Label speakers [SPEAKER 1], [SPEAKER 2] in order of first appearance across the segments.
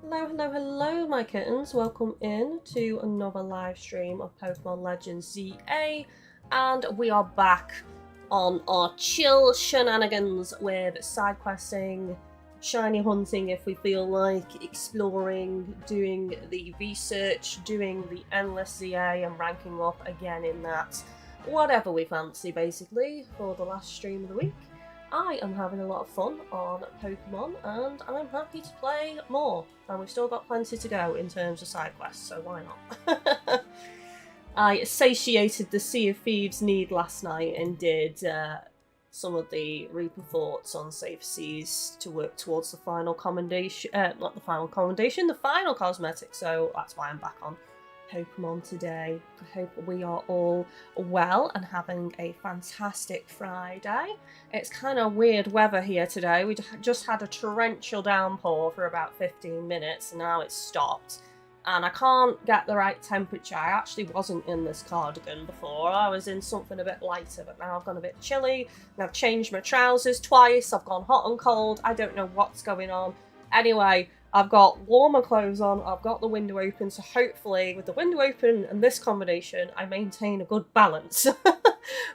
[SPEAKER 1] Hello, hello, hello, my kittens. Welcome in to another live stream of Pokémon Legends ZA. And we are back on our chill shenanigans with side questing, shiny hunting if we feel like, exploring, doing the research, doing the endless ZA and ranking up again in that. Whatever we fancy, basically, for the last stream of the week. I am having a lot of fun on Pokemon and I'm happy to play more. And we've still got plenty to go in terms of side quests, so why not? I satiated the Sea of Thieves need last night and did some of the Reaper Forts on Safe Seas to work towards the final commendation, not the final commendation, the final cosmetic, so that's why I'm back on Pokemon today. I hope we are all well and having a fantastic Friday. It's kind of weird weather here today. We just had a torrential downpour for about 15 minutes and now it's stopped. And I can't get the right temperature. I actually wasn't in this cardigan before. I was in something a bit lighter, but now I've gone a bit chilly. And I've changed my trousers twice. I've gone hot and cold. I don't know what's going on. Anyway, I've got warmer clothes on, I've got the window open, so hopefully with the window open and this combination, I maintain a good balance.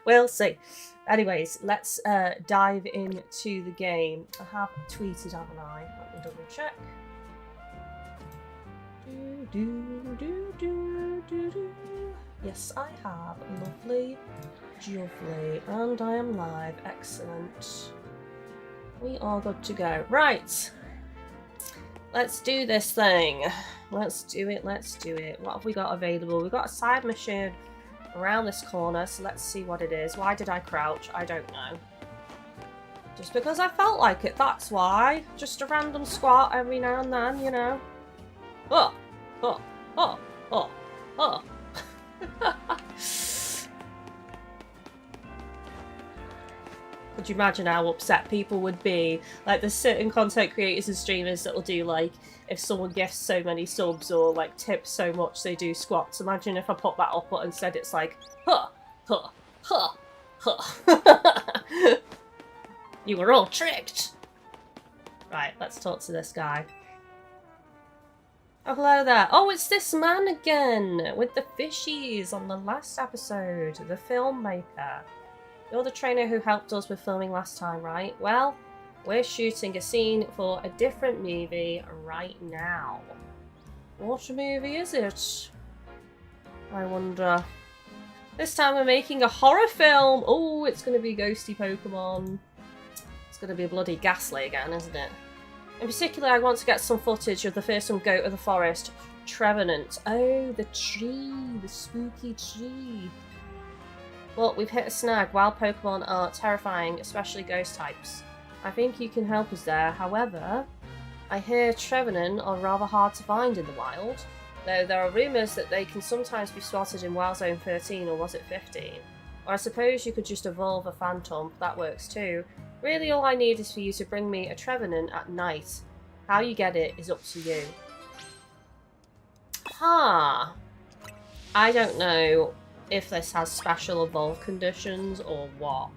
[SPEAKER 1] We'll see. Anyways, let's dive into the game. I have tweeted, haven't I? Let me double check. Yes, I have. Lovely, lovely. And I am live. Excellent. We are good to go. Right. Let's do this thing. Let's do it, let's do it. What have we got available? We've got a side mission around this corner, so let's see what it is. Why did I crouch? I don't know. Just because I felt like it, that's why. Just a random squat every now and then, you know. Oh, oh, oh, oh, oh. Could you imagine how upset people would be? Like, there's certain content creators and streamers that will do, like, if someone gifts so many subs or, like, tips so much they do squats. Imagine if I put that up but instead it's like, huh, huh, huh, huh. You were all tricked. Right, let's talk to this guy. Oh, hello there. Oh, it's this man again with the fishies on the last episode, the filmmaker. You're the trainer who helped us with filming last time, right? Well, we're shooting a scene for a different movie right now. What movie is it? I wonder. This time we're making a horror film! Oh, it's going to be ghosty Pokemon. It's going to be bloody ghastly again, isn't it? In particular, I want to get some footage of the fearsome goat of the forest, Trevenant. Oh, the tree, the spooky tree. Well, we've hit a snag. Wild Pokemon are terrifying, especially ghost types. I think you can help us there. However, I hear Trevenant are rather hard to find in the wild, though there are rumours that they can sometimes be spotted in Wild Zone 13, or was it 15? Or I suppose you could just evolve a Phantom, that works too. Really all I need is for you to bring me a Trevenant at night. How you get it is up to you. Huh. I don't know if this has special evolve conditions or what.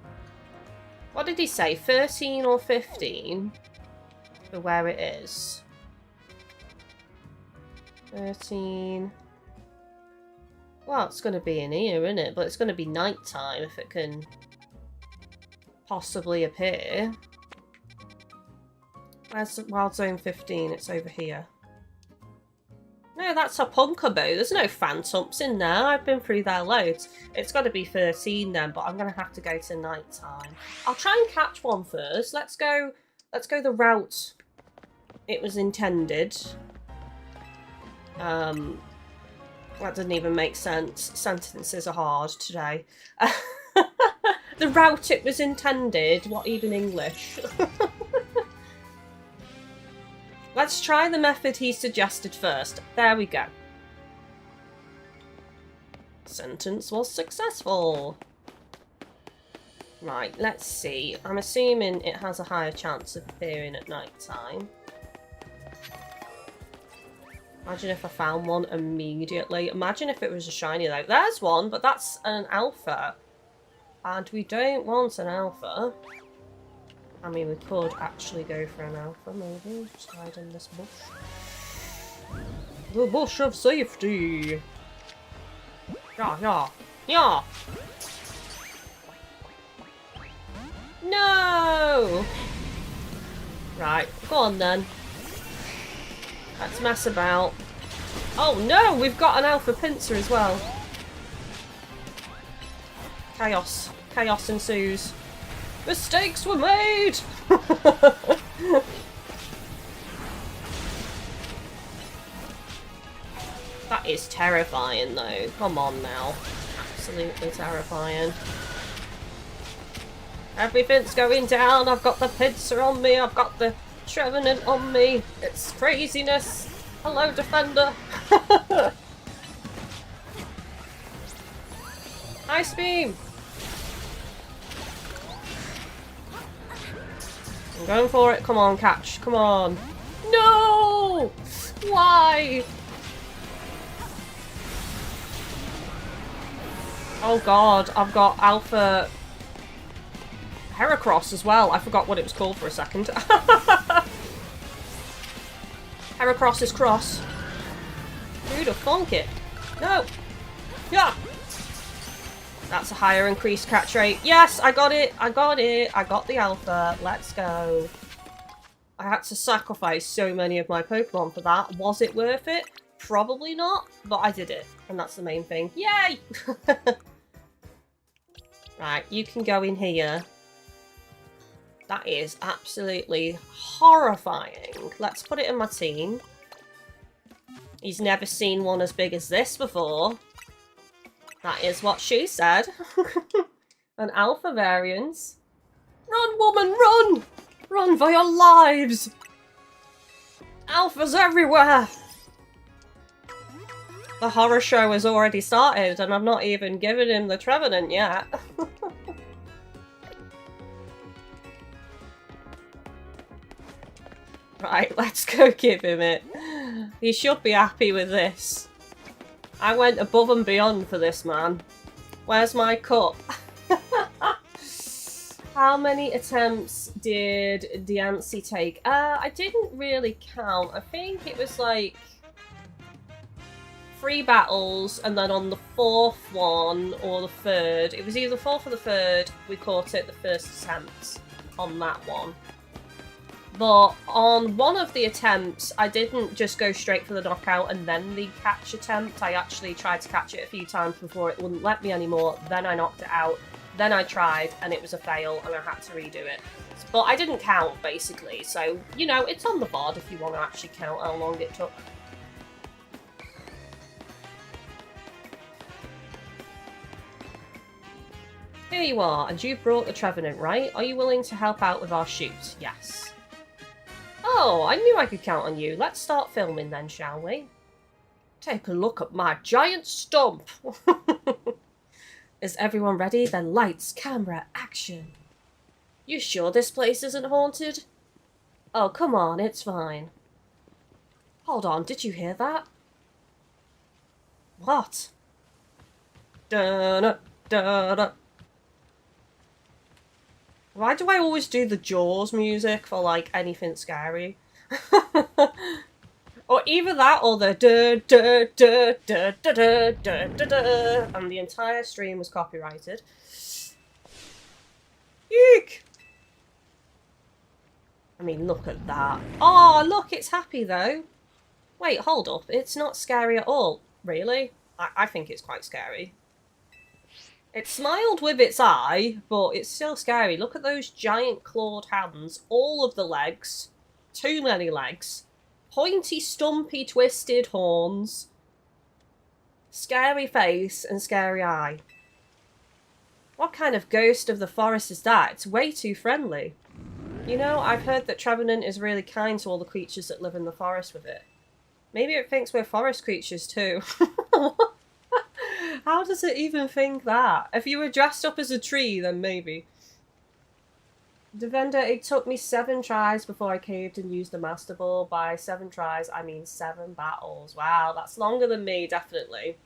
[SPEAKER 1] What did he say? 13 or 15? For where it is. 13. Well, it's going to be in here, isn't it? But it's going to be nighttime if it can possibly appear. Where's Wild Zone 15? It's over here. No, that's a Punkaboo. There's no Phantoms in there. I've been through there loads. It's got to be 13 then, but I'm going to have to go to night time. I'll try and catch one first. Let's go the route it was intended. That doesn't even make sense. Sentences are hard today. The route it was intended. What even English? Let's try the method he suggested first. There we go. Sentence was successful. Right, let's see. I'm assuming it has a higher chance of appearing at night time. Imagine if I found one immediately. Imagine if it was a shiny though. There's one, but that's an alpha. And we don't want an alpha. I mean, we could actually go for an alpha, maybe. Just hide in this bush. The bush of safety. Yeah, yeah, yeah. No! Right, go on then. Let's mess about. Oh no, we've got an alpha pincer as well. Chaos. Chaos ensues. Mistakes were made! That is terrifying though. Come on now. Absolutely terrifying. Everything's going down. I've got the pincer on me. I've got the Trevenant on me. It's craziness. Hello, Defender. Ice beam. I'm going for it. Come on, catch. Come on. No! Why? Oh god, I've got Alpha Heracross as well. I forgot what it was called for a second. Heracross is cross. Who'd have thunk it? No! Yeah! That's a higher increased catch rate. Yes, I got it! I got it! I got the Alpha. Let's go. I had to sacrifice so many of my Pokemon for that. Was it worth it? Probably not, but I did it. And that's the main thing. Yay! Right, you can go in here. That is absolutely horrifying. Let's put it in my team. He's never seen one as big as this before. That is what she said. An alpha variant. Run, woman, run! Run for your lives! Alphas everywhere! The horror show has already started and I've not even given him the Trevenant yet. Right, let's go give him it. He should be happy with this. I went above and beyond for this man. Where's my cup? How many attempts did Diancie take? I didn't really count. I think it was like 3 battles, and then on the 4th one, or the 3rd, it was either the 4th or the 3rd, we caught it the first attempt on that one. But on one of the attempts, I didn't just go straight for the knockout and then the catch attempt. I actually tried to catch it a few times before it wouldn't let me anymore. Then I knocked it out. Then I tried and it was a fail and I had to redo it. But I didn't count, basically. So, you know, it's on the board if you want to actually count how long it took. Here you are, and you brought the Trevenant, right? Are you willing to help out with our shoot? Yes. Oh, I knew I could count on you. Let's start filming then, shall we? Take a look at my giant stump. Is everyone ready? Then lights, camera, action. You sure this place isn't haunted? Oh, come on, it's fine. Hold on, did you hear that? What? Da-da, da-da. Why do I always do the Jaws music for, like, anything scary? Or either that or the da-da-da-da-da-da-da-da-da, and the entire stream was copyrighted. Eek! I mean, look at that. Oh, look, it's happy, though. Wait, hold up. It's not scary at all. Really? I think it's quite scary. It smiled with its eye, but it's still scary. Look at those giant clawed hands. All of the legs. Too many legs. Pointy, stumpy, twisted horns. Scary face and scary eye. What kind of ghost of the forest is that? It's way too friendly. You know, I've heard that Trevenant is really kind to all the creatures that live in the forest with it. Maybe it thinks we're forest creatures too. How does it even think that? If you were dressed up as a tree, then maybe. Defender, it took me 7 tries before I caved and used the Master Ball. By 7 tries, I mean 7 battles. Wow, that's longer than me, definitely.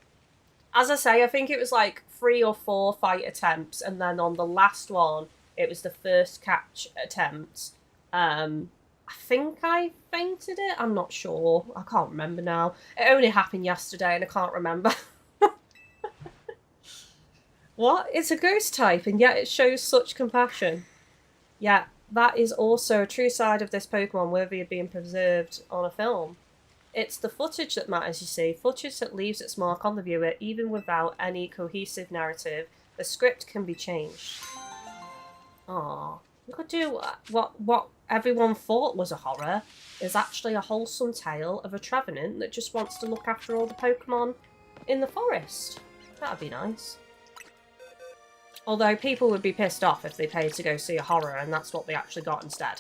[SPEAKER 1] As I say, I think it was like 3 or 4 fight attempts, and then on the last one, it was the first catch attempt. I think I fainted it. I'm not sure. I can't remember now. It only happened yesterday and I can't remember. What? It's a ghost type and yet it shows such compassion. Yeah, that is also a true side of this Pokemon worthy of being preserved on a film. It's the footage that matters, you see. Footage that leaves its mark on the viewer even without any cohesive narrative. The script can be changed. Aww. We could do what everyone thought was a horror is actually a wholesome tale of a Trevenant that just wants to look after all the Pokemon in the forest. That'd be nice. Although people would be pissed off if they paid to go see a horror and that's what they actually got instead.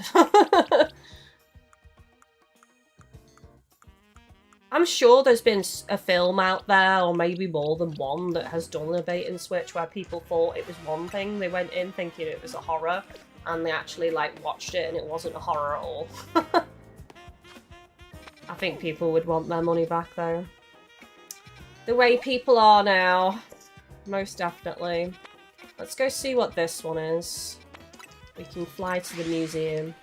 [SPEAKER 1] I'm sure there's been a film out there, or maybe more than one, that has done a bait and switch where people thought it was one thing. They went in thinking it was a horror, and they actually, like, watched it and it wasn't a horror at all. I think people would want their money back, though. The way people are now. Most definitely. Let's go see what this one is. We can fly to the museum.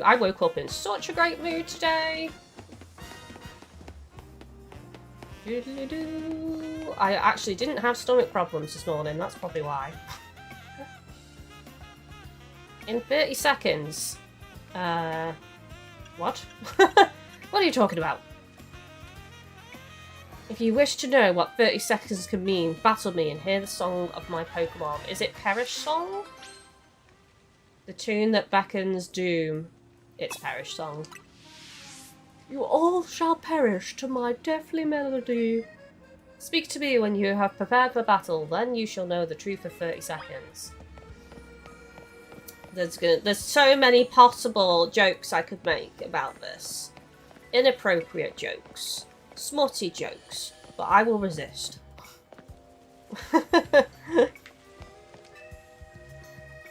[SPEAKER 1] I woke up in such a great mood today. I actually didn't have stomach problems this morning, that's probably why. In 30 seconds. What? What are you talking about? If you wish to know what 30 seconds can mean, battle me and hear the song of my Pokemon. Is it Perish Song? The tune that beckons doom. It's Perish Song. You all shall perish to my deathly melody. Speak to me when you have prepared for battle, then you shall know the truth of 30 seconds. There's so many possible jokes I could make about this. Inappropriate jokes. Smutty jokes. But I will resist.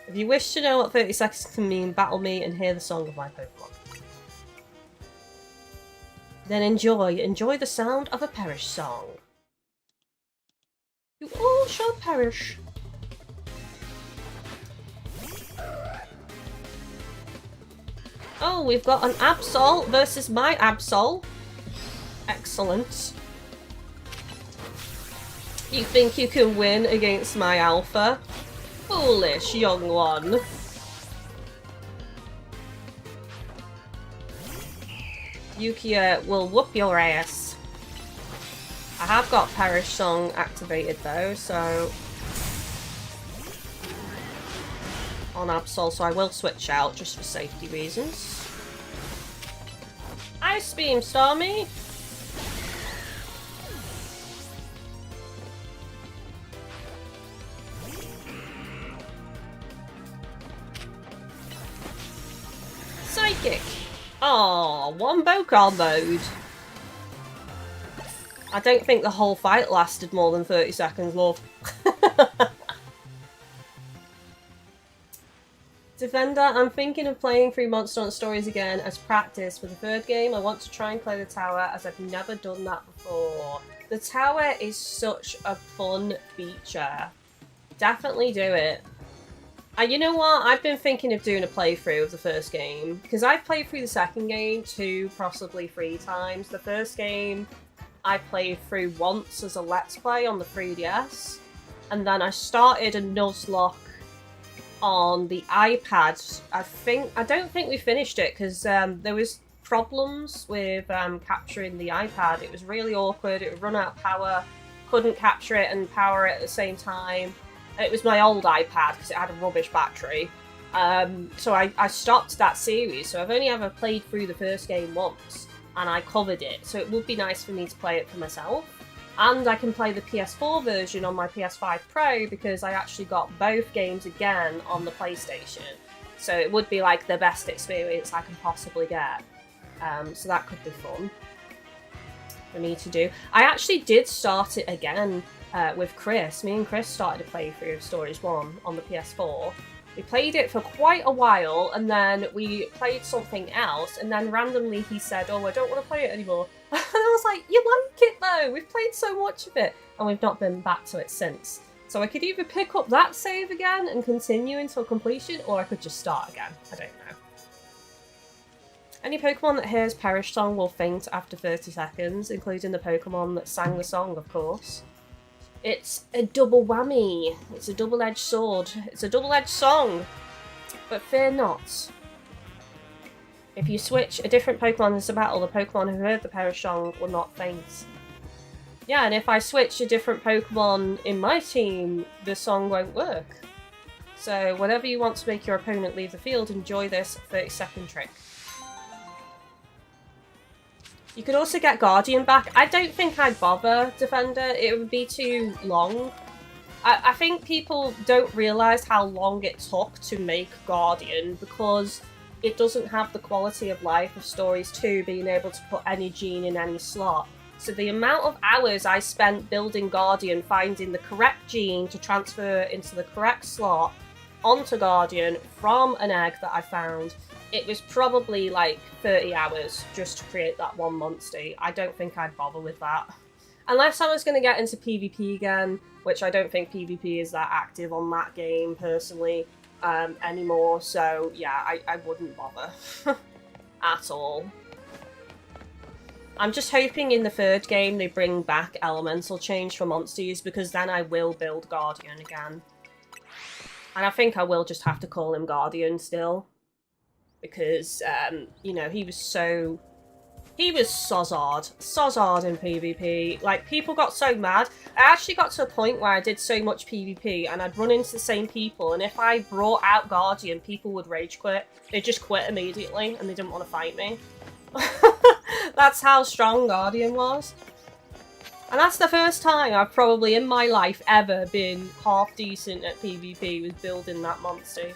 [SPEAKER 1] If you wish to know what 30 seconds can mean, battle me and hear the song of my Pokemon. Then enjoy the sound of a Perish Song. You all shall perish. Oh, we've got an Absol versus my Absol. Excellent. You think you can win against my Alpha? Foolish young one. Yukia will whoop your ass. I have got Perish Song activated though, so on Absol, so I will switch out just for safety reasons. Ice Beam, Stormy! Psychic! Aww, Wombo comboed. I don't think the whole fight lasted more than 30 seconds, love. Defender, I'm thinking of playing through Monster Hunter Stories again as practice for the third game. I want to try and play the tower as I've never done that before. The tower is such a fun feature. Definitely do it. And you know what? I've been thinking of doing a playthrough of the first game. Because I've played through the second game 2, possibly 3 times. The first game I played through once as a Let's Play on the 3DS. And then I started a Nuzlocke on the iPad. I don't think we finished it because there was problems with capturing the iPad. It was really awkward. It would run out of power. Couldn't capture it and power it at the same time. It was my old iPad because it had a rubbish battery. So I stopped that series. So I've only ever played through the first game once and I covered it. So it would be nice for me to play it for myself. And I can play the PS4 version on my PS5 Pro because I actually got both games again on the PlayStation. So it would be like the best experience I can possibly get. So that could be fun for me to do. I actually did start it again with Chris. Me and Chris started a playthrough of Stories 1 on the PS4. We played it for quite a while and then we played something else and then randomly he said, oh, I don't want to play it anymore. And I was like, you like it though? We've played so much of it. And we've not been back to it since. So I could either pick up that save again and continue until completion, or I could just start again. I don't know. Any Pokemon that hears Perish Song will faint after 30 seconds, including the Pokemon that sang the song, of course. It's a double whammy. It's a double-edged sword. It's a double-edged song. But fear not. If you switch a different Pokemon into battle, the Pokemon who heard the Perish Song will not faint. Yeah, and if I switch a different Pokemon in my team, the song won't work. So whenever you want to make your opponent leave the field, enjoy this 30-second trick. You could also get Guardian back. I don't think I'd bother, Defender. It would be too long. I think people don't realise how long it took to make Guardian because it doesn't have the quality of life of Stories 2 being able to put any gene in any slot. So the amount of hours I spent building Guardian, finding the correct gene to transfer into the correct slot onto Guardian from an egg that I found, it was probably like 30 hours just to create that one monster. I don't think I'd bother with that. Unless I was going to get into PvP again, which I don't think PvP is that active on that game personally anymore. So yeah, I wouldn't bother at all. I'm just hoping in the third game they bring back elemental change for monsters, because then I will build Guardian again. And I think I will just have to call him Guardian still. Because, you know, he was Sozzard in PvP. Like, people got so mad. I actually got to a point where I did so much PvP and I'd run into the same people, and if I brought out Guardian, people would rage quit. They'd just quit immediately and they didn't want to fight me. That's how strong Guardian was. And that's the first time I've probably in my life ever been half decent at PvP, was building that monster.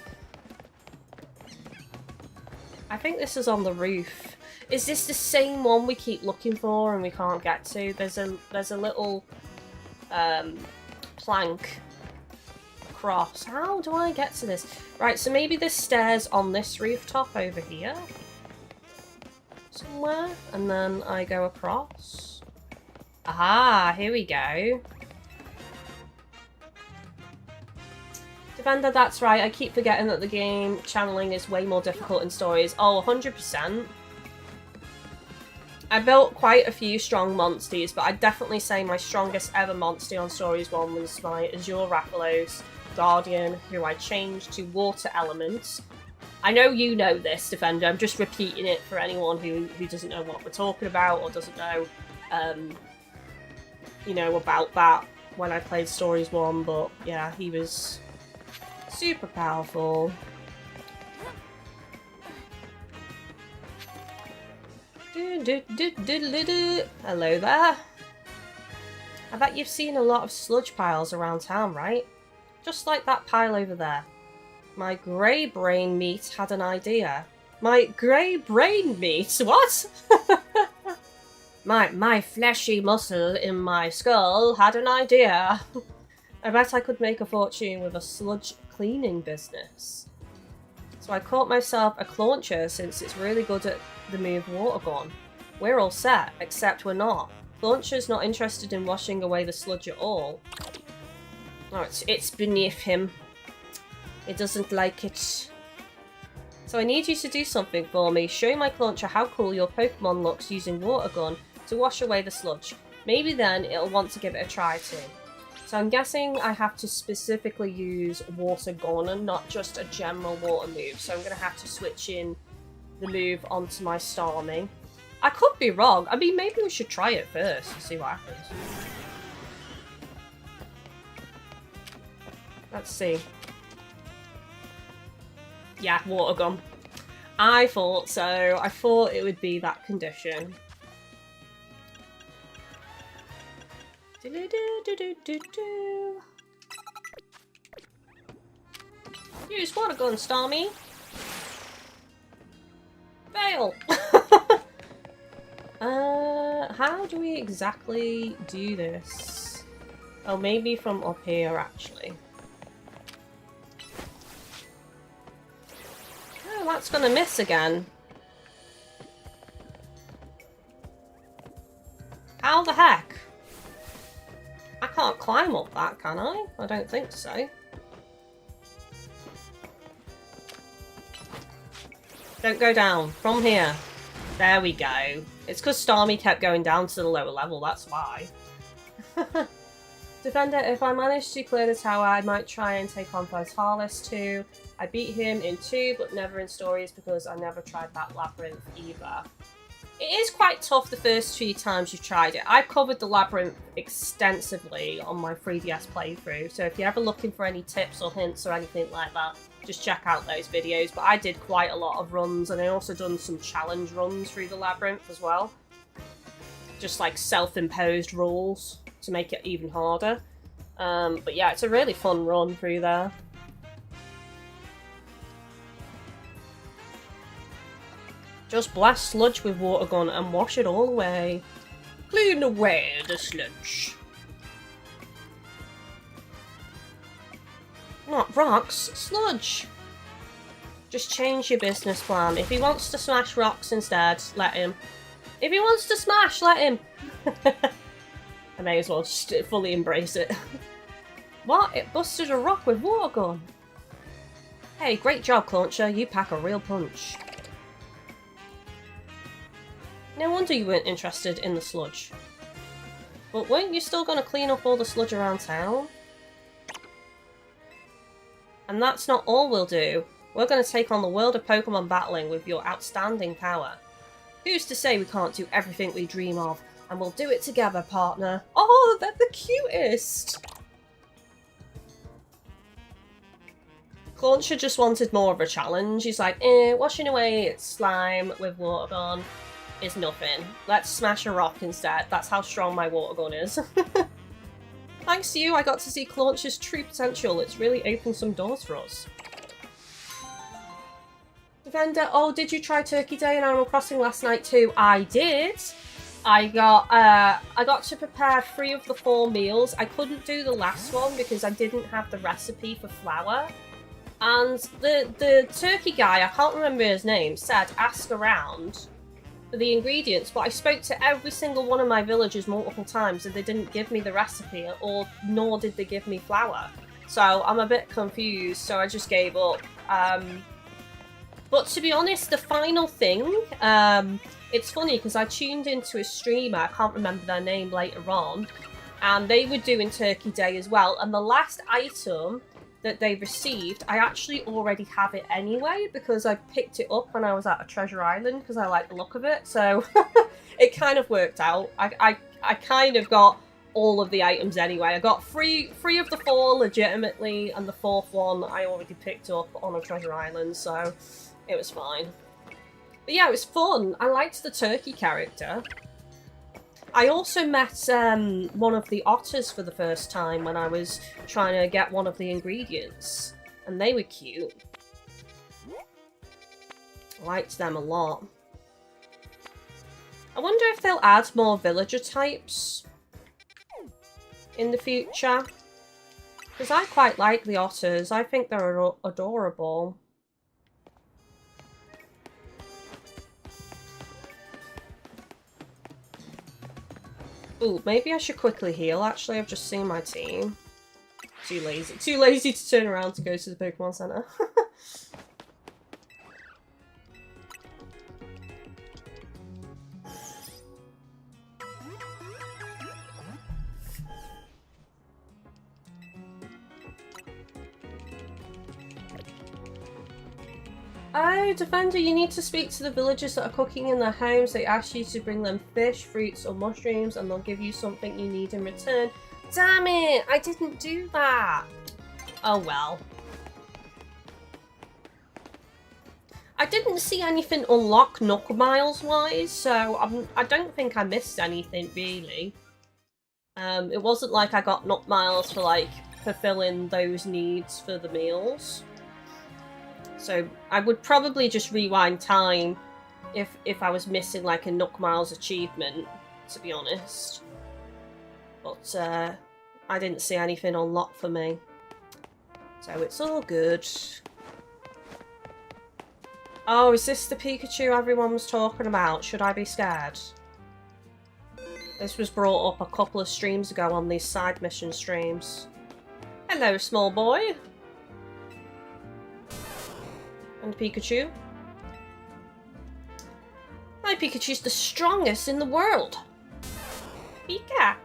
[SPEAKER 1] I think this is on the roof. Is this the same one we keep looking for and we can't get to? There's a little plank across. How do I get to this? Right, so maybe there's stairs on this rooftop over here somewhere, and then I go across. Aha, here we go. Defender, that's right. I keep forgetting that the game channeling is way more difficult in Stories. Oh, 100%. I built quite a few strong monsters, but I'd definitely say my strongest ever monster on Stories 1 was my Rathalos Guardian, who I changed to water elements. I know you know this, Defender. I'm just repeating it for anyone who doesn't know what we're talking about or doesn't know, you know, about that when I played Stories 1, but yeah, he was super powerful. Hello there. I bet you've seen a lot of sludge piles around town, right? Just like that pile over there. My grey brain meat had an idea. My grey brain meat? What? my fleshy muscle in my skull had an idea. I bet I could make a fortune with a sludge cleaning business. So I caught myself a Clauncher since it's really good at the move Water Gun. We're all set, except we're not. Clauncher's not interested in washing away the sludge at all. Oh, it's beneath him. It doesn't like it. So I need you to do something for me. Show my Clauncher how cool your Pokemon looks using Water Gun to wash away the sludge. Maybe then it'll want to give it a try too. So I'm guessing I have to specifically use Water Gun and not just a general water move. So I'm going to have to switch in the move onto my Starmie. I could be wrong. I mean, maybe we should try it first and see what happens. Let's see. Yeah, Water Gun. I thought so. I thought it would be that condition. Use Water Gun, Starmie. Fail. How do we exactly do this? Oh, maybe from up here, actually. Oh, that's gonna miss again. How the heck? I can't climb up that, can I? I don't think so. Don't go down. From here. There we go. It's because Stormy kept going down to the lower level, that's why. Defender, if I manage to clear the tower, I might try and take on Fatalis too. I beat him in 2, but never in stories because I never tried that labyrinth either. It is quite tough the first few times you've tried it. I've covered the labyrinth extensively on my 3DS playthrough, so if you're ever looking for any tips or hints or anything like that, just check out those videos. But I did quite a lot of runs, and I also done some challenge runs through the labyrinth as well. Just like self-imposed rules to make it even harder. But yeah, it's a really fun run through there. Just blast sludge with water gun and wash it all away. Clean away the sludge. Not rocks, sludge. Just change your business plan. If he wants to smash rocks instead, let him. If he wants to smash, let him. I may as well just fully embrace it. What? It busted a rock with water gun. Hey, great job, Clauncher. You pack a real punch. No wonder you weren't interested in the sludge. But weren't you still going to clean up all the sludge around town? And that's not all we'll do. We're going to take on the world of Pokemon battling with your outstanding power. Who's to say we can't do everything we dream of? And we'll do it together, partner. Oh, they're the cutest! Clauncher just wanted more of a challenge. He's like, washing away slime with water gun is nothing. Let's smash a rock instead. That's how strong my water gun is. Thanks to you, I got to see Clauncher's true potential. It's really opened some doors for us. Defender, oh, did you try Turkey Day in Animal Crossing last night too? I did. I got to prepare 3 of the 4 meals. I couldn't do the last one because I didn't have the recipe for flour. And the turkey guy, I can't remember his name, said ask around for the ingredients, but I spoke to every single one of my villagers multiple times and they didn't give me the recipe, or nor did they give me flour. So I'm a bit confused, so I just gave up. But to be honest, the final thing, it's funny because I tuned into a streamer, I can't remember their name later on, and they were doing Turkey Day as well, and the last item that they received, I actually already have it anyway because I picked it up when I was at a Treasure Island because I like the look of it, so it kind of worked out. I kind of got all of the items anyway. I got three of the 4 legitimately, and the 4th one I already picked up on a Treasure Island, so it was fine. But yeah, it was fun. I liked the turkey character. I also met one of the otters for the first time when I was trying to get one of the ingredients, and they were cute. I liked them a lot. I wonder if they'll add more villager types in the future, because I quite like the otters. I think they're adorable. Ooh, maybe I should quickly heal, actually. I've just seen my team. Too lazy. Too lazy to turn around to go to the Pokemon Center. Oh, Defender, you need to speak to the villagers that are cooking in their homes. They ask you to bring them fish, fruits, or mushrooms, and they'll give you something you need in return. Damn it! I didn't do that! Oh well. I didn't see anything unlock Nook Miles wise, so I don't think I missed anything really. It wasn't like I got Nook Miles for like fulfilling those needs for the meals. So I would probably just rewind time if I was missing like a Nook Miles achievement, to be honest. But I didn't see anything unlocked for me. So it's all good. Oh, is this the Pikachu everyone was talking about? Should I be scared? This was brought up a couple of streams ago on these side mission streams. Hello, small boy. And Pikachu. My Pikachu's the strongest in the world. Pika.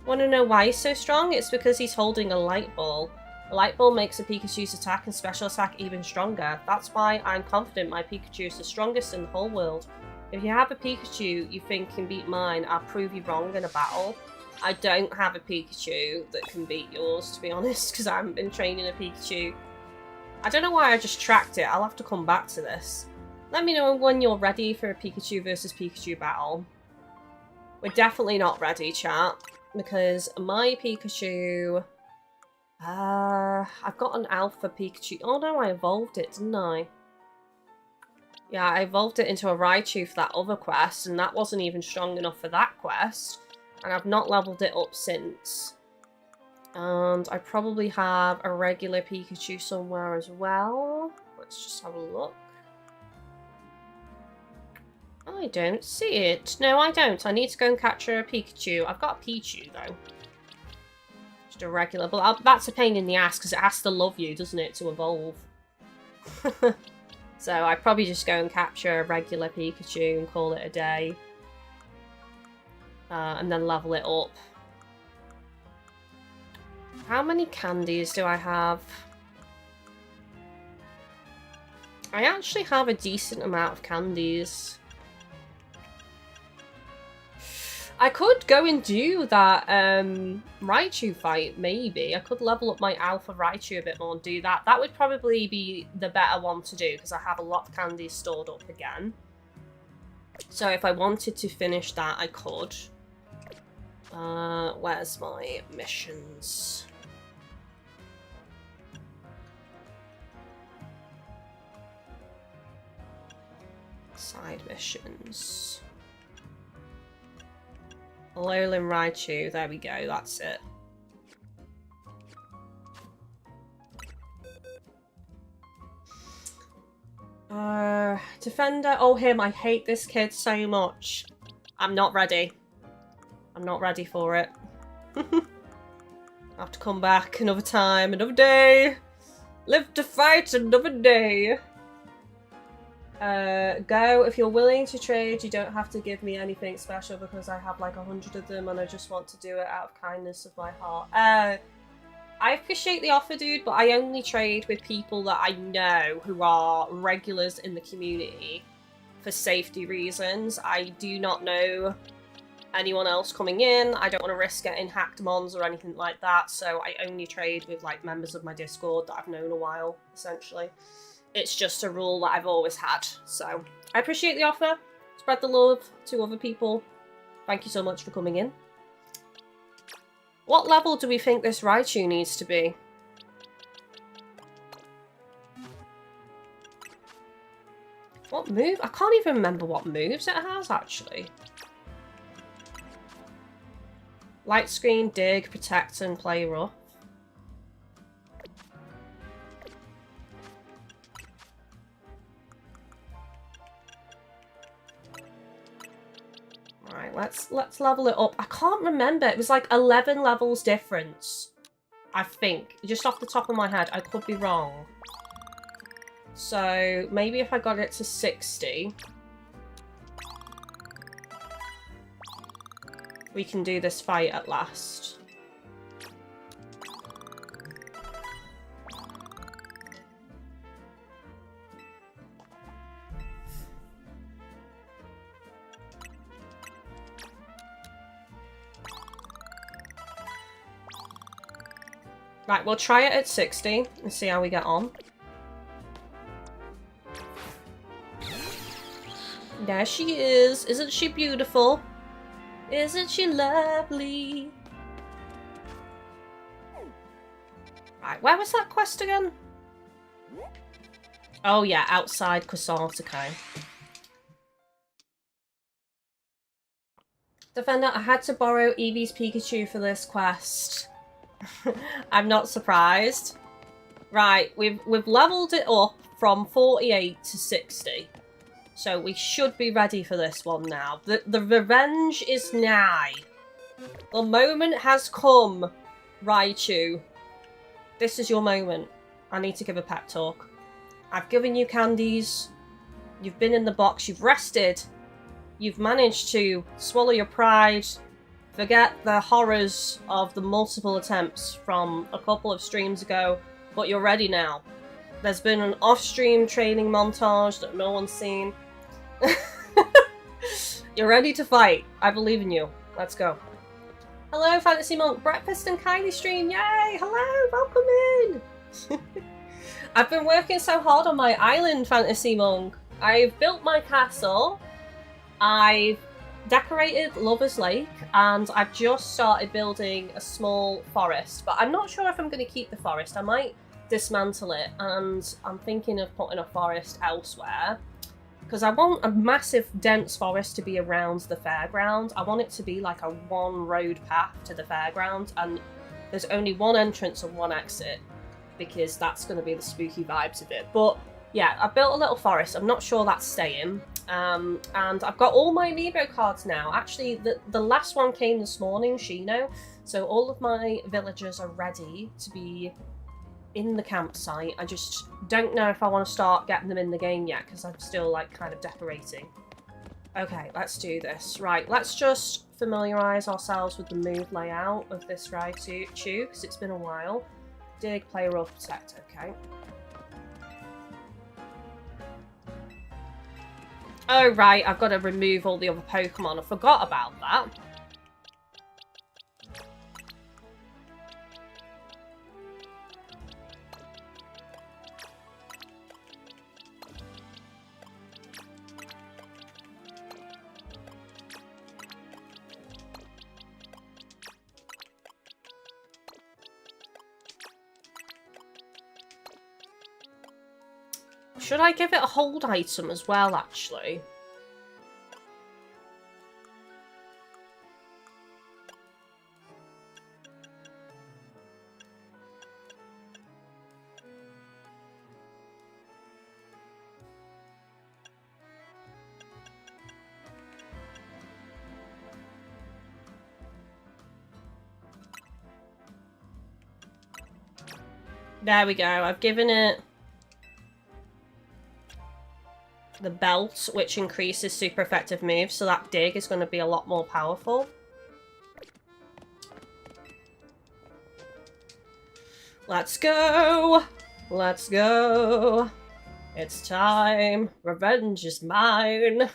[SPEAKER 1] Want to know why he's so strong? It's because he's holding a light ball. A light ball makes a Pikachu's attack and special attack even stronger. That's why I'm confident my Pikachu is the strongest in the whole world. If you have a Pikachu you think can beat mine, I'll prove you wrong in a battle. I don't have a Pikachu that can beat yours, to be honest, because I haven't been training a Pikachu. I don't know why I just tracked it. I'll have to come back to this. Let me know when you're ready for a Pikachu versus Pikachu battle. We're definitely not ready, chat, because my Pikachu... I've got an alpha Pikachu. Oh no, I evolved it, didn't I? Yeah, I evolved it into a Raichu for that other quest, and that wasn't even strong enough for that quest. And I've not leveled it up since. And I probably have a regular Pikachu somewhere as well. Let's just have a look. I don't see it. No, I don't. I need to go and capture a Pikachu. I've got a Pichu, though. Just a regular. But that's a pain in the ass, because it has to love you, doesn't it, to evolve. So I'd probably just go and capture a regular Pikachu and call it a day. And then level it up. How many candies do I have? I actually have a decent amount of candies. I could go and do that Raichu fight, maybe. I could level up my Alpha Raichu a bit more and do that. That would probably be the better one to do, because I have a lot of candies stored up again. So if I wanted to finish that, I could. Where's my missions? Side missions. Alolan Raichu, there we go, that's it. Defender, oh him, I hate this kid so much. I'm not ready. I'm not ready for it. I have to come back another time, another day. Live to fight another day. Go, if you're willing to trade, you don't have to give me anything special because I have like 100 of them and I just want to do it out of kindness of my heart. I appreciate the offer, dude, but I only trade with people that I know who are regulars in the community for safety reasons. I do not know anyone else coming in. I don't want to risk getting hacked mons or anything like that, so I only trade with like members of my Discord that I've known a while, essentially. It's just a rule that I've always had, so I appreciate the offer. Spread the love to other people. Thank you so much for coming in. What level do we think this Raichu needs to be? What move? I can't even remember what moves it has, actually. Light Screen, Dig, Protect, and Play Rough. Alright, let's level it up. I can't remember. It was like 11 levels difference. I think. Just off the top of my head. I could be wrong. So, maybe if I got it to 60... we can do this fight at last. Right, we'll try it at 60 and see how we get on. There she is. Isn't she beautiful? Isn't she lovely? Right, where was that quest again? Oh yeah, outside Croissant, okay. Defender, I had to borrow Eevee's Pikachu for this quest. I'm not surprised. Right, we've leveled it up from 48 to 60. So we should be ready for this one now. The revenge is nigh. The moment has come, Raichu. This is your moment. I need to give a pep talk. I've given you candies. You've been in the box. You've rested. You've managed to swallow your pride. Forget the horrors of the multiple attempts from a couple of streams ago. But you're ready now. There's been an off-stream training montage that no one's seen. You're ready to fight. I believe in you. Let's go. Hello, Fantasy Monk. Breakfast and Kylie stream. Yay! Hello, welcome in. I've been working so hard on my island, Fantasy Monk. I've built my castle. I've decorated Lover's Lake. And I've just started building a small forest. But I'm not sure if I'm going to keep the forest. I might dismantle it. And I'm thinking of putting a forest elsewhere. Because I want a massive, dense forest to be around the fairground. I want it to be like a one-road path to the fairground, and there's only one entrance and one exit, because that's going to be the spooky vibes of it. But yeah, I built a little forest. I'm not sure that's staying. And I've got all my amiibo cards now. Actually, the last one came this morning, Shino. So all of my villagers are ready to be in the campsite. I just don't know if I want to start getting them in the game yet, because I'm still like kind of decorating. Okay, let's do this. Right, let's just familiarise ourselves with the move layout of this Raichu, because it's been a while. Dig, play, roll, protect, okay. Oh right, I've got to remove all the other Pokemon. I forgot about that. Should I give it a hold item as well, actually? There we go. I've given it the belt, which increases super effective moves, so that dig is going to be a lot more powerful. Let's go! Let's go! It's time! Revenge is mine!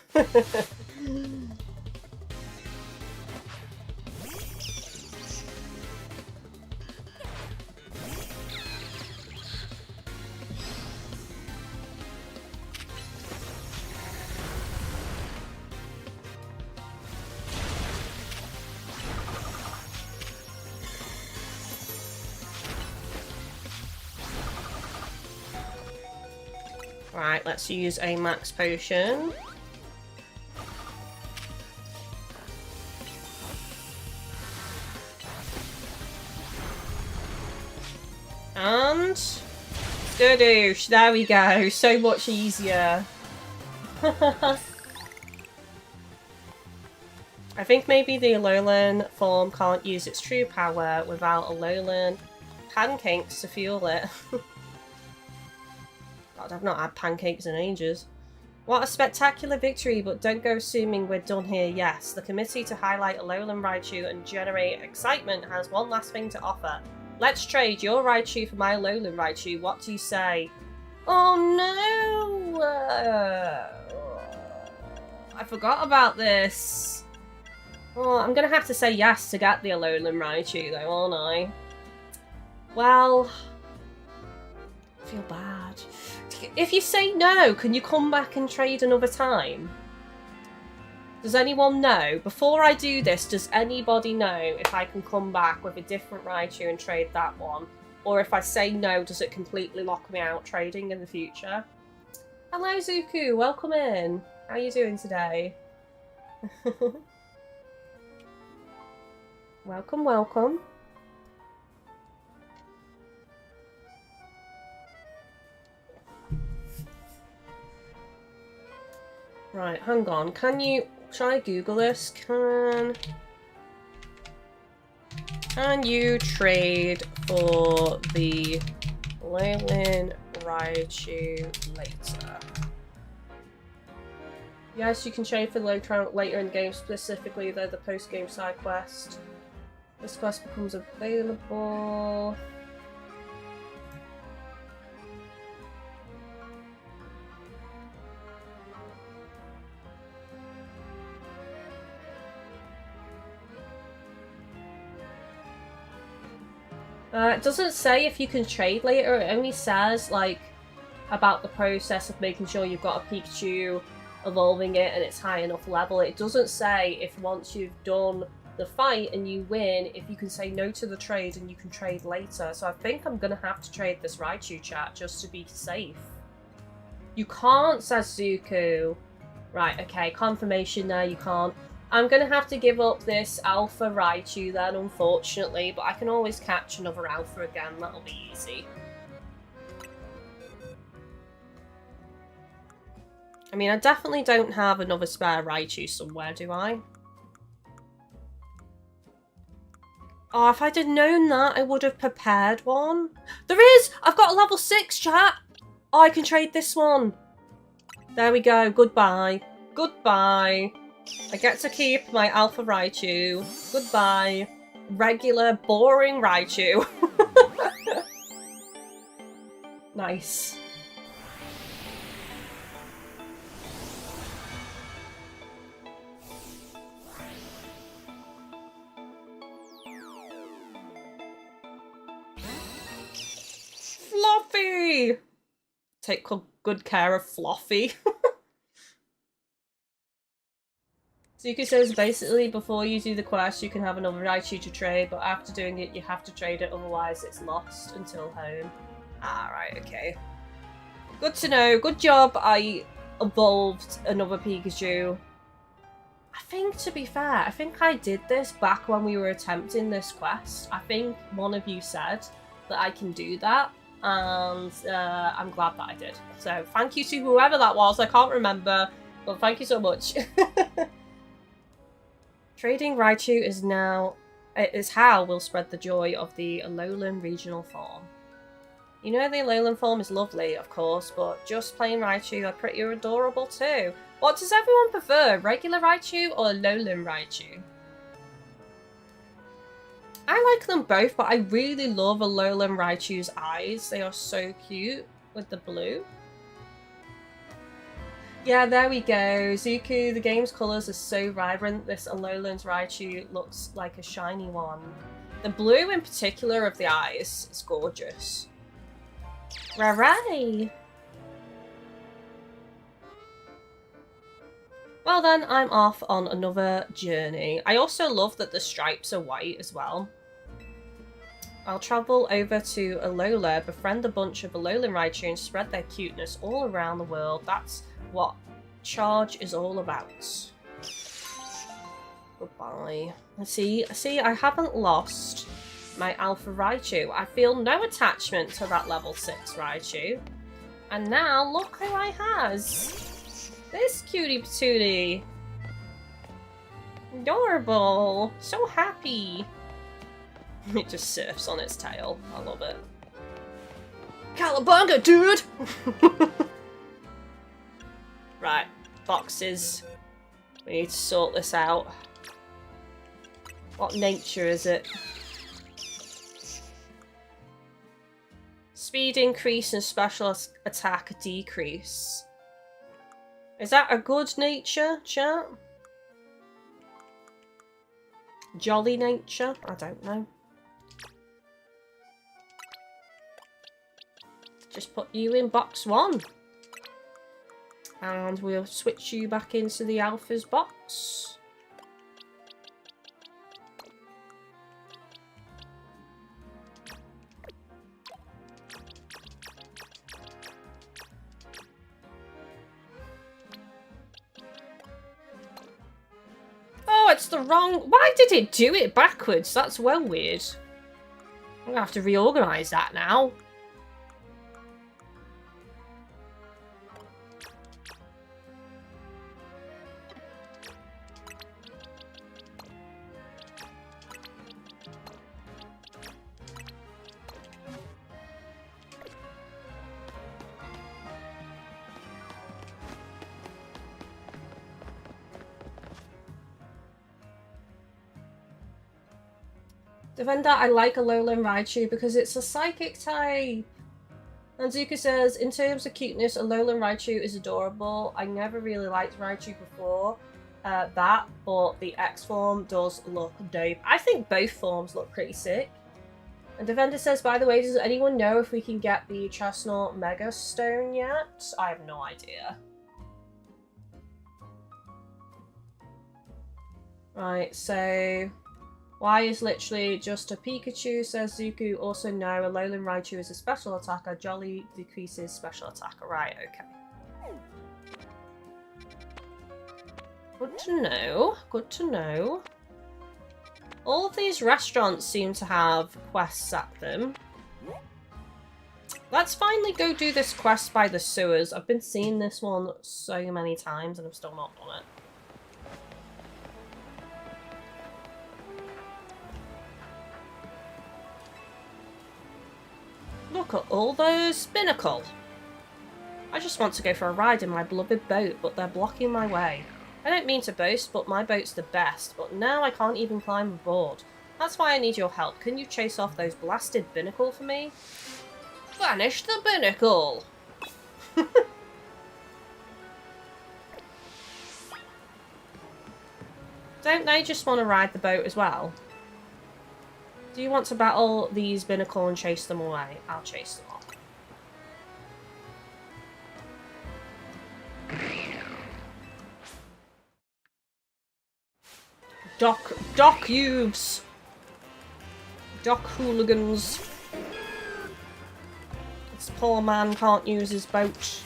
[SPEAKER 1] Right, let's use a max potion. And skadoosh, there we go, so much easier. I think maybe the Alolan form can't use its true power without Alolan pancakes to fuel it. God, I've not had pancakes in ages. What a spectacular victory, but don't go assuming we're done here. Yes, the committee to highlight Alolan Raichu and generate excitement has one last thing to offer. Let's trade your Raichu for my Alolan Raichu. What do you say? Oh no! I forgot about this. Oh, I'm gonna have to say yes to get the Alolan Raichu though, aren't I? Well, I feel bad. If you say no, can you come back and trade another time? Does anyone know? Before I do this, does anybody know if I can come back with a different Raichu and trade that one? Or if I say no, does it completely lock me out trading in the future? Hello Zuku, welcome in. How are you doing today? Welcome, welcome. Right, hang on. Can you... Shall I Google this? Can you trade for the Leyland Raichu later? Yes, you can trade for the later in the game, specifically the post-game side quest. This quest becomes available... it doesn't say if you can trade later, it only says, like, about the process of making sure you've got a Pikachu, evolving it, and it's high enough level. It doesn't say if once you've done the fight and you win, if you can say no to the trade and you can trade later. So I think I'm gonna have to trade this Raichu, chat, just to be safe. You can't, says Zuko. Right, okay, confirmation there, you can't. I'm going to have to give up this Alpha Raichu then, unfortunately, but I can always catch another Alpha again, that'll be easy. I mean, I definitely don't have another spare Raichu somewhere, do I? Oh, if I'd have known that, I would have prepared one. There is! I've got a level 6, chat! Oh, I can trade this one. There we go, goodbye. Goodbye. I get to keep my Alpha Raichu. Goodbye. Regular, boring Raichu. Nice. Fluffy! Take good care of Fluffy. Zuko says basically before you do the quest you can have another Raichu to trade, but after doing it you have to trade it, otherwise it's lost until home. Ah, right, okay. Good to know. Good job I evolved another Pikachu. I think, to be fair, I think I did this back when we were attempting this quest. I think one of you said that I can do that, and I'm glad that I did. So thank you to whoever that was, I can't remember, but thank you so much. Trading Raichu is how we'll spread the joy of the Alolan regional form. You know the Alolan form is lovely, of course, but just plain Raichu are pretty adorable too. What does everyone prefer, regular Raichu or Alolan Raichu? I like them both, but I really love Alolan Raichu's eyes. They are so cute with the blue. Yeah, there we go. Zuko, the game's colours are so vibrant. This Alolan's Raichu looks like a shiny one. The blue in particular of the eyes is gorgeous. Hooray! Well then, I'm off on another journey. I also love that the stripes are white as well. I'll travel over to Alola, befriend a bunch of Alolan Raichu and spread their cuteness all around the world. That's what Charge is all about. Goodbye. See, I haven't lost my Alpha Raichu. I feel no attachment to that level 6 Raichu. And now, look who I has. This cutie patootie. Adorable. So happy. It just surfs on its tail. I love it. Cowabunga, dude! Right, boxes. We need to sort this out. What nature is it? Speed increase and special attack decrease. Is that a good nature, chat? Jolly nature? I don't know. Just put you in box 1. And we'll switch you back into the Alpha's box. Oh, it's the wrong... Why did it do it backwards? That's well weird. I'm gonna have to reorganise that now. Defender, I like Alolan Raichu because it's a psychic type. And Zuka says, in terms of cuteness, Alolan Raichu is adorable. I never really liked Raichu before that, but the X form does look dope. I think both forms look pretty sick. And Defender says, by the way, does anyone know if we can get the Chestnut Mega Stone yet? I have no idea. Right, so... Y is literally just a Pikachu, says Zuku. Also, no, Alolan Raichu is a special attacker. Jolly decreases special attacker. Right, okay. Good to know. Good to know. All of these restaurants seem to have quests at them. Let's finally go do this quest by the sewers. I've been seeing this one so many times and I've still not done it. Look at all those binnacle. I just want to go for a ride in my beloved boat, but they're blocking my way. I don't mean to boast, but my boat's the best, but now I can't even climb aboard. That's why I need your help. Can you chase off those blasted binnacle for me? Vanish the binnacle! Don't they just want to ride the boat as well? Do you want to battle these binnacle and chase them away? I'll chase them off. Dock youths! Dock hooligans. This poor man can't use his boat.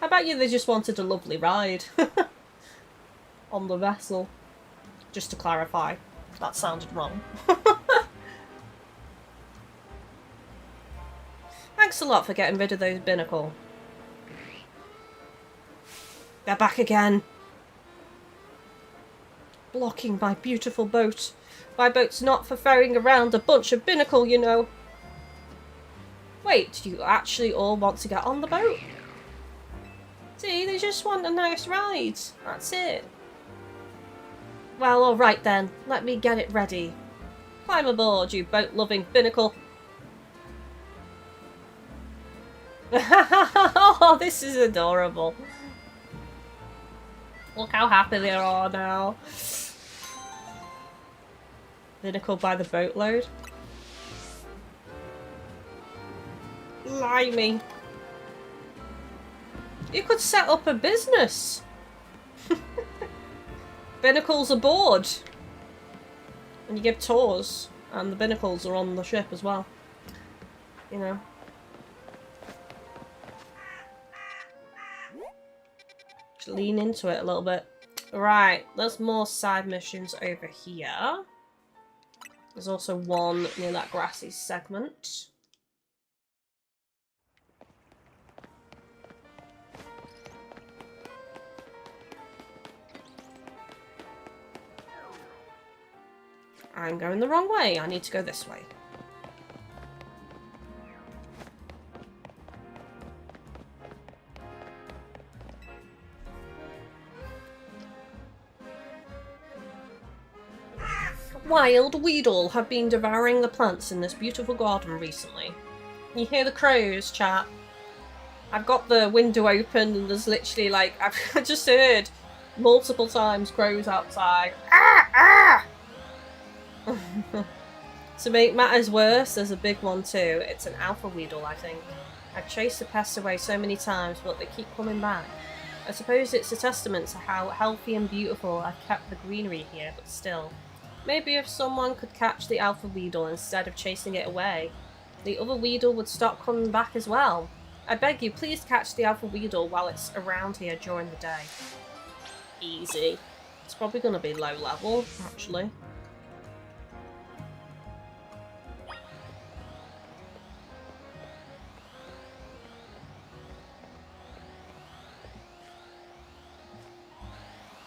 [SPEAKER 1] I bet you they just wanted a lovely ride on the vessel. Just to clarify, that sounded wrong. Thanks a lot for getting rid of those binnacle. They're back again. Blocking my beautiful boat. My boat's not for ferrying around a bunch of binnacle, you know. Wait, do you actually all want to get on the boat? See, they just want a nice ride. That's it. Well, alright then. Let me get it ready. Climb aboard, you boat-loving binnacle. Oh, this is adorable. Look how happy they are now. Binnacle by the boatload. Blimey. You could set up a business. Binnacles aboard. And you give tours. And the binnacles are on the ship as well. You know. Just lean into it a little bit. Right, there's more side missions over here. There's also one near that grassy segment. I'm going the wrong way. I need to go this way. Wild Weedle have been devouring the plants in this beautiful garden recently. You hear the crows, chat? I've got the window open and there's literally like, I've just heard multiple times crows outside. Ah! Ah! To make matters worse, there's a big one too. It's an alpha weedle, I think. I've chased the pests away so many times, but they keep coming back. I suppose it's a testament to how healthy and beautiful I've kept the greenery here, but still. Maybe if someone could catch the alpha weedle instead of chasing it away, the other weedle would stop coming back as well. I beg you, please catch the alpha weedle while it's around here during the day. Easy. It's probably going to be low level, actually.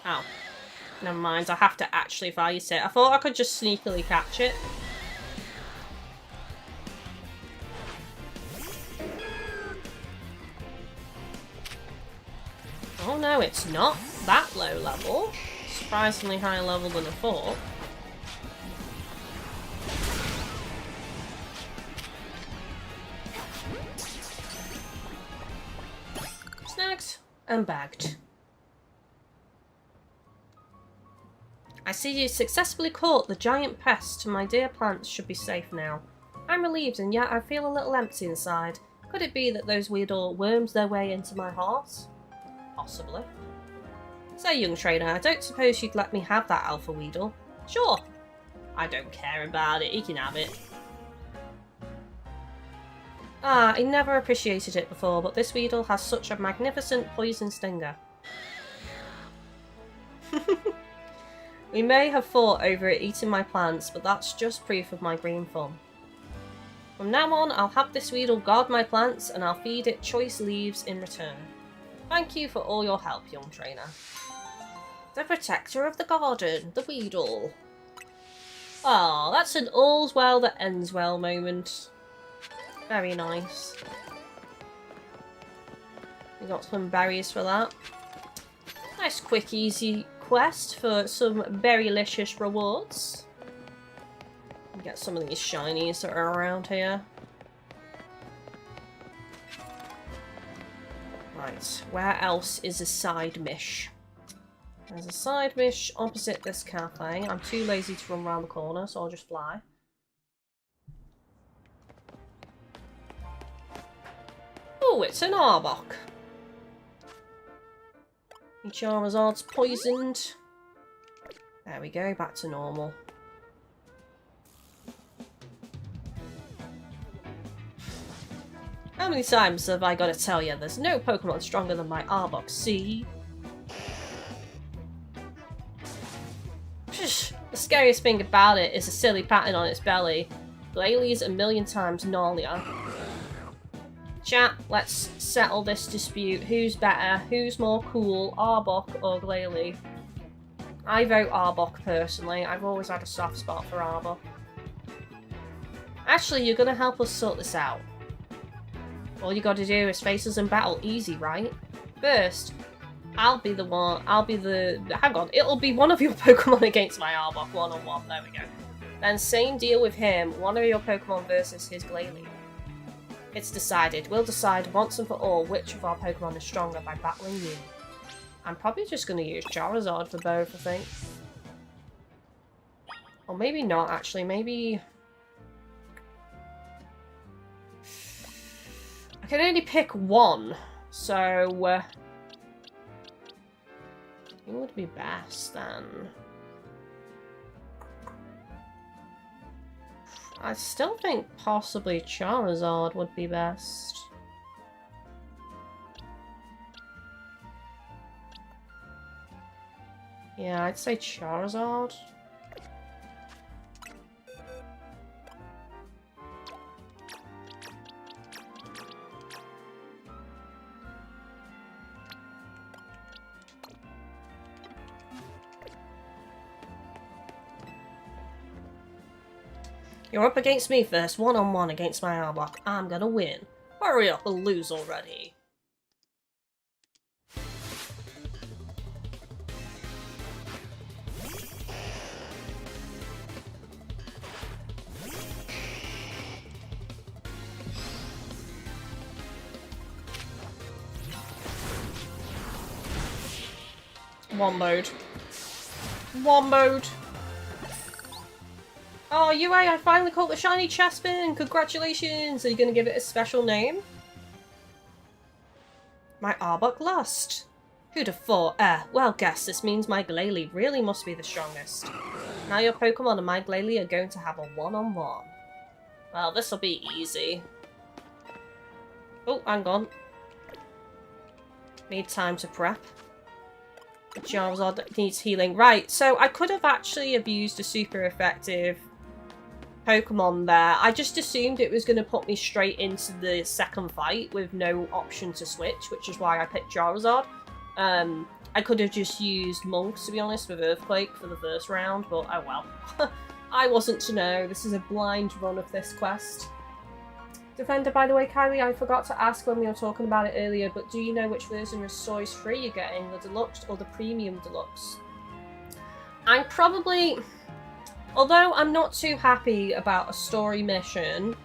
[SPEAKER 1] Oh. Never mind, I have to actually fight it. I thought I could just sneakily catch it. no, it's not that low level. Surprisingly higher level than I thought. Snagged and bagged. I see you successfully caught the giant pest. My dear plants should be safe now. I'm relieved, and yet I feel a little empty inside. Could it be that those weirdo worms their way into my heart? Possibly. So, young trainer, I don't suppose you'd let me have that alpha weedle? Sure. I don't care about it, he can have it. Ah, I never appreciated it before, but this weedle has such a magnificent poison stinger. We may have fought over it eating my plants, but that's just proof of my green thumb. From now on, I'll have this weedle guard my plants, and I'll feed it choice leaves in return. Thank you for all your help, young trainer. The protector of the garden, the weedle. Ah, that's an all's well that ends well moment. Very nice. We got some berries for that. Nice, quick, easy quest for some berrylicious rewards. Get some of these shinies that are around here. Right, where else is a side mish? There's a side mish opposite this cafe. I'm too lazy to run around the corner, so I'll just fly. Oh, it's an Arbok. Charizard's poisoned. There we go, back to normal. How many times have I got to tell you there's no Pokemon stronger than my Arbok, see? The scariest thing about it is a silly pattern on its belly. Glalie a million times gnarlier. Chat, let's settle this dispute. Who's better? Who's more cool? Arbok or Glalie? I vote Arbok personally. I've always had a soft spot for Arbok. Actually, you're gonna help us sort this out. All you gotta do is face us in battle. Easy, right? First, I'll be the one. Hang on. It'll be one of your Pokemon against my Arbok one-on-one. There we go. Then same deal with him. One of your Pokemon versus his Glalie. It's decided. We'll decide once and for all which of our Pokemon is stronger by battling you. I'm probably just going to use Charizard for both, I think. Or maybe not, actually. Maybe... I can only pick one, so... Who would be best, then? I still think possibly Charizard would be best. Yeah, I'd say Charizard. You're up against me first, one-on-one against my Arbok. I'm gonna win. Hurry up and lose already. Womboed. Womboed. Oh, UA, I finally caught the shiny Chespin! Congratulations! Are you going to give it a special name? My Arbok lost. Who'd have thought? Well guess, this means my Glalie really must be the strongest. Now your Pokemon and my Glalie are going to have a one-on-one. Well, this'll be easy. Oh, hang on. Need time to prep. Charizard needs healing. Right, so I could have actually abused a super effective Pokemon there. I just assumed it was going to put me straight into the second fight with no option to switch, which is why I picked Charizard. I could have just used Monks, to be honest, with Earthquake for the first round, but oh well. I wasn't to know. This is a blind run of this quest. Defender, by the way, Kylie, I forgot to ask when we were talking about it earlier, but do you know which version of Source 3 you're getting, the Deluxe or the Premium Deluxe? I'm probably... Although I'm not too happy about a story mission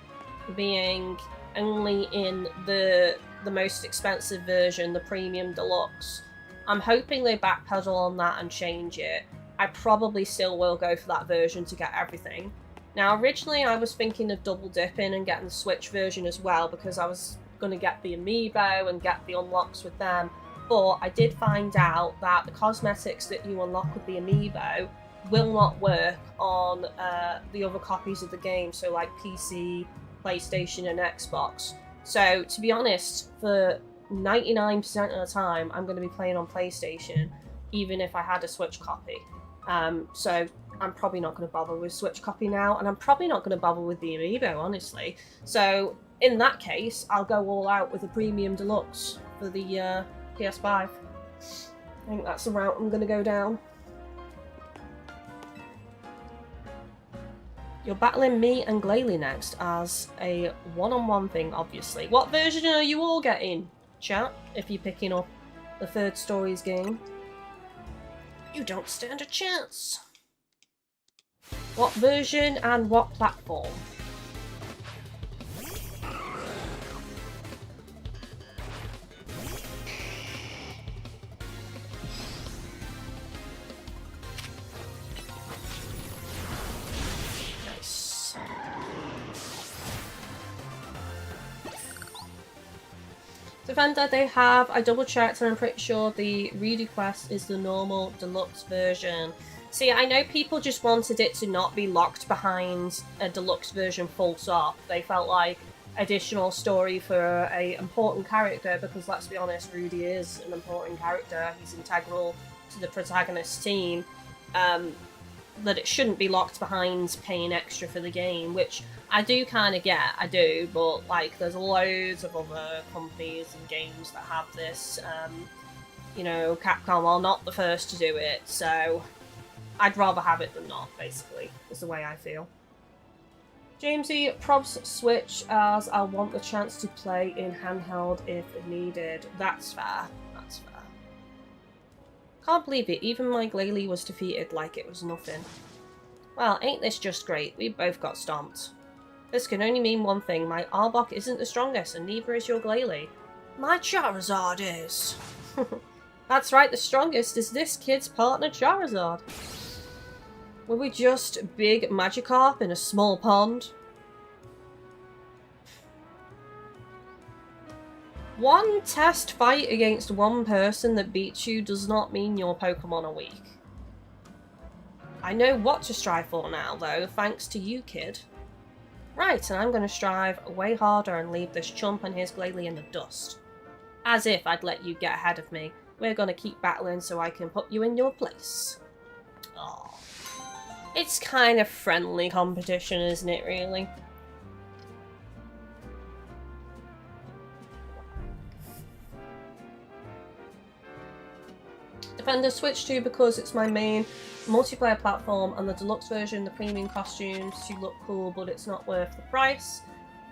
[SPEAKER 1] being only in the most expensive version, the Premium Deluxe, I'm hoping they backpedal on that and change it. I probably still will go for that version to get everything. Now, originally I was thinking of double dipping and getting the Switch version as well, because I was going to get the amiibo and get the unlocks with them, but I did find out that the cosmetics that you unlock with the amiibo will not work on the other copies of the game, so like PC, PlayStation and Xbox. So, to be honest, for 99% of the time, I'm going to be playing on PlayStation, even if I had a Switch copy. So I'm probably not going to bother with Switch copy now, and I'm probably not going to bother with the amiibo, honestly. So in that case, I'll go all out with the Premium Deluxe for the PS5. I think that's the route I'm going to go down. You're battling me and Glalie next as a one-on-one thing, obviously. What version are you all getting, chat, if you're picking up the Third Stories game? You don't stand a chance. What version and what platform? Nice. Defender, they have, I double checked and I'm pretty sure the Rudy Quest is the normal deluxe version. See, I know people just wanted it to not be locked behind a deluxe version full stop. They felt like additional story for a important character, because let's be honest, Rudy is an important character. He's integral to the protagonist team. That it shouldn't be locked behind paying extra for the game, which I do kind of get, I do, but like there's loads of other companies and games that have this. You know, Capcom are not the first to do it, so I'd rather have it than not, basically, is the way I feel. Jamesy, probs Switch as I want the chance to play in handheld if needed. That's fair. That's fair. Can't believe it, even my Glalie was defeated like it was nothing. Well, ain't this just great? We both got stomped. This can only mean one thing, my Arbok isn't the strongest and neither is your Glalie. My Charizard is. That's right, the strongest is this kid's partner Charizard. Were we just big Magikarp in a small pond? One test fight against one person that beats you does not mean your Pokemon are weak. I know what to strive for now, though, thanks to you, kid. Right, and I'm going to strive way harder and leave this chump and his Glalie in the dust. As if I'd let you get ahead of me. We're going to keep battling so I can put you in your place. Aww. It's kind of friendly competition, isn't it, really? Defender Switch 2 because it's my main multiplayer platform, and the deluxe version, the premium costumes to look cool, but it's not worth the price.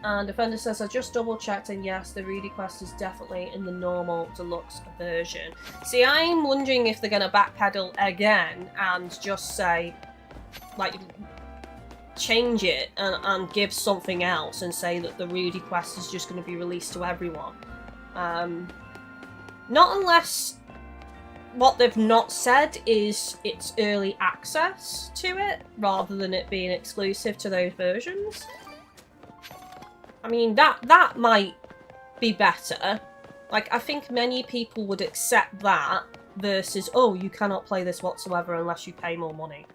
[SPEAKER 1] And Defender says, I just double checked and yes, the Rudy Quest is definitely in the normal deluxe version. See, I'm wondering if they're going to backpedal again and just say, like, change it and give something else and say that the Rudy Quest is just going to be released to everyone. Not unless what they've not said is it's early access to it, rather than it being exclusive to those versions. I mean, that might be better. Like, I think many people would accept that versus, oh, you cannot play this whatsoever unless you pay more money,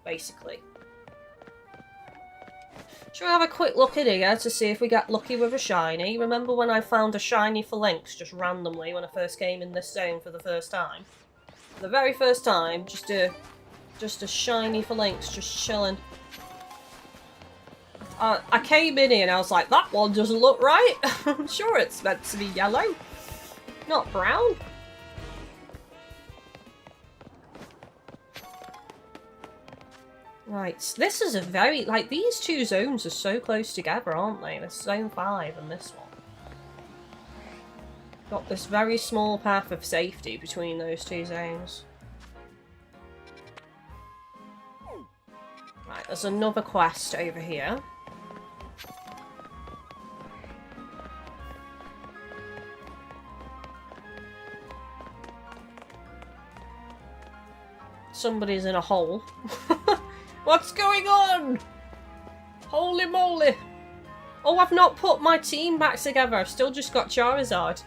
[SPEAKER 1] basically. Shall we have a quick look at here to see if we get lucky with a shiny? Remember when I found a shiny for Lynx just randomly when I first came in this zone for the first time? For the very first time, just a shiny for Lynx just chilling. I came in here and I was like, that one doesn't look right. I'm sure it's meant to be yellow, not brown. Right, this is a very... Like, these two zones are so close together, aren't they? There's Zone 5 and this one. Got this very small path of safety between those two zones. Right, there's another quest over here. Somebody's in a hole. What's going on? Holy moly. Oh, I've not put my team back together. I've still just got Charizard.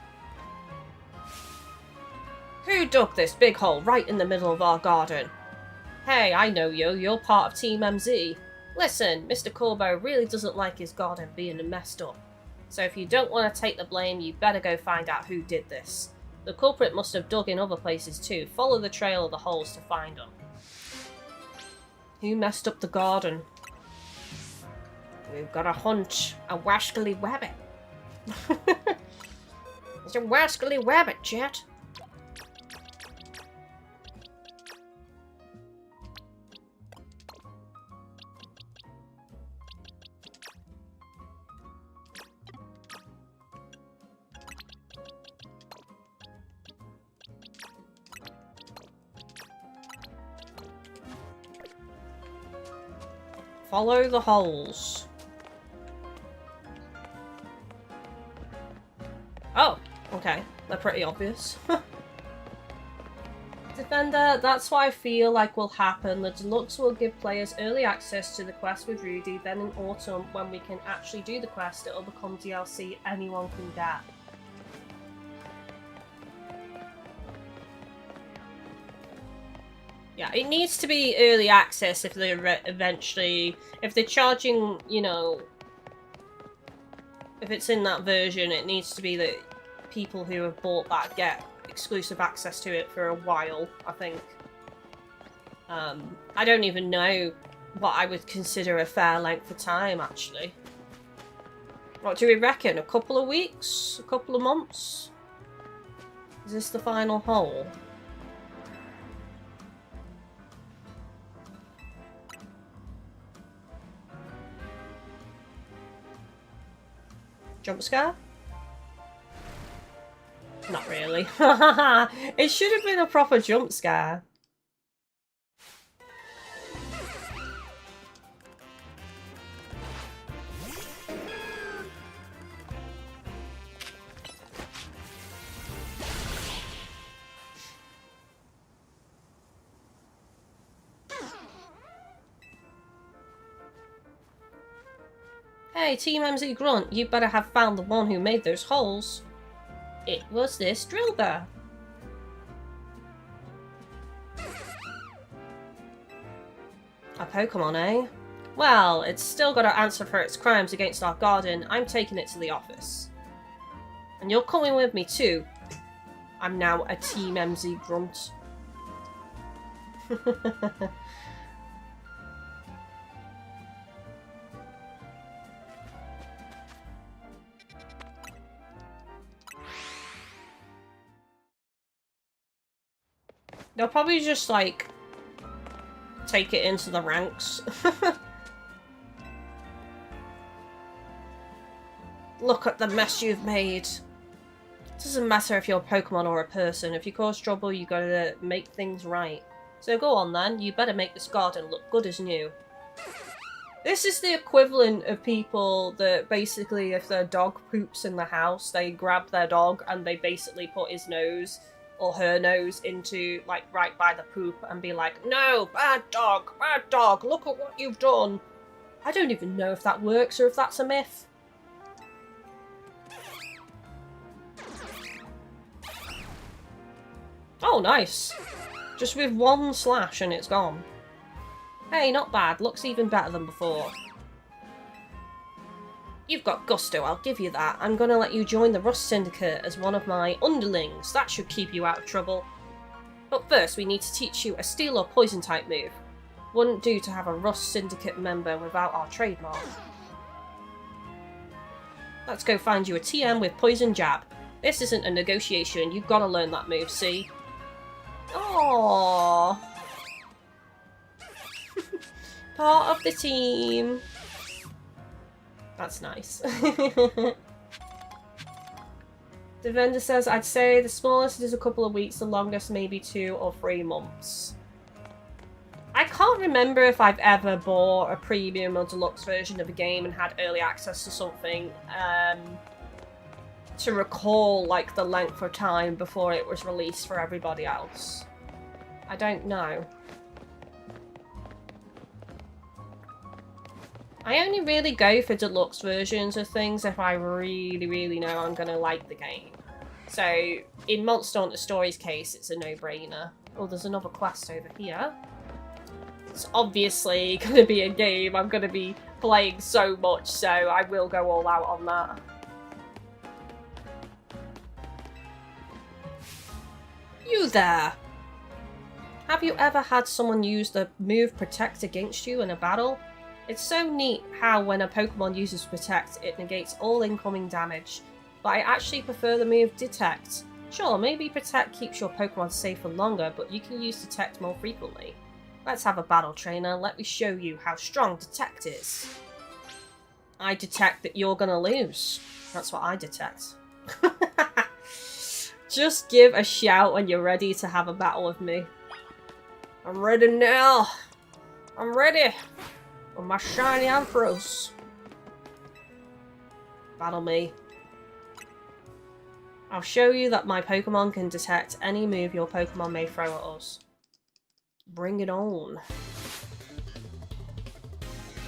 [SPEAKER 1] Who dug this big hole right in the middle of our garden? Hey, I know you. You're part of Team MZ. Listen, Mr. Corbo really doesn't like his garden being messed up. So if you don't want to take the blame, you better go find out who did this. The culprit must have dug in other places too. Follow the trail of the holes to find them. Who messed up the garden? We've got a hunch. A wascally wabbit. It's a wascally wabbit, chat. Follow the holes. Oh, okay. They're pretty obvious. Defender, that's what I feel like will happen. The Deluxe will give players early access to the quest with Rudy, then in autumn, when we can actually do the quest, it'll become DLC anyone can get. Yeah, it needs to be early access if they're eventually... If they're charging, you know... If it's in that version, it needs to be that people who have bought that get exclusive access to it for a while, I think. I don't even know what I would consider a fair length of time, actually. What do we reckon? A couple of weeks? A couple of months? Is this the final hole? Jump scare? Not really. It should have been a proper jump scare. Hey, Team MZ Grunt, you better have found the one who made those holes. It was this drill bear. A Pokemon, eh? Well, it's still got to answer for its crimes against our garden. I'm taking it to the office. And you're coming with me too. I'm now a Team MZ Grunt. They'll probably just, like, take it into the ranks. Look at the mess you've made. It doesn't matter if you're a Pokemon or a person. If you cause trouble, you gotta make things right. So go on then, you better make this garden look good as new. This is the equivalent of people that basically, if their dog poops in the house, they grab their dog and they basically put his nose or her nose into, like, right by the poop and be like, no, bad dog, look at what you've done. I don't even know if that works or if that's a myth. Oh, nice. Just with one slash and it's gone. Hey, not bad. Looks even better than before. You've got gusto, I'll give you that. I'm gonna let you join the Rust Syndicate as one of my underlings. That should keep you out of trouble. But first, we need to teach you a Steel or Poison type move. Wouldn't do to have a Rust Syndicate member without our trademark. Let's go find you a TM with Poison Jab. This isn't a negotiation, you've gotta learn that move, see? Aww. Part of the team. That's nice. The vendor says, I'd say the smallest is a couple of weeks, the longest maybe 2 or 3 months. I can't remember if I've ever bought a premium or deluxe version of a game and had early access to something to recall like the length of time before it was released for everybody else. I don't know. I only really go for deluxe versions of things if I really know I'm gonna like the game. So, in Monster Hunter Stories case, it's a no-brainer. Oh, there's another quest over here. It's obviously gonna be a game I'm gonna be playing so much, so I will go all out on that. You there! Have you ever had someone use the move Protect against you in a battle? It's so neat how when a Pokemon uses Protect, it negates all incoming damage. But I actually prefer the move Detect. Sure, maybe Protect keeps your Pokemon safe for longer, but you can use Detect more frequently. Let's have a battle, trainer. Let me show you how strong Detect is. I detect that you're gonna lose. That's what I detect. Just give a shout when you're ready to have a battle with me. I'm ready now. I'm ready. With my shiny Ampharos. Battle me. I'll show you that my Pokemon can detect any move your Pokemon may throw at us. Bring it on.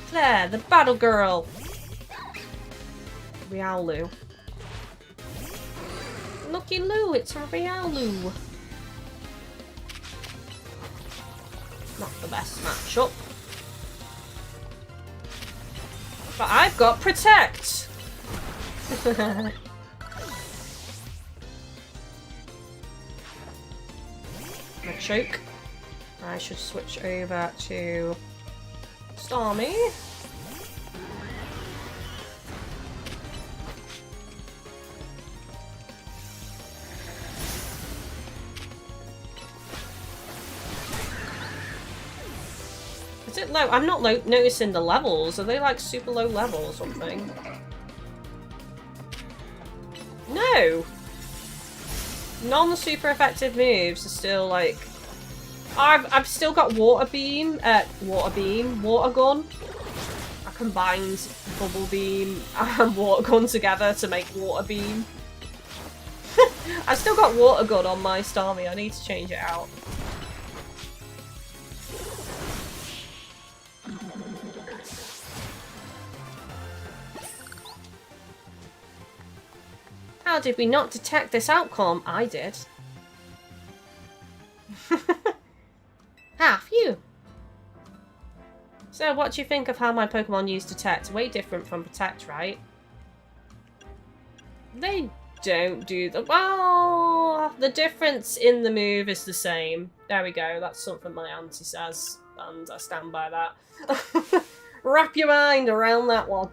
[SPEAKER 1] Claire, the battle girl. Riolu. Looky Lou, it's a Riolu. Not the best matchup. But I've got Protect! A choke. I should switch over to Starmie. Is it low? I'm not noticing the levels. Are they like super low level or something? No! Non-super effective moves are still like... I've still got Water Gun. I combined Bubble Beam and Water Gun together to make Water Beam. I've still got Water Gun on my Starmie. I need to change it out. How did we not detect this outcome? I did. Phew. So, what do you think of how my Pokemon use Detect? Way different from Protect, right? They don't do the... Well, the difference in the move is the same. There we go. That's something my auntie says, and I stand by that. Wrap your mind around that one.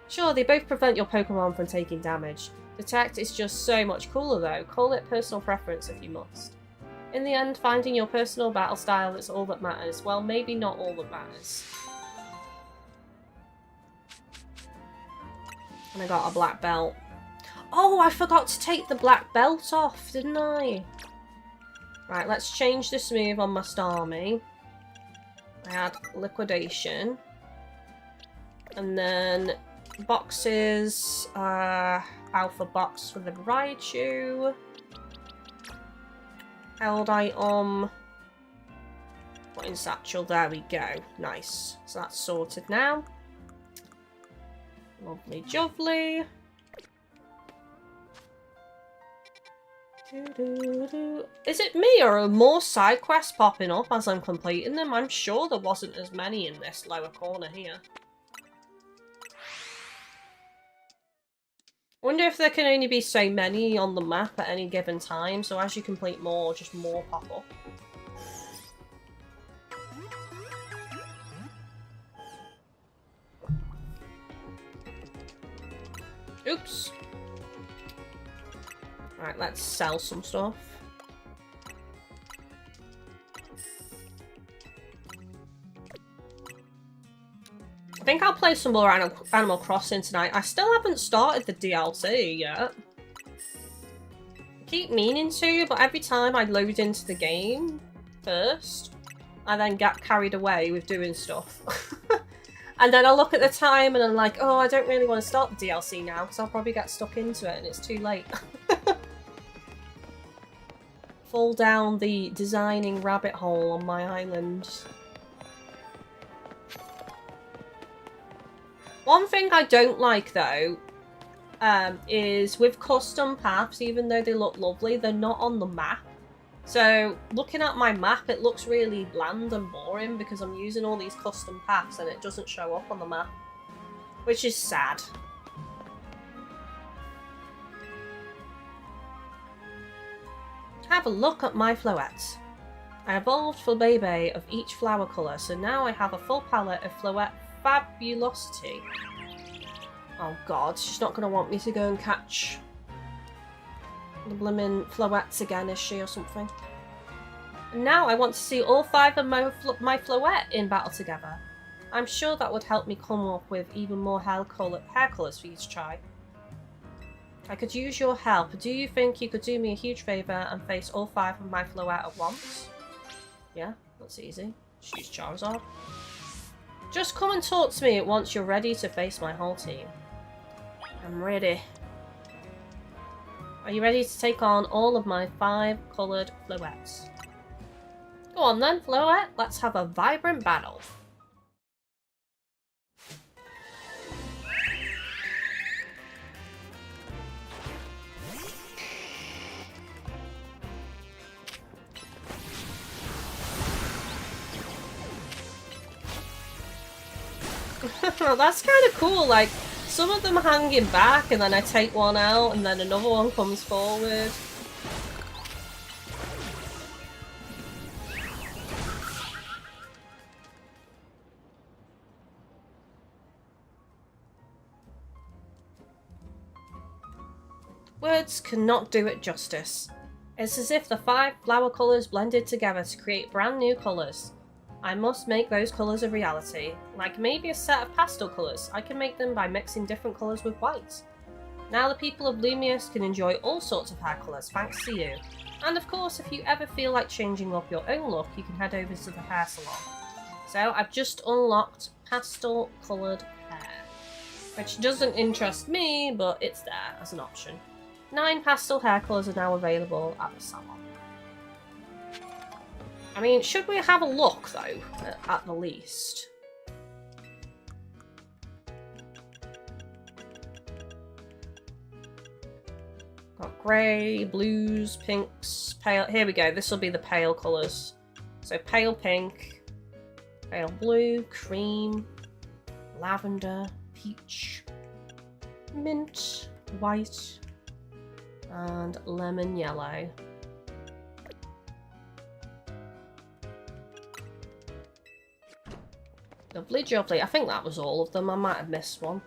[SPEAKER 1] Sure, they both prevent your Pokemon from taking damage. Detect is just so much cooler though. Call it personal preference if you must. In the end, finding your personal battle style is all that matters. Well, maybe not all that matters. And I got a black belt. Oh, I forgot to take the black belt off, didn't I? Right, let's change this move on my Starmie. I had Liquidation. And then boxes. Alpha box for the Raichu. Held item. Put in satchel. There we go. Nice. So that's sorted now. Lovely jubbly. Is it me or are more side quests popping up as I'm completing them? I'm sure there wasn't as many in this lower corner here. Wonder if there can only be so many on the map at any given time, so as you complete more, just more pop up. Oops. Alright, let's sell some stuff. I think I'll play some more Animal Crossing tonight. I still haven't started the DLC yet. I keep meaning to, but every time I load into the game first, I then get carried away with doing stuff. And then I look at the time and I'm like, oh, I don't really want to start the DLC now because I'll probably get stuck into it and it's too late. Fall down the designing rabbit hole on my island. One thing I don't like, though, is with custom paths, even though they look lovely, they're not on the map. So, looking at my map, it looks really bland and boring because I'm using all these custom paths and it doesn't show up on the map. Which is sad. Have a look at my floettes. I evolved for Bebe of each flower colour, so now I have a full palette of floette fabulosity. Oh god, she's not going to want me to go and catch the blimmin' floettes again, is she, or something? And now I want to see all 5 of my floette in battle together. I'm sure that would help me come up with even more hair colours for you to try. I could use your help. Do you think you could do me a huge favour and face all 5 of my floette at once? Yeah, that's easy. Just use Charizard. Just come and talk to me once you're ready to face my whole team. I'm ready. Are you ready to take on all of my 5 coloured floettes? Go on then, Floette. Let's have a vibrant battle. That's kind of cool, like, some of them hanging back and then I take one out and then another one comes forward. Words cannot do it justice. It's as if the 5 flower colours blended together to create brand new colours. I must make those colours a reality. Like maybe a set of pastel colours. I can make them by mixing different colours with white. Now the people of Lumious can enjoy all sorts of hair colours thanks to you. And of course, if you ever feel like changing up your own look, you can head over to the hair salon. So I've just unlocked pastel coloured hair. Which doesn't interest me, but it's there as an option. 9 pastel hair colours are now available at the salon. I mean, should we have a look, though, at the least? Got grey, blues, pinks, pale... Here we go, this will be the pale colours. So pale pink, pale blue, cream, lavender, peach, mint, white, and lemon yellow. Lovely jubbly. I think that was all of them. I might have missed one.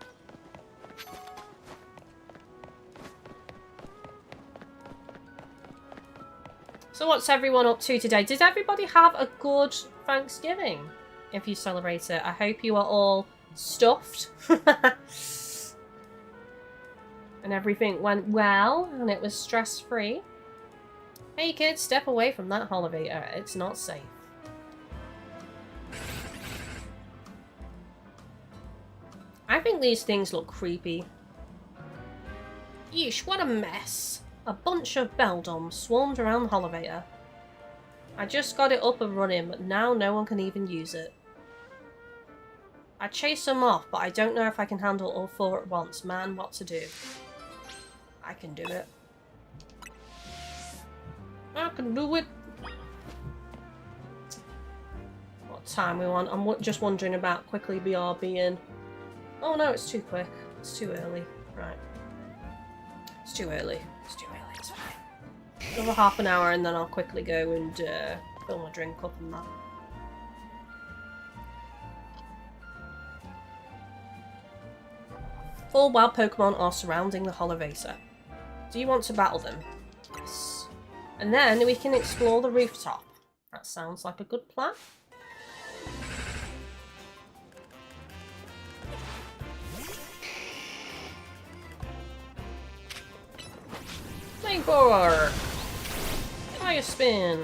[SPEAKER 1] So what's everyone up to today? Did everybody have a good Thanksgiving? If you celebrate it. I hope you are all stuffed. And everything went well and it was stress-free. Hey kids, step away from that elevator. It's not safe. I think these things look creepy. Yeesh, what a mess. A bunch of Beldoms swarmed around the elevator. I just got it up and running, but now no one can even use it. I chased them off, but I don't know if I can handle all 4 at once. Man, what to do? I can do it. I can do it. What time we want? I'm just wondering about quickly BRBing. Oh no, it's too quick. It's too early. Right. It's too early. It's too early. It's fine. Another half an hour and then I'll quickly go and fill my drink up and that. Full wild Pokemon are surrounding the Holovasa. Do you want to battle them? Yes. And then we can explore the rooftop. That sounds like a good plan. Skateboard! Tire spin!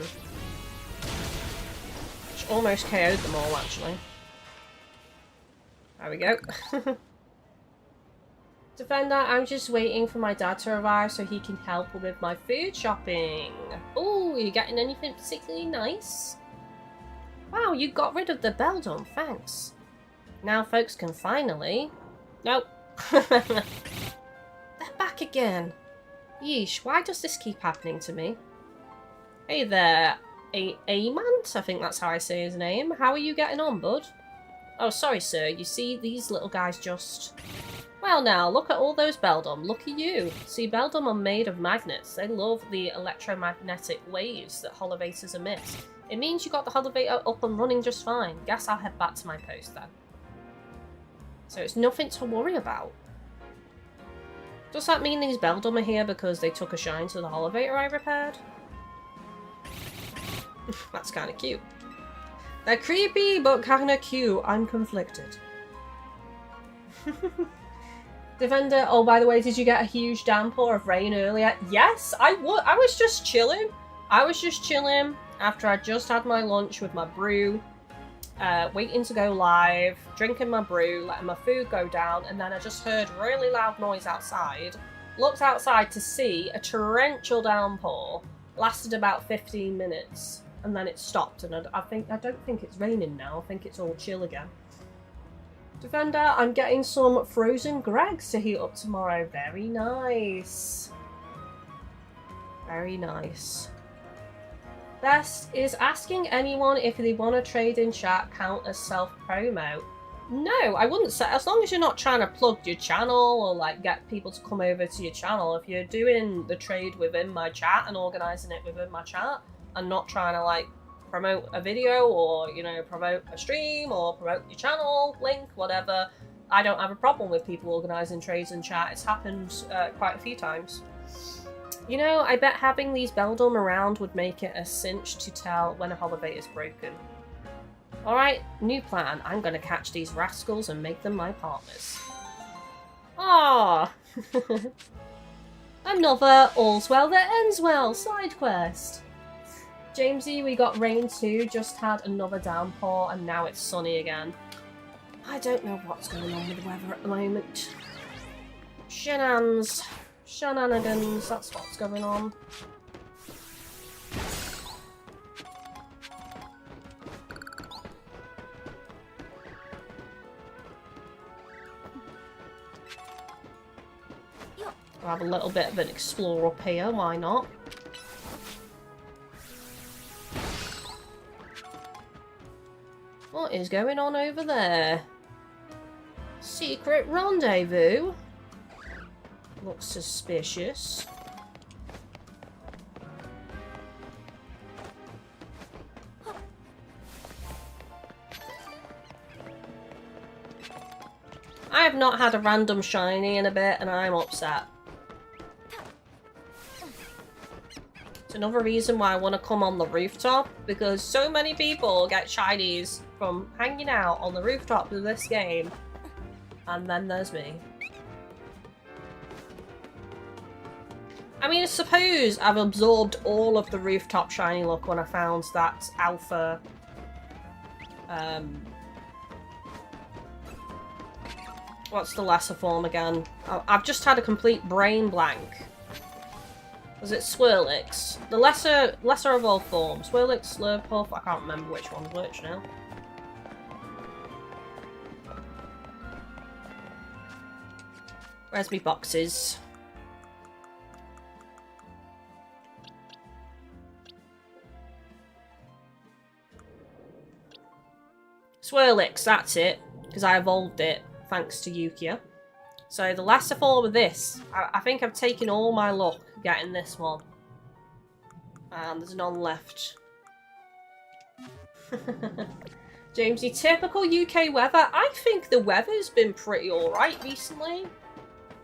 [SPEAKER 1] Which almost KO'd them all, actually. There we go. Defender, I'm just waiting for my dad to arrive so he can help with my food shopping. Oh, are you getting anything particularly nice? Wow, you got rid of the beldam, thanks. Now folks can finally... Nope. They're back again. Yeesh, why does this keep happening to me? Hey there, Amant? I think that's how I say his name. How are you getting on, bud? Oh, sorry, sir. You see, these little guys just... Well now, look at all those beldam. Look at you. See, beldam are made of magnets. They love the electromagnetic waves that holovators emit. It means you got the holovator up and running just fine. Guess I'll head back to my post then. So it's nothing to worry about. Does that mean these beldam are here because they took a shine to the holovator I repaired? That's kind of cute. They're creepy, but kind of cute. I'm conflicted. Defender, oh, by the way, did you get a huge downpour of rain earlier? Yes, I was just chilling. I was just chilling after I just had my lunch with my brew, waiting to go live, drinking my brew, letting my food go down, and then I just heard really loud noise outside. Looked outside to see a torrential downpour. Lasted about 15 minutes, and then it stopped, and I don't think it's raining now. I think it's all chill again. Defender, I'm getting some frozen Gregs to heat up tomorrow. Very nice. Very nice. Best is asking anyone if they want to trade in chat count as self-promo. No, I wouldn't say, as long as you're not trying to plug your channel or like get people to come over to your channel. If you're doing the trade within my chat and organising it within my chat and not trying to like promote a video or, you know, promote a stream or promote your channel link, whatever, I don't have a problem with people organising trades in chat. It's happened quite a few times. You know, I bet having these beldam around would make it a cinch to tell when a holovator is broken. Alright, new plan. I'm gonna catch these rascals and make them my partners. Ah, another all's well that ends well side quest. Jamesy, we got rain too, just had another downpour and now it's sunny again. I don't know what's going on with the weather at the moment. Shenanigans, that's what's going on. I'll have a little bit of an explore up here, why not? What is going on over there? Secret rendezvous? Looks suspicious. I have not had a random shiny in a bit and I'm upset. It's another reason why I want to come on the rooftop, because so many people get shinies from hanging out on the rooftop of this game. And then there's me. I mean, I suppose I've absorbed all of the rooftop shiny luck when I found that alpha... what's the lesser form again? I've just had a complete brain blank. Was it Swirlix? The lesser of all forms. Swirlix, Slurpuff, I can't remember which one's which now. Where's me boxes? Swirlix, that's it. Because I evolved it, thanks to Yukia. So the lesser form of this, I think I've taken all my luck getting this one. And there's none left. Jamesy, typical UK weather. I think the weather's been pretty alright recently.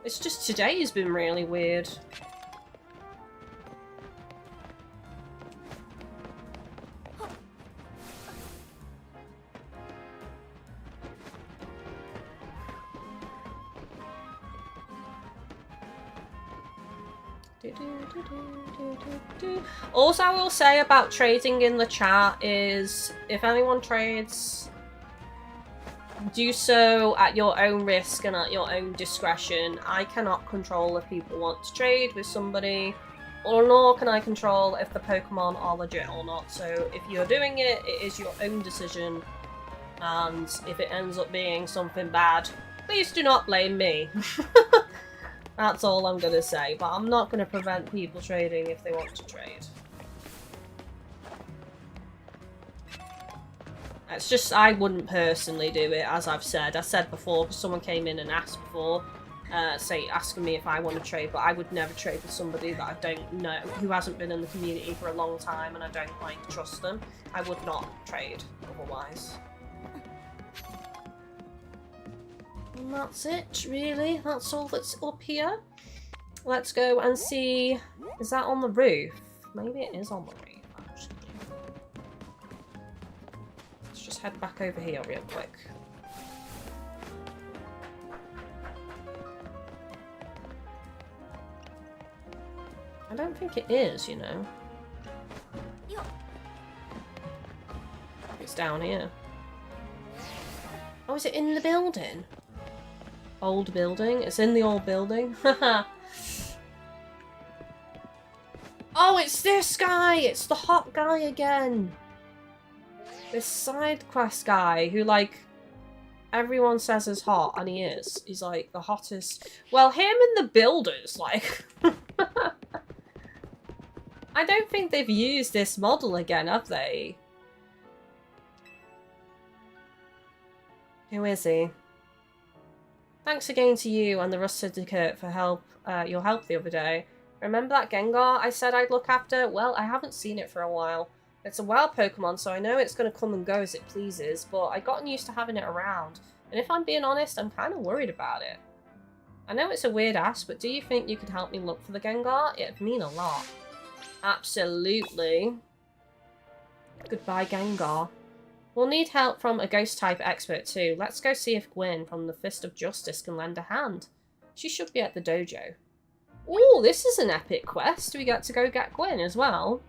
[SPEAKER 1] It's just today has been really weird. Also, I will say about trading in the chat is if anyone trades, do so at your own risk and at your own discretion. I cannot control if people want to trade with somebody, or nor can I control if the Pokemon are legit or not. So if you're doing it, it is your own decision, and if it ends up being something bad, please do not blame me. That's all I'm gonna say, but I'm not gonna prevent people trading if they want to trade. It's just, I wouldn't personally do it, as I've said. I said before, because someone came in and asked before, asking me if I want to trade, but I would never trade with somebody that I don't know, who hasn't been in the community for a long time, and I don't, like, trust them. I would not trade otherwise. And that's it, really. That's all that's up here. Let's go and see... Is that on the roof? Maybe it is on the roof, actually. Let's just head back over here real quick. I don't think it is, you know. It's down here. Oh, is it in the building? Old building? It's in the old building? Haha. Oh, it's this guy! It's the hot guy again! This side quest guy who, like, everyone says is hot, and he is. He's, like, the hottest. Well, him and the builders, like... I don't think they've used this model again, have they? Who is he? Thanks again to you and the Rust Syndicate for your help the other day. Remember that Gengar I said I'd look after? Well, I haven't seen it for a while. It's a wild Pokemon, so I know it's going to come and go as it pleases, but I've gotten used to having it around. And if I'm being honest, I'm kind of worried about it. I know it's a weird ask, but do you think you could help me look for the Gengar? It'd mean a lot. Absolutely. Goodbye, Gengar. We'll need help from a ghost-type expert too. Let's go see if Gwyn from the Fist of Justice can lend a hand. She should be at the dojo. Ooh, this is an epic quest. We get to go get Gwyn as well.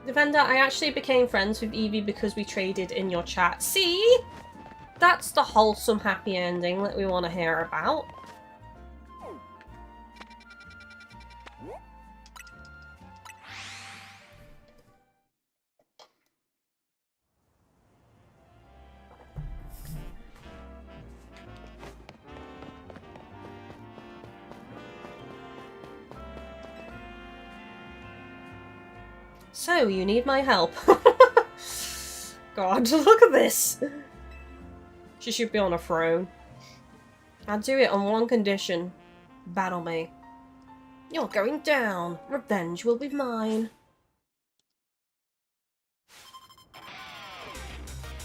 [SPEAKER 1] Defender, I actually became friends with Eevee because we traded in your chat. See? That's the wholesome happy ending that we want to hear about. So, you need my help. God, look at this! She should be on a throne. I'll do it on one condition. Battle me. You're going down. Revenge will be mine.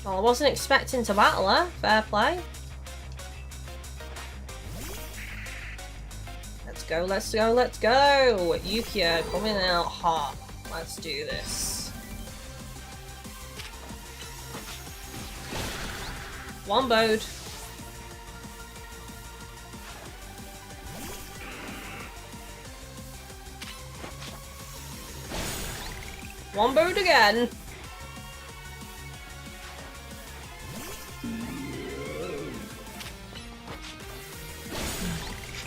[SPEAKER 1] Well, I wasn't expecting to battle her. Fair play. Let's go, let's go, let's go! Yukia coming out hot. Let's do this. Womboed. Womboed again.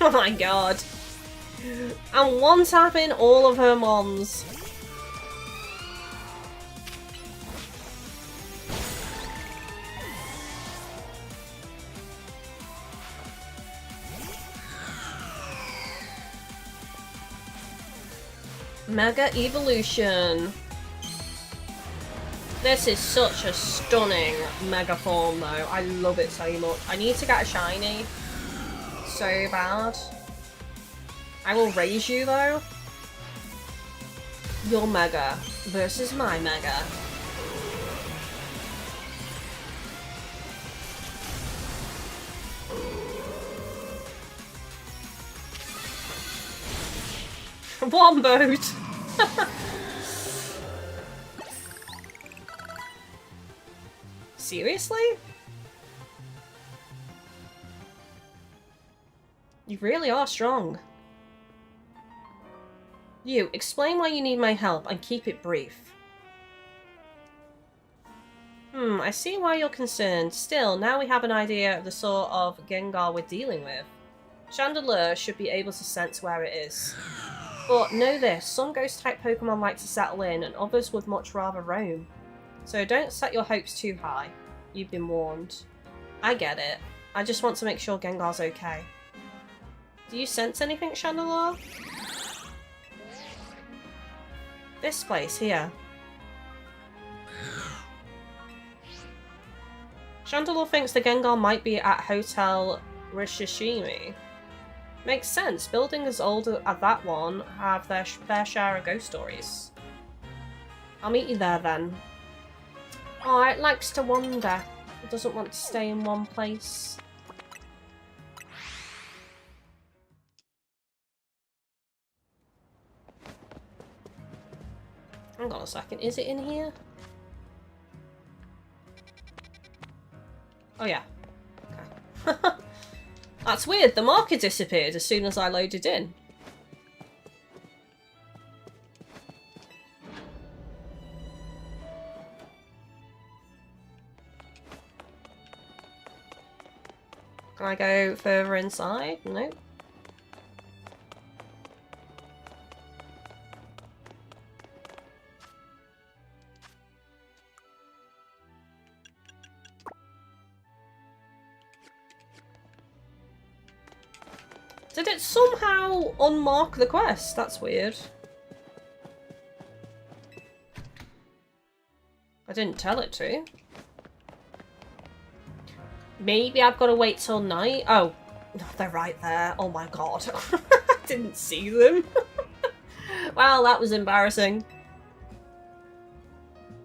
[SPEAKER 1] Oh my god. I'm one-tapping all of her mons. Mega Evolution. This is such a stunning Mega form though. I love it so much. I need to get a shiny so bad. I will raise you though. Your Mega versus my Mega. Womboed! Seriously? You really are strong. You, explain why you need my help and keep it brief. I see why you're concerned. Still, now we have an idea of the sort of Gengar we're dealing with. Chandelure should be able to sense where it is. But know this, some ghost-type Pokemon like to settle in, and others would much rather roam. So don't set your hopes too high. You've been warned. I get it. I just want to make sure Gengar's okay. Do you sense anything, Chandelure? This place, here. Chandelure thinks the Gengar might be at Hotel Rishishimi. Makes sense. Buildings as old as that one have their fair share of ghost stories. I'll meet you there then. Oh, it likes to wander. It doesn't want to stay in one place. Hang on a second. Is it in here? Oh yeah. Okay. That's weird. The marker disappeared as soon as I loaded in. Can I go further inside? Nope. Did it somehow unmark the quest? That's weird. I didn't tell it to. Maybe I've got to wait till night? Oh, they're right there. Oh my god. I didn't see them. Wow, that was embarrassing.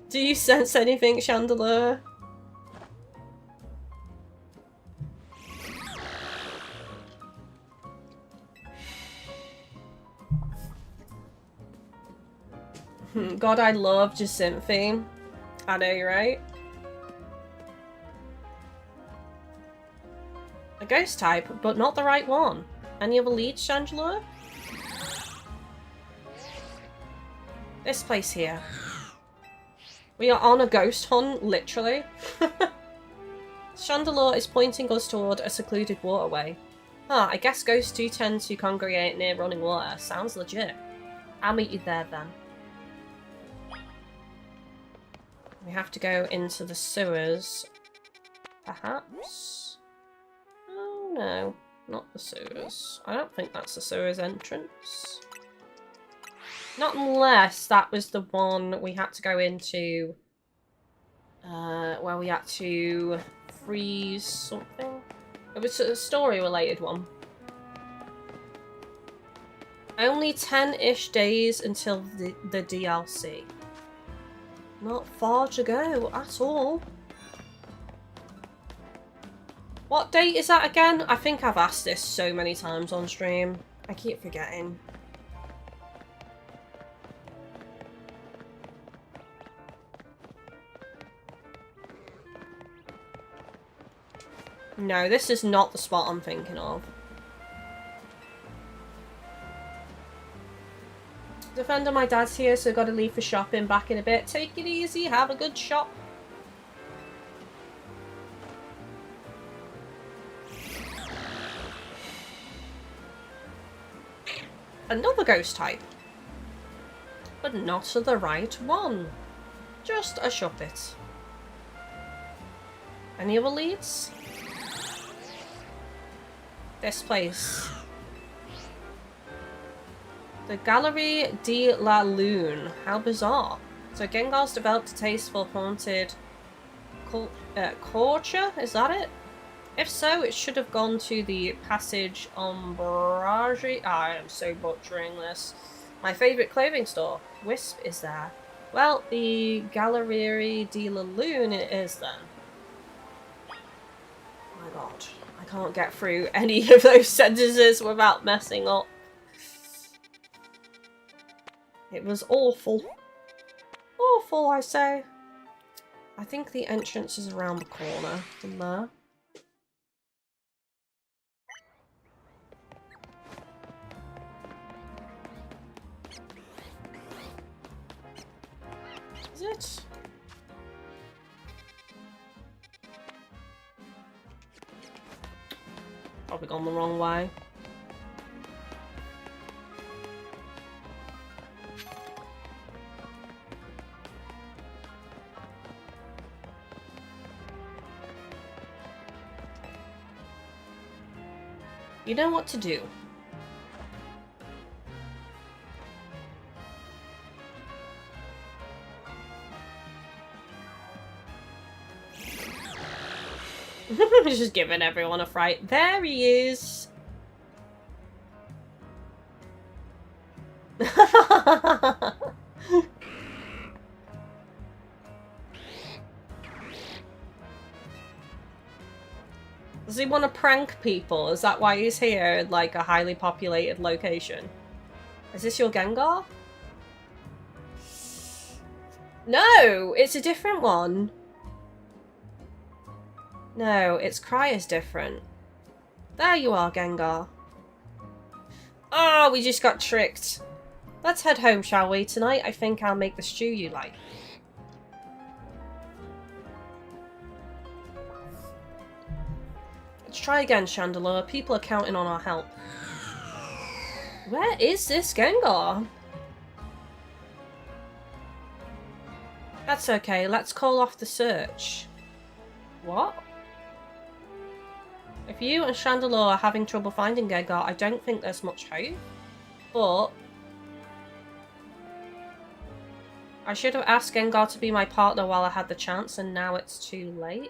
[SPEAKER 1] Do you sense anything, Chandelure? God, I love Jacinthe. I know, you're right. A ghost type, but not the right one. Any other leads, Chandelure? This place here. We are on a ghost hunt, literally. Chandelure is pointing us toward a secluded waterway. Huh, I guess ghosts do tend to congregate near running water. Sounds legit. I'll meet you there then. We have to go into the sewers. Perhaps? Oh no, not the sewers. I don't think that's the sewers entrance. Not unless that was the one we had to go into where we had to freeze something. It was a story-related one. Only 10-ish days until the DLC. Not far to go at all. What date is that again? I think I've asked this so many times on stream. I keep forgetting. No, this is not the spot I'm thinking of. Defender, my dad's here, so gotta leave for shopping. Back in a bit. Take it easy, have a good shop. Another ghost type. But not the right one. Just a Shuppet. Any other leads? This place. The Galerie de la Lune. How bizarre. So Gengar's developed a taste for haunted culture? Is that it? If so, it should have gone to the Passage Ombrage. I am so butchering this. My favourite clothing store. Wisp is there. Well, the Galerie de la Lune it is then. Oh my god. I can't get through any of those sentences without messing up. It was awful. Awful, I say. I think the entrance is around the corner from there. Is it? Probably gone the wrong way. You know what to do. Just giving everyone a fright. There he is. Does he want to prank people? Is that why he's here at like a highly populated location? Is this your Gengar? No, it's a different one. No, its cry is different. There you are, Gengar. Oh, we just got tricked. Let's head home, shall we? Tonight, I think I'll make the stew you like. Let's try again, Chandelure. People are counting on our help. Where is this Gengar? That's okay. Let's call off the search. What? If you and Chandelure are having trouble finding Gengar, I don't think there's much hope. But I should have asked Gengar to be my partner while I had the chance, and now it's too late.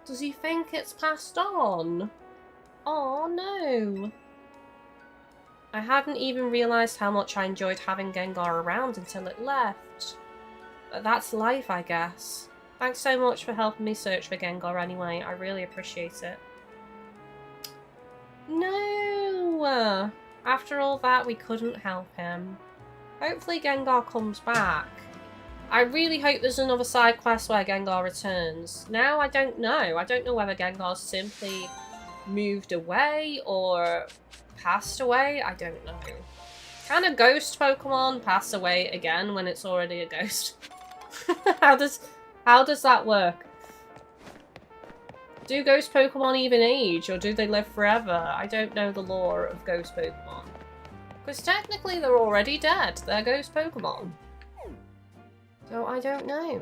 [SPEAKER 1] Does he think it's passed on? Oh no. I hadn't even realised how much I enjoyed having Gengar around until it left. But that's life, I guess. Thanks so much for helping me search for Gengar anyway. I really appreciate it. No! After all that, we couldn't help him. Hopefully Gengar comes back. I really hope there's another side quest where Gengar returns. Now I don't know. I don't know whether Gengar's simply moved away or passed away. I don't know. Can a ghost Pokemon pass away again when it's already a ghost? How does that work? Do ghost Pokemon even age, or do they live forever? I don't know the lore of ghost Pokemon. Because technically they're already dead. They're ghost Pokemon. So I don't know.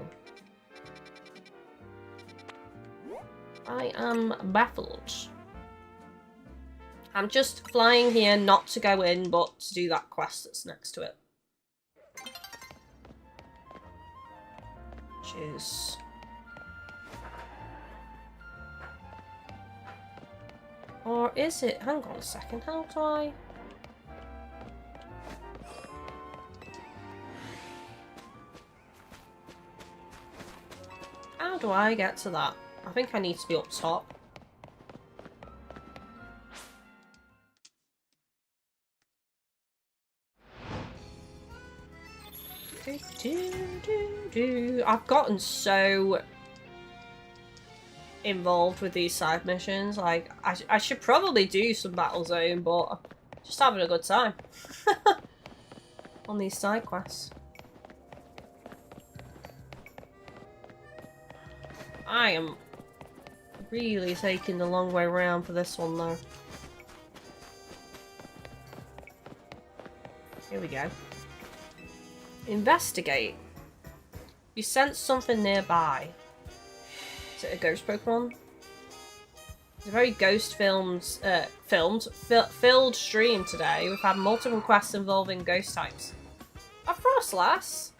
[SPEAKER 1] I am baffled. I'm just flying here not to go in, but to do that quest that's next to it. Which is... Or is it? Hang on a second, how do I... How do I get to that? I think I need to be up top. I've gotten so involved with these side missions. Like, I should probably do some Battle Zone, but I'm just having a good time on these side quests. I am really taking the long way around for this one, though. Here we go. Investigate. You sense something nearby. Is it a ghost Pokemon? It's a very ghost-filled stream today. We've had multiple quests involving ghost types. A Frostlass?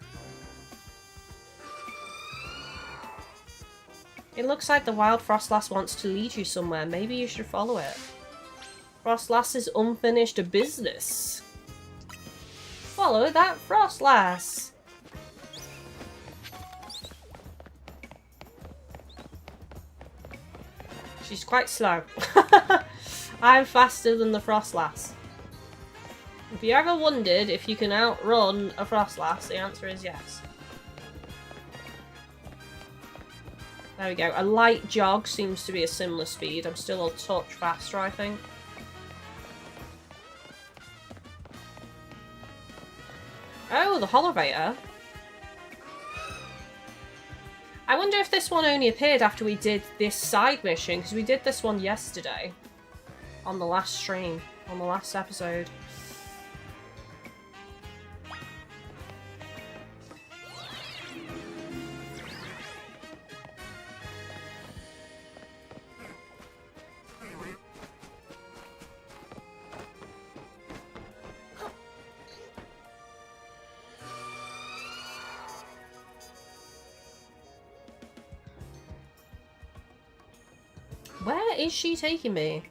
[SPEAKER 1] It looks like the wild Frostlass wants to lead you somewhere. Maybe you should follow it. Frostlass's unfinished business. Follow that Frostlass. She's quite slow. I'm faster than the Frostlass. If you ever wondered if you can outrun a Frostlass, the answer is yes. There we go. A light jog seems to be a similar speed. I'm still a touch faster, I think. Oh, the Holovator. I wonder if this one only appeared after we did this side mission, because we did this one yesterday. On the last stream. On the last episode. Where is she taking me?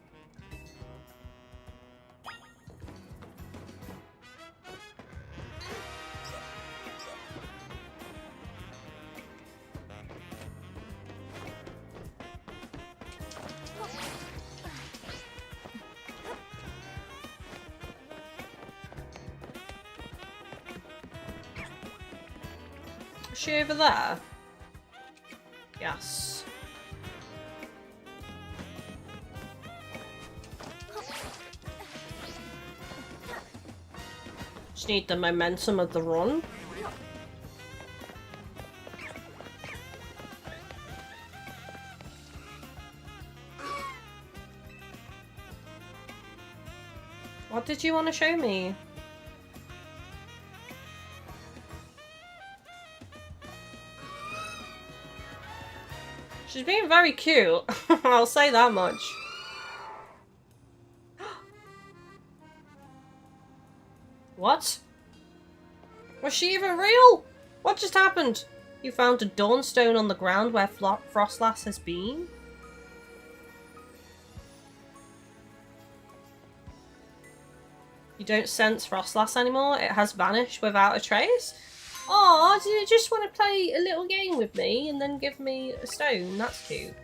[SPEAKER 1] Is she over there? Yes. Just need the momentum of the run. What did you want to show me? She's being very cute. I'll say that much. What? Was she even real? What just happened? You found a dawnstone on the ground where Frostlass has been? You don't sense Frostlass anymore? It has vanished without a trace? Aw, do you just want to play a little game with me and then give me a stone? That's cute.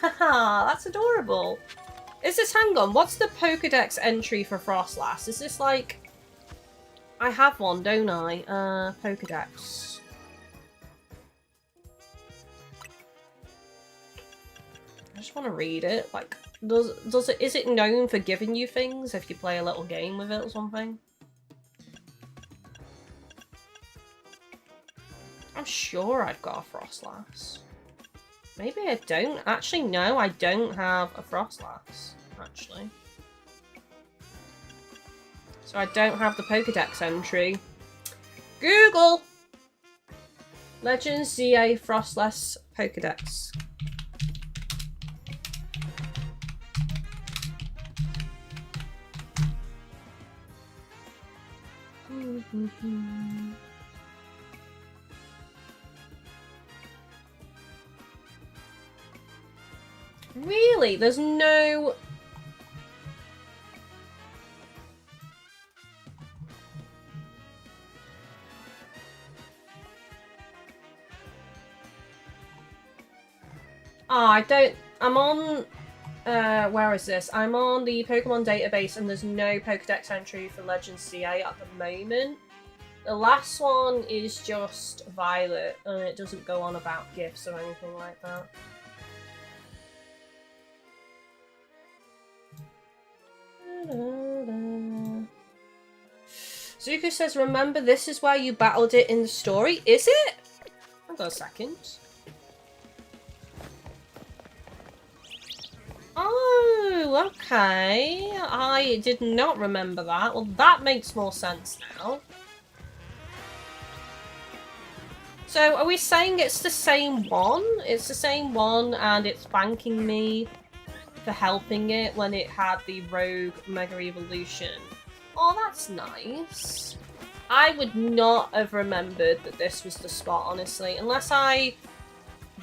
[SPEAKER 1] Haha, that's adorable. Is this, hang on, what's the Pokédex entry for Frostlass? Is this like... I have one, don't I? Pokédex. I just want to read it. Like, is it known for giving you things if you play a little game with it or something? I'm sure I've got a Frostlass. Maybe I don't. Actually, no, I don't have a Frostlass, actually. So I don't have the Pokédex entry. Google! Legends ZA Frostlass Pokédex. Really? There's no... Oh, I don't... I'm on... where is this? I'm on the Pokemon database and there's no Pokédex entry for Legends CA at the moment. The last one is just Violet and it doesn't go on about gifts or anything like that. Zuko says, remember this is where you battled it in the story? Is it? Hold on a second. Oh, okay. I did not remember that. Well, that makes more sense now. So, are we saying it's the same one? It's the same one and it's thanking me for helping it when it had the Rogue Mega Evolution. Oh, that's nice. I would not have remembered that this was the spot, honestly. Unless I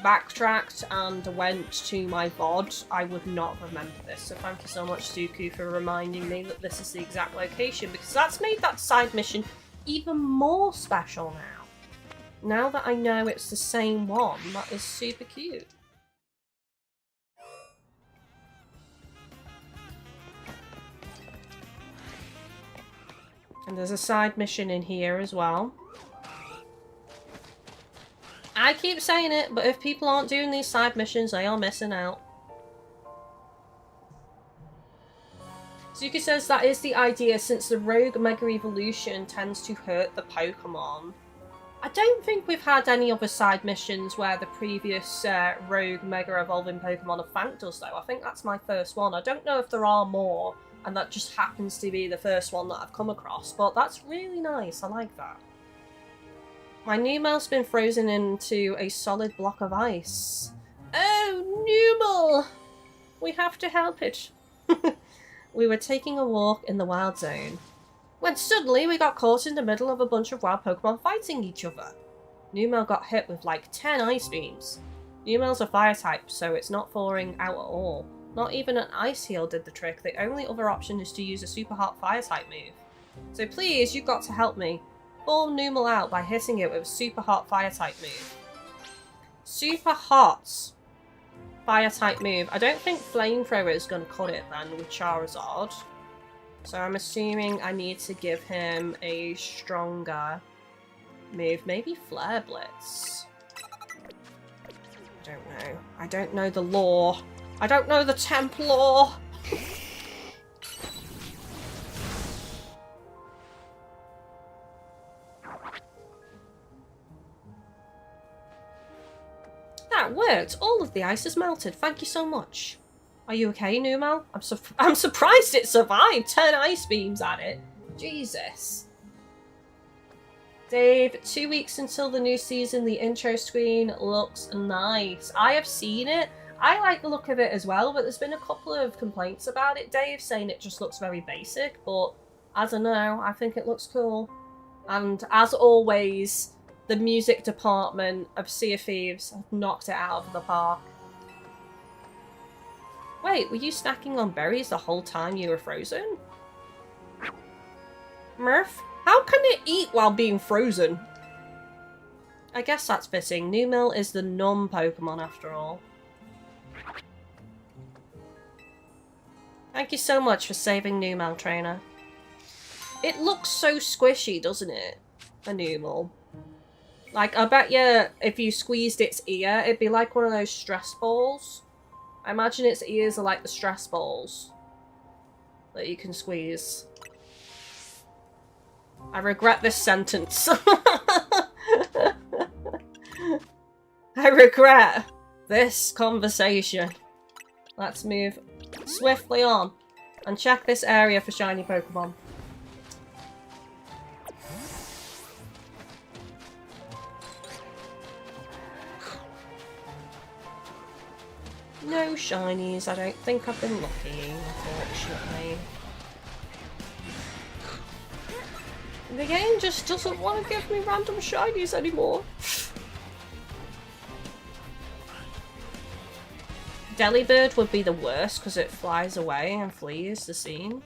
[SPEAKER 1] backtracked and went to my VOD, I would not remember this. So thank you so much, Suku, for reminding me that this is the exact location, because that's made that side mission even more special now. Now that I know it's the same one, that is super cute. And there's a side mission in here as well. I keep saying it, but if people aren't doing these side missions, they are missing out. Zuki says that is the idea, since the Rogue Mega Evolution tends to hurt the Pokemon. I don't think we've had any other side missions where the previous Rogue Mega Evolving Pokemon have thanked us, though. I think that's my first one. I don't know if there are more, and that just happens to be the first one that I've come across, but that's really nice. I like that. My Numel's been frozen into a solid block of ice. Oh, Numel! We have to help it. We were taking a walk in the wild zone, when suddenly we got caught in the middle of a bunch of wild Pokemon fighting each other. Numel got hit with like 10 ice beams. Numel's a fire type, so it's not thawing out at all. Not even an ice heal did the trick. The only other option is to use a super hot fire type move. So please, you've got to help me. Pull Numel out by hitting it with a super hot fire type move. Super hot fire type move. I don't think Flamethrower is going to cut it then with Charizard. So I'm assuming I need to give him a stronger move. Maybe Flare Blitz. I don't know. I don't know the lore. I don't know the temp lore. That worked. All of the ice is melted. Thank you so much. Are you okay, Numel? I'm surprised it survived. 10 ice beams at it. Jesus. Dave, 2 weeks until the new season. The intro screen looks nice. I have seen it. I like the look of it as well, but there's been a couple of complaints about it, Dave, saying it just looks very basic, but I don't know. I think it looks cool. And as always, the music department of Sea of Thieves have knocked it out of the park. Wait, were you snacking on berries the whole time you were frozen? Murph, how can it eat while being frozen? I guess that's fitting. Numel is the numb Pokemon after all. Thank you so much for saving Numel, trainer. It looks so squishy, doesn't it? A Numel. Like, I bet you if you squeezed its ear, it'd be like one of those stress balls. I imagine its ears are like the stress balls that you can squeeze. I regret this sentence. I regret this conversation. Let's move swiftly on and check this area for shiny Pokemon. No shinies. I don't think I've been lucky, unfortunately. The game just doesn't want to give me random shinies anymore. Delibird would be the worst because it flies away and flees the scene.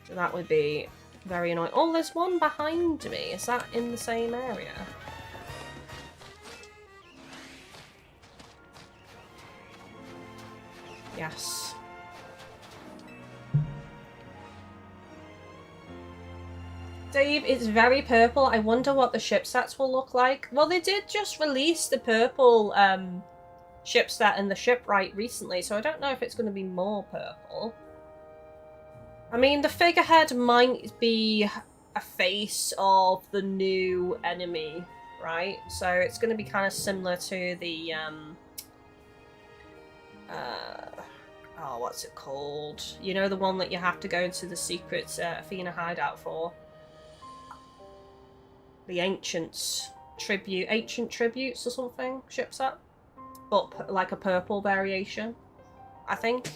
[SPEAKER 1] So that would be very annoying. Oh, there's one behind me. Is that in the same area? Yes. Dave, it's very purple. I wonder what the ship sets will look like. Well, they did just release the purple ship set and the shipwright recently, so I don't know if it's going to be more purple. I mean, the figurehead might be a face of the new enemy, right? So it's going to be kind of similar to the oh, what's it called? You know, the one that you have to go into the secret Athena hideout for. The ancient tributes or something ship set, but like a purple variation. I think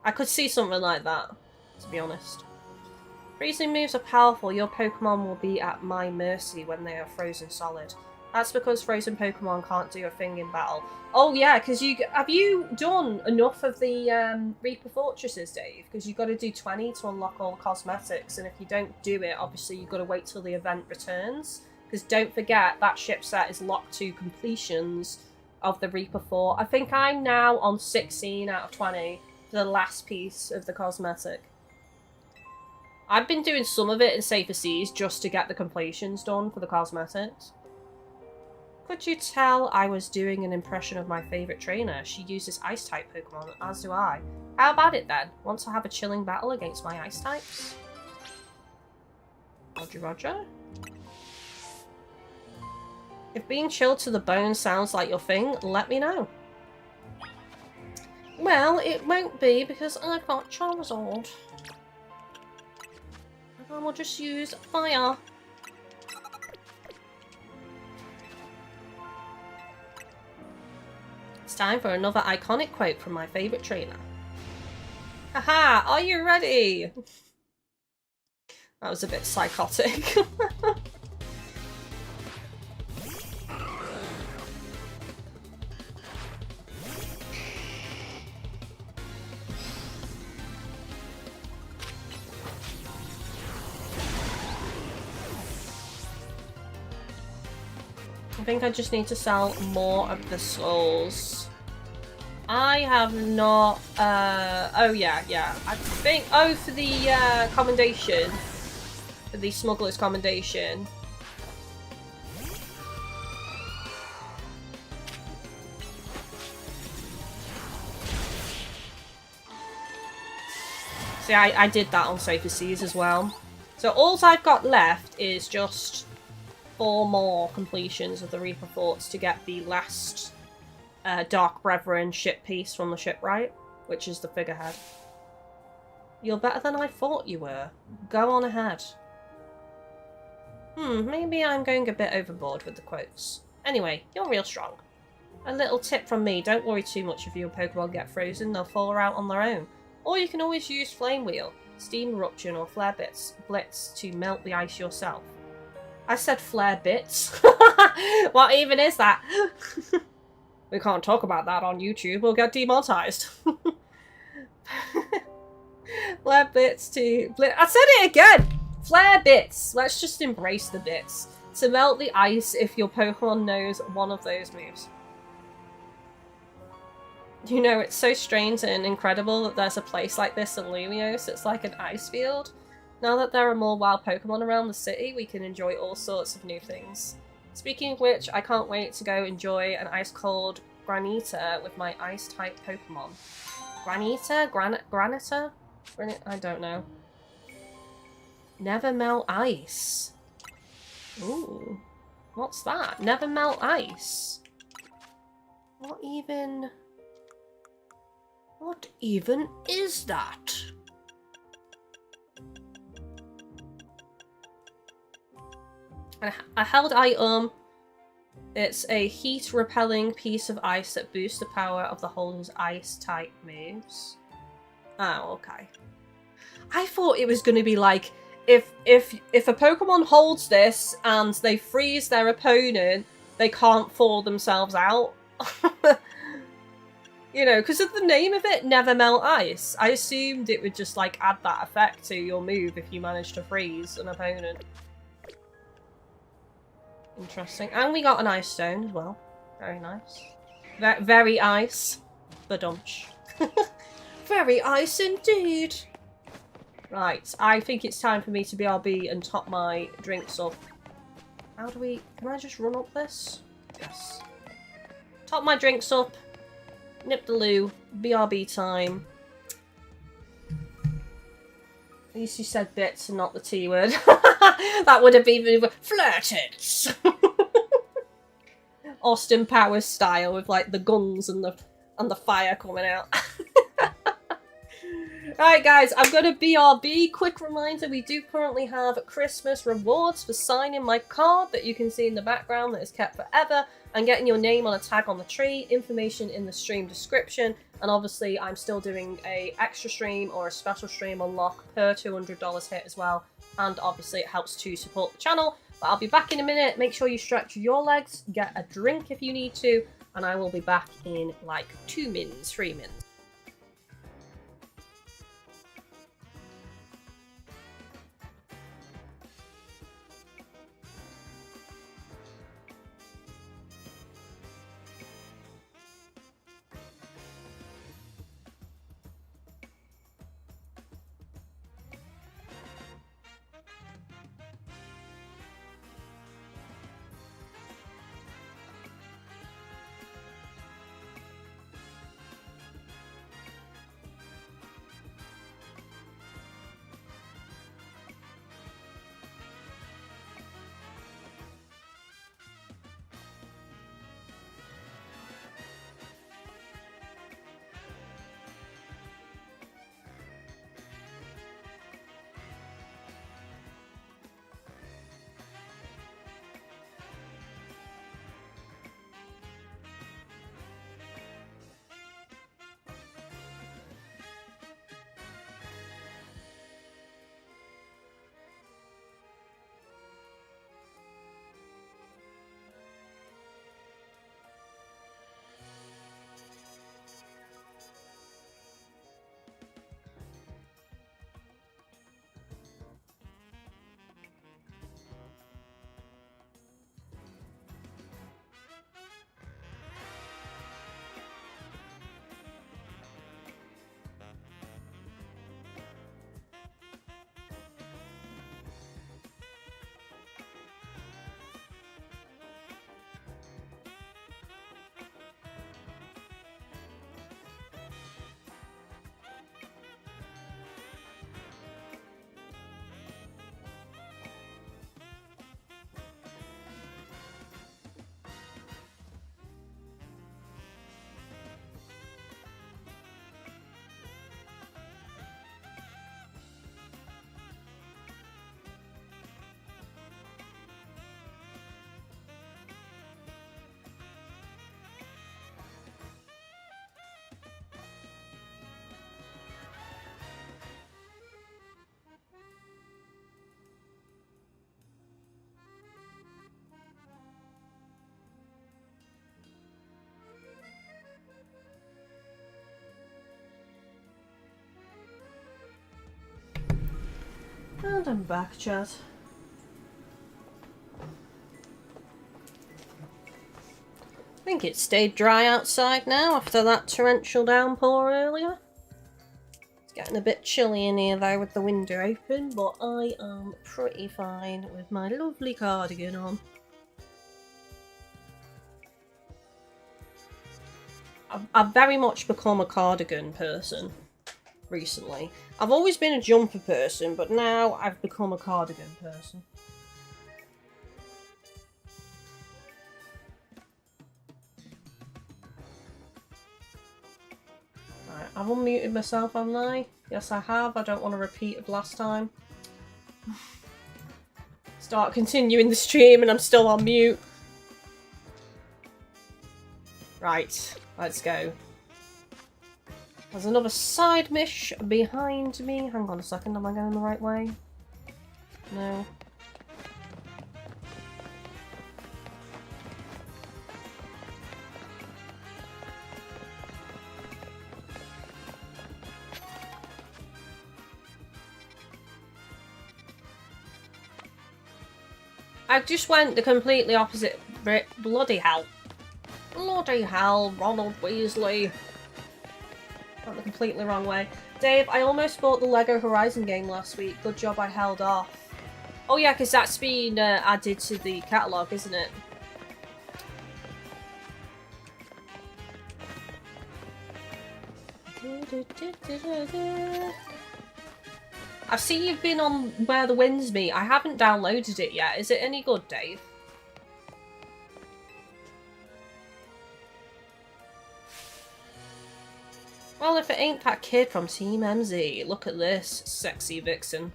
[SPEAKER 1] I could see something like that, to be honest. Freezing moves are powerful. Your Pokemon will be at my mercy when they are frozen solid. That's because frozen Pokemon can't do a thing in battle. Oh yeah, because have you done enough of the Reaper Fortresses, Dave? Because you've got to do 20 to unlock all the cosmetics, and if you don't do it, obviously you've got to wait till the event returns. Because don't forget, that ship set is locked to completions of the Reaper 4. I think I'm now on 16 out of 20 for the last piece of the cosmetic. I've been doing some of it in Safer Seas just to get the completions done for the cosmetics. Could you tell I was doing an impression of my favourite trainer? She uses Ice-type Pokemon, as do I. How about it then? Want to have a chilling battle against my Ice types? Roger, roger. If being chilled to the bone sounds like your thing, let me know. Well, it won't be because I've got Charizard. And we'll just use fire. It's time for another iconic quote from my favourite trainer. Haha, are you ready? That was a bit psychotic. I think I just need to sell more of the souls. I have not, oh yeah. I think, oh, for the, commendation. For the smuggler's commendation. See, I did that on Safer Seas as well. So all I've got left is just 4 more completions of the Reaper Forts to get the last Dark Brethren ship piece from the shipwright, which is the figurehead. You're better than I thought you were. Go on ahead. Maybe I'm going a bit overboard with the quotes. Anyway, you're real strong. A little tip from me, don't worry too much if your Pokemon get frozen, they'll fall out on their own. Or you can always use Flame Wheel, Steam Eruption or Flare Blitz to melt the ice yourself. I said flare bits. What even is that? We can't talk about that on YouTube. We'll get demonetized. Flare bits to... I said it again! Flare bits. Let's just embrace the bits. To melt the ice if your Pokemon knows one of those moves. You know, it's so strange and incredible that there's a place like this in Lumiose. It's like an ice field. Now that there are more wild Pokemon around the city, we can enjoy all sorts of new things. Speaking of which, I can't wait to go enjoy an ice-cold Granita with my ice-type Pokemon. Granita? Granita? I don't know. Never melt ice. Ooh. What's that? Never melt ice. What even is that? A held item. It's a heat-repelling piece of ice that boosts the power of the holder's ice-type moves. Oh, okay. I thought it was going to be like, if a Pokemon holds this and they freeze their opponent, they can't fall themselves out. You know, because of the name of it, Never Melt Ice. I assumed it would just, like, add that effect to your move if you managed to freeze an opponent. Interesting. And we got an ice stone as well. Very nice. Very ice. Badumch. Very ice indeed. Right, I think it's time for me to BRB and top my drinks up. How do we... Can I just run up this? Yes. Top my drinks up. Nip the loo. BRB time. At least you said bits and not the T word. That would have been flirtits. Austin Powers style with like the guns and the fire coming out. Alright guys, I'm going to BRB. Quick reminder, we do currently have Christmas rewards for signing my card that you can see in the background that is kept forever and getting your name on a tag on the tree, information in the stream description, and obviously I'm still doing a extra stream or a special stream unlock per $200 hit as well, and obviously it helps to support the channel. But I'll be back in a minute. Make sure you stretch your legs, get a drink if you need to, and I will be back in like 2 mins, 3 mins. And I'm back, chat. I think it stayed dry outside now after that torrential downpour earlier. It's getting a bit chilly in here though with the window open, but I am pretty fine with my lovely cardigan on. I've very much become a cardigan person recently. I've always been a jumper person, but now I've become a cardigan person. Right, I've unmuted myself, haven't I? Yes, I have. I don't want to repeat of last time. Start continuing the stream and I'm still on mute. Right, let's go. There's another side mish behind me. Hang on a second, am I going the right way? No. I just went the completely opposite. Bloody hell. Bloody hell, Ronald Weasley. Went the completely wrong way. Dave, I almost bought the Lego Horizon game last week. Good job I held off. Oh yeah, because that's been added to the catalogue, isn't it? I see you've been on Where the Winds Meet. I haven't downloaded it yet. Is it any good, Dave? Well, if it ain't that kid from Team MZ, look at this sexy vixen.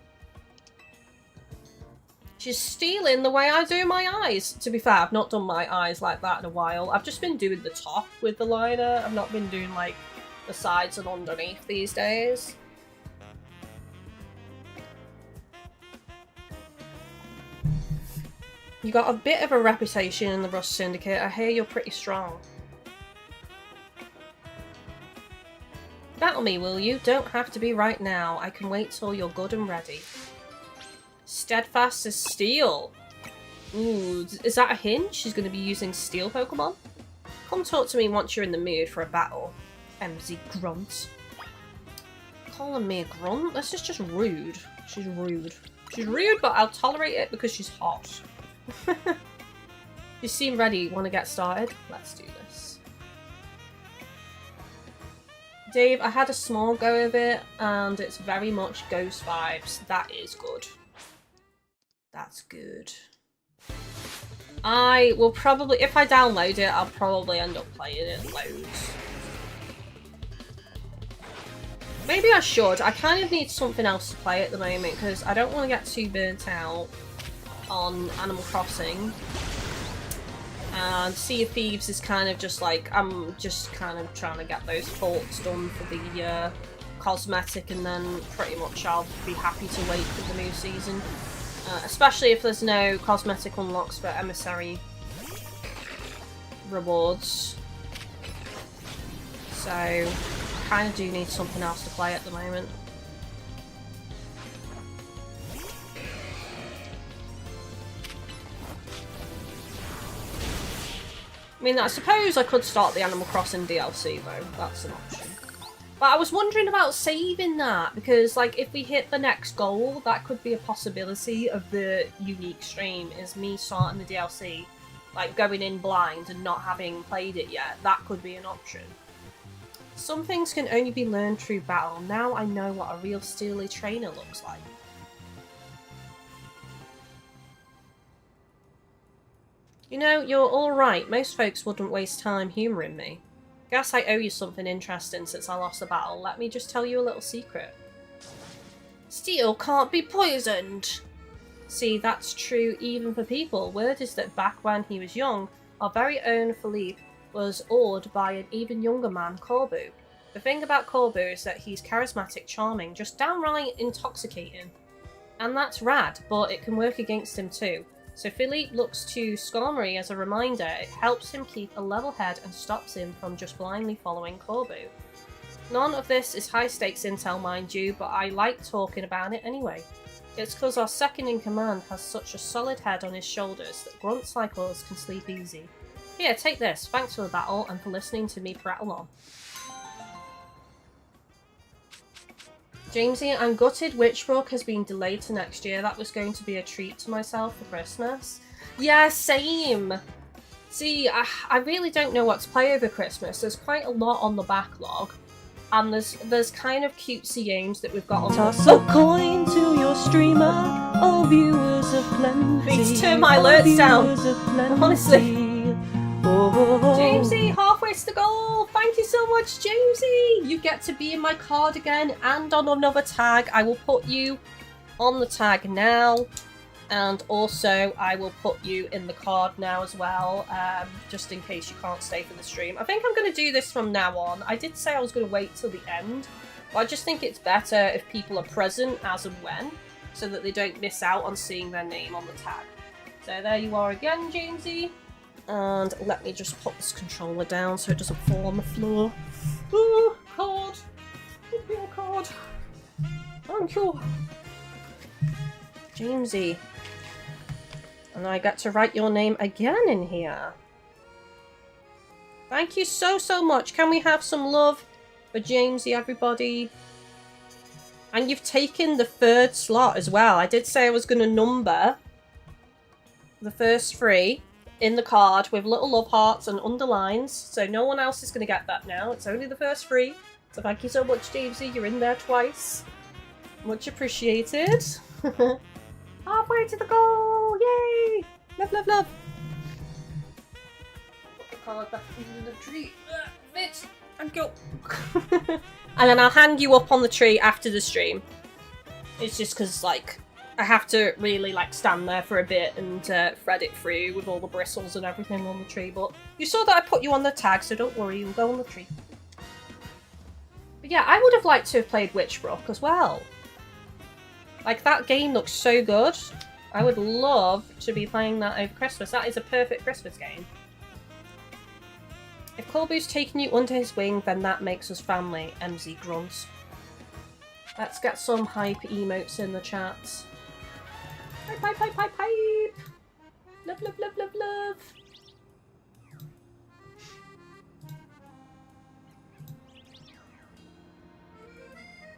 [SPEAKER 1] She's stealing the way I do my eyes. To be fair, I've not done my eyes like that in a while. I've just been doing the top with the liner. I've not been doing, like, the sides and underneath these days. You got a bit of a reputation in the Rust Syndicate. I hear you're pretty strong. Battle me, will you? Don't have to be right now. I can wait till you're good and ready. Steadfast as steel. Ooh, is that a hint? She's going to be using steel Pokemon? Come talk to me once you're in the mood for a battle. MZ grunt. Calling me a grunt? This is just rude. She's rude. She's rude, but I'll tolerate it because she's hot. You seem ready. Want to get started? Let's do this. Dave, I had a small go of it, and it's very much Ghost vibes. That is good. That's good. I will probably, if I download it, I'll probably end up playing it loads. Maybe I should. I kind of need something else to play at the moment, because I don't want to get too burnt out on Animal Crossing. And Sea of Thieves is kind of just like, I'm just kind of trying to get those forts done for the cosmetic, and then pretty much I'll be happy to wait for the new season. Especially if there's no cosmetic unlocks for emissary rewards. So, I kind of do need something else to play at the moment. I mean, I suppose I could start the Animal Crossing DLC though, that's an option. But I was wondering about saving that, because like if we hit the next goal, that could be a possibility of the unique stream, is me starting the DLC, like going in blind and not having played it yet. That could be an option. Some things can only be learned through battle. Now I know what a real steely trainer looks like. You know, you're alright. Most folks wouldn't waste time humouring me. Guess I owe you something interesting since I lost the battle. Let me just tell you a little secret. Steel can't be poisoned! See, that's true even for people. Word is that back when he was young, our very own Philippe was awed by an even younger man, Corbu. The thing about Corbu is that he's charismatic, charming, just downright intoxicating. And that's rad, but it can work against him too. So Philippe looks to Skarmory as a reminder. It helps him keep a level head and stops him from just blindly following Corbu. None of this is high stakes intel, mind you, but I like talking about it anyway. It's because our second in command has such a solid head on his shoulders that grunts like us can sleep easy. Here, take this. Thanks for the battle and for listening to me prattle on. Jamesy, I'm gutted Witchbrook has been delayed to next year. That was going to be a treat to myself for Christmas. Yeah, same. See, I really don't know what to play over Christmas. There's quite a lot on the backlog. And there's kind of cutesy games that we've got on.
[SPEAKER 2] Toss a coin to your streamer, all viewers of plenty.
[SPEAKER 1] Need to turn my alerts down. Honestly. Jamesy, halfway to the goal. Thank you so much, Jamesy. You get to be in my card again and on another tag. I will put you on the tag now. And also, I will put you in the card now as well, just in case you can't stay for the stream. I think I'm going to do this from now on. I did say I was going to wait till the end, but I just think it's better if people are present as and when, so that they don't miss out on seeing their name on the tag. So there you are again, Jamesy. And let me just put this controller down so it doesn't fall on the floor. Ooh, card. Give me your card. Thank you. Jamesy. And I get to write your name again in here. Thank you so much. Can we have some love for Jamesy, everybody? And you've taken the third slot as well. I did say I was going to number the first 3 in the card with little love hearts and underlines. So no one else is going to get that now. It's only the first 3. So thank you so much, Jamesy. You're in there twice. Much appreciated. Halfway to the goal! Yay! Love, love, love! Put the card back in the tree. Fit! And go! And then I'll hang you up on the tree after the stream. It's just because, like, I have to really, like, stand there for a bit and thread it through with all the bristles and everything on the tree. But you saw that I put you on the tag, so don't worry, you'll go on the tree. But yeah, I would have liked to have played Witchbrook as well. Like, that game looks so good. I would love to be playing that over Christmas. That is a perfect Christmas game. If Corbu's taking you under his wing, then that makes us family, MZ grunts. Let's get some hype emotes in the chat. Hype, hype, hype, hype, hype! Love, love, love, love, love!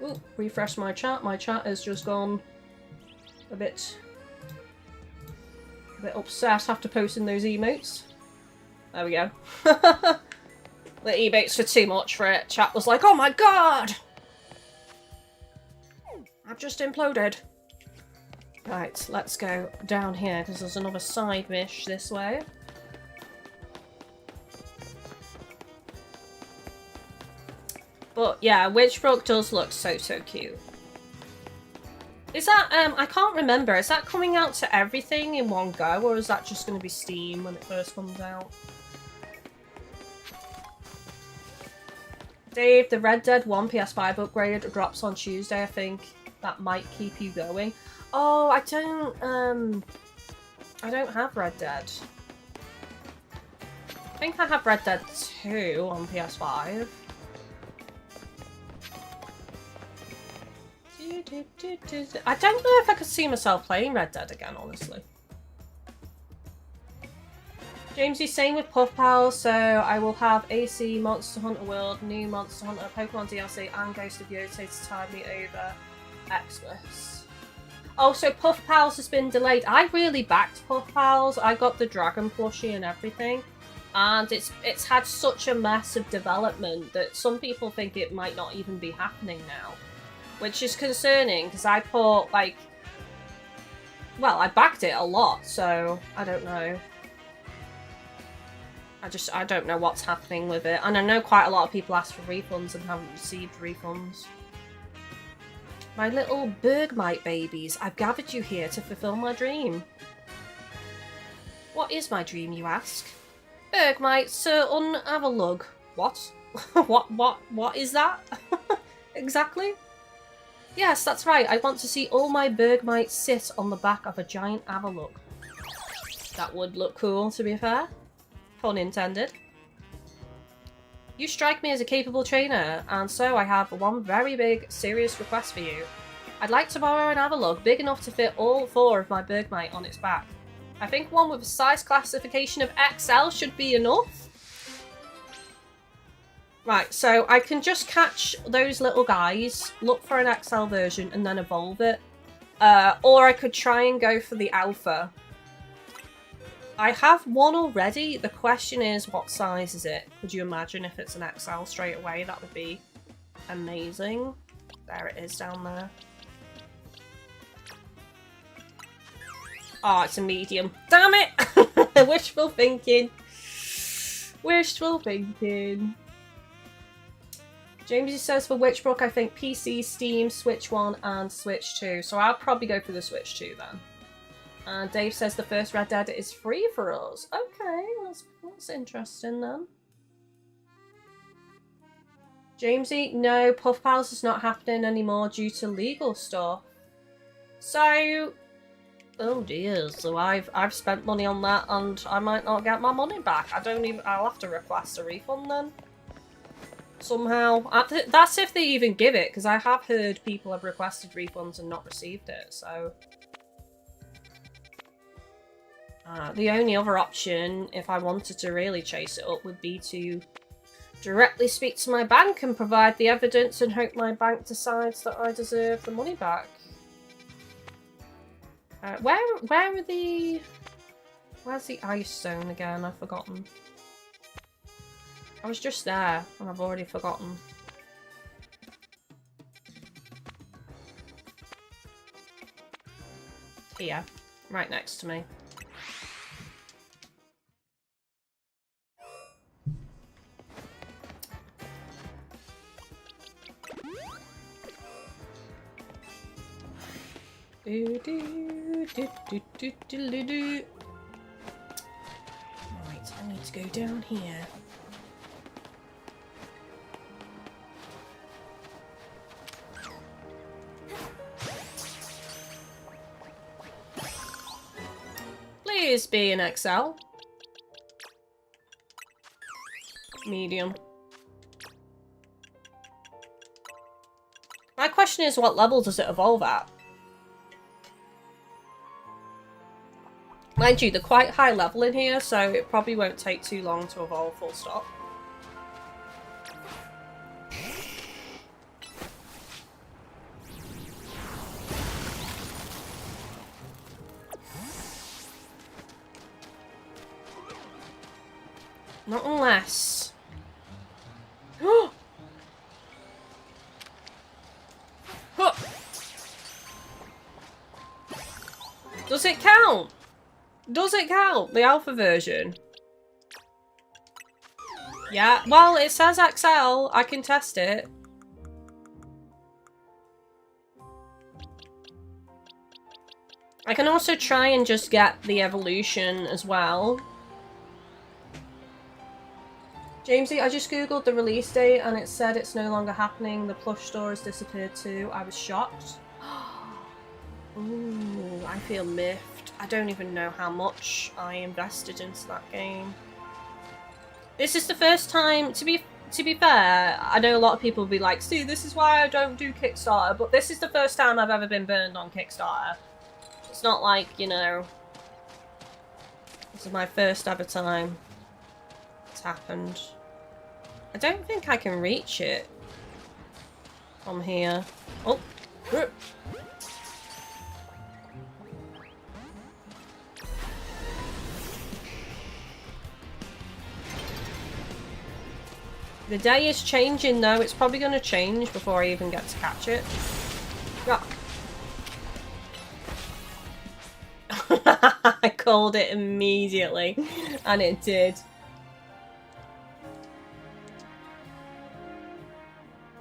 [SPEAKER 1] Ooh, refresh my chat. My chat has just gone a bit upset after posting those emotes. There we go. The emotes were too much for it. Chat was like, oh my god! I've just imploded. Right, let's go down here because there's another side mish this way. But yeah, Witchbrook does look so cute. Is that, I can't remember, is that coming out to everything in one go, or is that just going to be Steam when it first comes out? Dave, the Red Dead 1 PS5 upgrade drops on Tuesday, I think. That might keep you going. Oh, I don't have Red Dead. I think I have Red Dead 2 on PS5. I don't know if I could see myself playing Red Dead again, honestly. Jamesy, same with Puff Pals, so I will have AC, Monster Hunter World, new Monster Hunter, Pokemon DLC, and Ghost of Yote to tide me over Xmas. Oh, so Puff Pals has been delayed. I really backed Puff Pals. I got the Dragon plushie and everything. And it's had such a massive development that some people think it might not even be happening now. Which is concerning, because I put, like... Well, I backed it a lot, so I don't know. I don't know what's happening with it. And I know quite a lot of people ask for refunds and haven't received refunds. My little Bergmite babies, I've gathered you here to fulfill my dream. What is my dream, you ask? Bergmite, Sir Avalugg. What? What is that? Exactly? Yes, that's right. I want to see all my Bergmites sit on the back of a giant Avalugg. That would look cool, to be fair. Pun intended. You strike me as a capable trainer, and so I have one very big, serious request for you. I'd like to borrow an Avalugg big enough to fit all 4 of my Bergmite on its back. I think one with a size classification of XL should be enough. Right, so I can just catch those little guys, look for an XL version, and then evolve it. Or I could try and go for the Alpha. I have one already. The question is, what size is it? Could you imagine if it's an XL straight away? That would be amazing. There it is down there. Oh, it's a medium. Damn it! Wishful thinking. Wishful thinking. Jamesy says for Witchbrook, I think PC, Steam, Switch 1 and Switch 2. So I'll probably go for the Switch 2 then. And Dave says the first Red Dead is free for us. Okay, that's interesting then. Jamesy, no, Puff Pals is not happening anymore due to legal stuff. So, oh dear, so I've spent money on that and I might not get my money back. I'll have to request a refund then. Somehow. That's if they even give it, because I have heard people have requested refunds and not received it, so. The only other option, if I wanted to really chase it up, would be to directly speak to my bank and provide the evidence and hope my bank decides that I deserve the money back. Where's the ice stone again? I've forgotten. I was just there and I've already forgotten. Here, right next to me. Right, I need to go down here. Please be an XL. Medium. My question is, what level does it evolve at? Mind you, they're quite high level in here, so it probably won't take too long to evolve full stop. Not unless... Does it count? Does it count? The alpha version? Yeah, well, it says XL. I can test it. I can also try and just get the evolution as well. Jamesy, I just googled the release date and it said it's no longer happening. The plush store has disappeared too. I was shocked. Ooh, I feel miffed. I don't even know how much I invested into that game. This is the first time, to be fair, I know a lot of people will be like, see, this is why I don't do Kickstarter, but this is the first time I've ever been burned on Kickstarter. It's not like, you know, this is my first ever time it's happened. I don't think I can reach it from here. Oh, the day is changing though. It's probably going to change before I even get to catch it. Yeah. I called it immediately, and it did.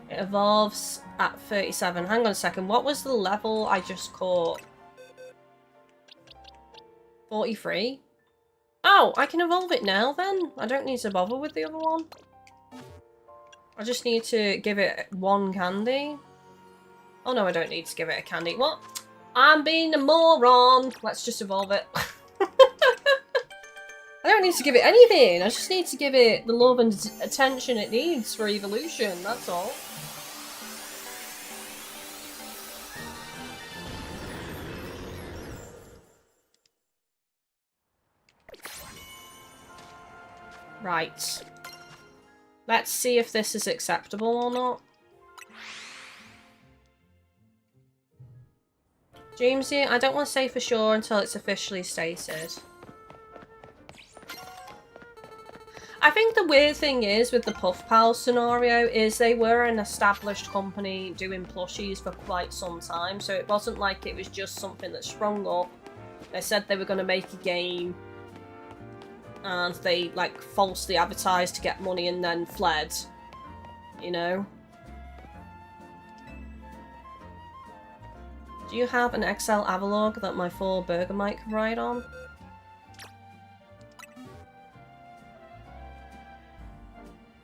[SPEAKER 1] It evolves at 37. Hang on a second. What was the level I just caught? 43? Oh, I can evolve it now then? I don't need to bother with the other one. I just need to give it one candy. Oh no, I don't need to give it a candy. What? I'm being a moron. Let's just evolve it. I don't need to give it anything. I just need to give it the love and attention it needs for evolution. That's all. Right. Let's see if this is acceptable or not. Dreamsy, I don't want to say for sure until it's officially stated. I think the weird thing is with the Puff Pals scenario is they were an established company doing plushies for quite some time, so it wasn't like it was just something that sprung up. They said they were going to make a game and they like falsely advertised to get money and then fled, you know? Do you have an XL Avalugg that my 4 Bergamite can ride on?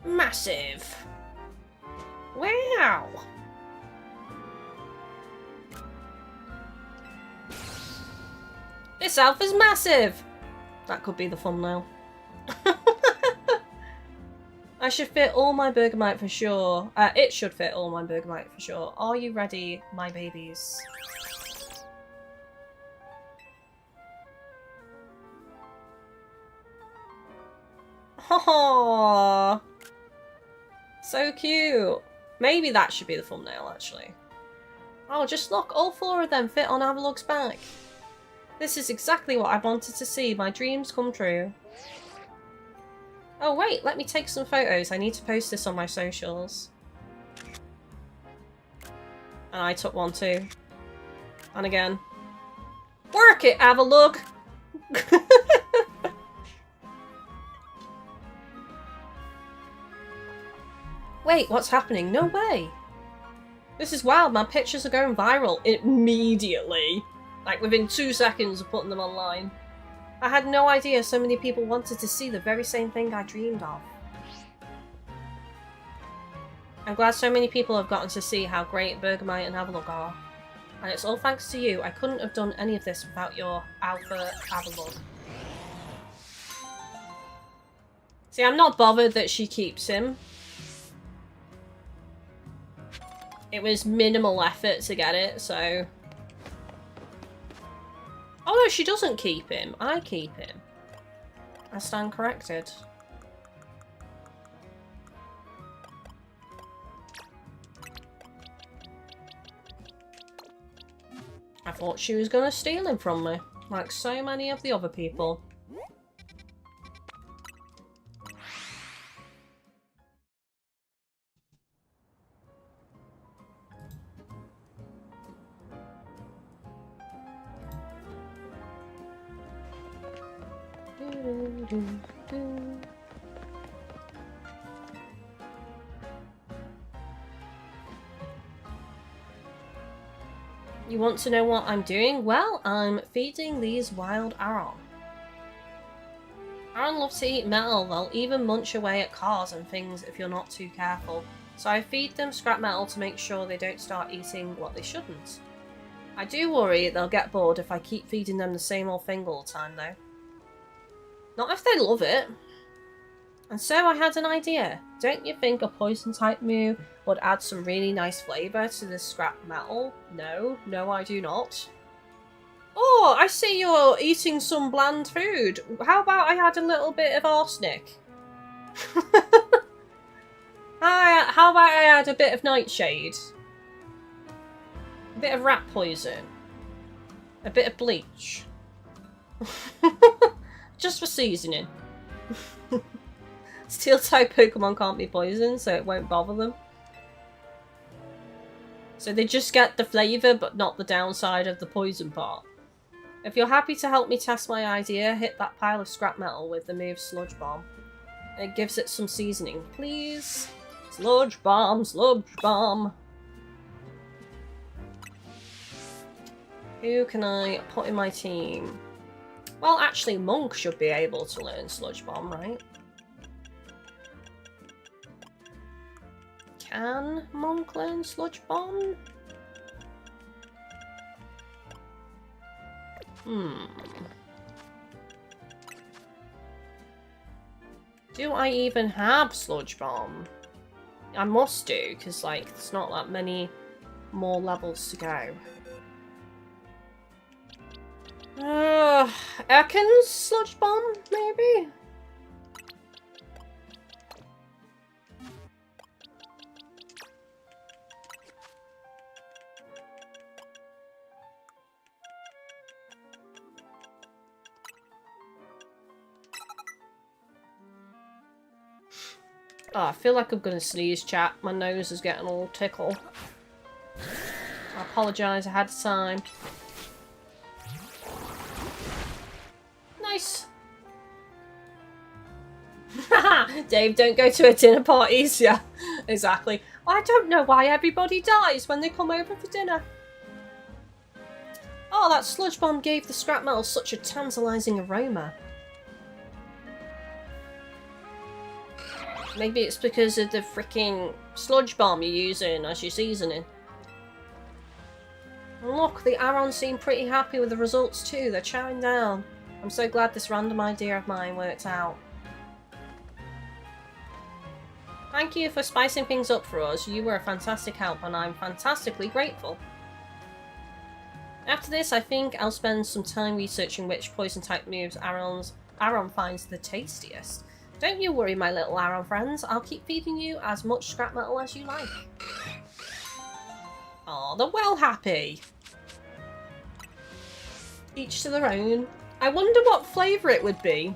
[SPEAKER 1] Massive! Wow! This elf is massive! That could be the thumbnail. I should fit all my Bergamite for sure. It should fit all my Bergamite for sure. Are you ready, my babies? Aww. So cute. Maybe that should be the thumbnail, actually. Oh, just look, all 4 of them fit on Avalugg's back. This is exactly what I wanted to see. My dreams come true. Oh wait, let me take some photos. I need to post this on my socials. And I took one too. And again. Work it, Avalugg! Wait, what's happening? No way! This is wild, my pictures are going viral immediately. Like within 2 seconds of putting them online. I had no idea so many people wanted to see the very same thing I dreamed of. I'm glad so many people have gotten to see how great Bergamite and Avalugg are. And it's all thanks to you. I couldn't have done any of this without your Alpha Avalugg. See, I'm not bothered that she keeps him. It was minimal effort to get it, so... Oh no, she doesn't keep him. I keep him. I stand corrected. I thought she was gonna steal him from me, like so many of the other people. You want to know what I'm doing? Well, I'm feeding these wild Aron. Aron love to eat metal. They'll even munch away at cars and things if you're not too careful. So I feed them scrap metal to make sure they don't start eating what they shouldn't. I do worry they'll get bored if I keep feeding them the same old thing all the time though. Not if they love it. And so I had an idea. Don't you think a poison type move would add some really nice flavour to this scrap metal? No, no I do not. Oh, I see you're eating some bland food. How about I had a little bit of arsenic? How about I add a bit of nightshade? A bit of rat poison? A bit of bleach? Just for seasoning. Steel-type Pokemon can't be poisoned, so it won't bother them. So they just get the flavour, but not the downside of the poison part. If you're happy to help me test my idea, hit that pile of scrap metal with the move Sludge Bomb. It gives it some seasoning, please. Sludge Bomb, Sludge Bomb. Who can I put in my team? Well, actually, Monk should be able to learn Sludge Bomb, right? Can Monk learn Sludge Bomb? Do I even have Sludge Bomb? I must do, because, like, there's not that many more levels to go. Ekans Sludge Bomb, maybe? Oh, I feel like I'm gonna sneeze, chat. My nose is getting all tickle. I apologise ahead of time. Nice. Dave, don't go to a dinner parties. Yeah, exactly. I don't know why everybody dies when they come over for dinner. Oh, that sludge bomb gave the scrap metal such a tantalising aroma. Maybe it's because of the freaking sludge bomb you're using as your seasoning. And look, the Arons seem pretty happy with the results too. They're chowing down. I'm so glad this random idea of mine worked out. Thank you for spicing things up for us. You were a fantastic help and I'm fantastically grateful. After this, I think I'll spend some time researching which poison-type moves Aron finds the tastiest. Don't you worry, my little Aron friends. I'll keep feeding you as much scrap metal as you like. Aw, they're well happy. Each to their own. I wonder what flavour it would be.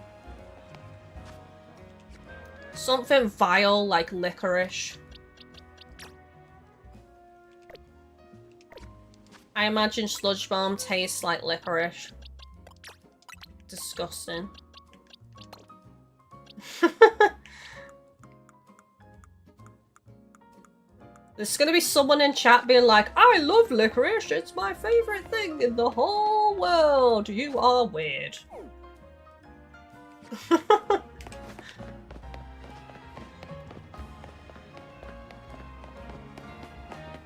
[SPEAKER 1] Something vile, like licorice. I imagine sludge bomb tastes like licorice. Disgusting. There's gonna be someone in chat being like, I love licorice, it's my favourite thing in the whole world. You are weird.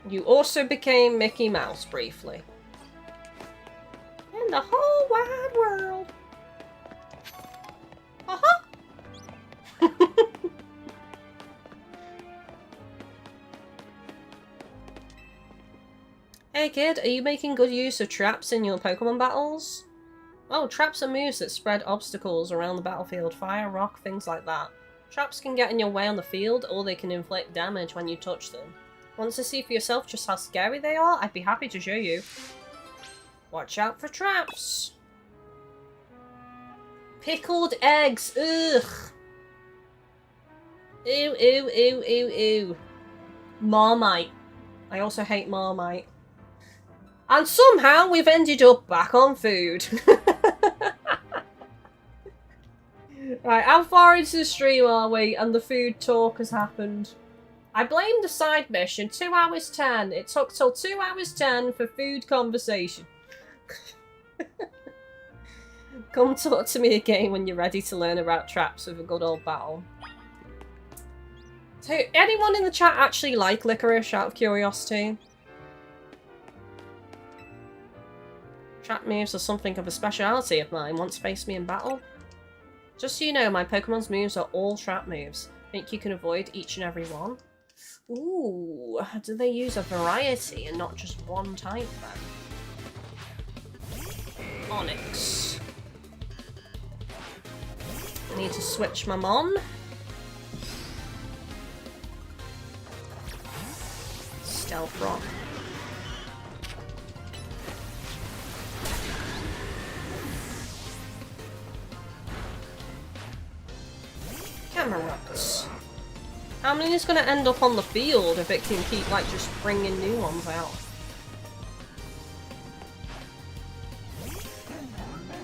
[SPEAKER 1] You also became Mickey Mouse briefly. In the whole wide world. Uh-huh. Hey kid, are you making good use of traps in your Pokemon battles? Oh, traps are moves that spread obstacles around the battlefield. Fire, rock, things like that. Traps can get in your way on the field, or they can inflict damage when you touch them. Want to see for yourself just how scary they are? I'd be happy to show you. Watch out for traps. Pickled eggs. Ugh. Ew, ew, ew, ew, ew. Marmite. I also hate Marmite. And somehow we've ended up back on food. Right, how far into the stream are we? And the food talk has happened. I blamed the side mission. 2 hours 10. It took till 2 hours 10 for food conversation. Come talk to me again when you're ready to learn about traps with a good old battle. So, anyone in the chat actually like licorice out of curiosity? Trap moves are something of a speciality of mine. Once face me in battle. Just so you know, my Pokemon's moves are all trap moves. Think you can avoid each and every one? Ooh, do they use a variety and not just one type then? Onyx. I need to switch my Mon. Stealth Rock. Camerupt. How many is going to end up on the field if it can keep, like, just bringing new ones out?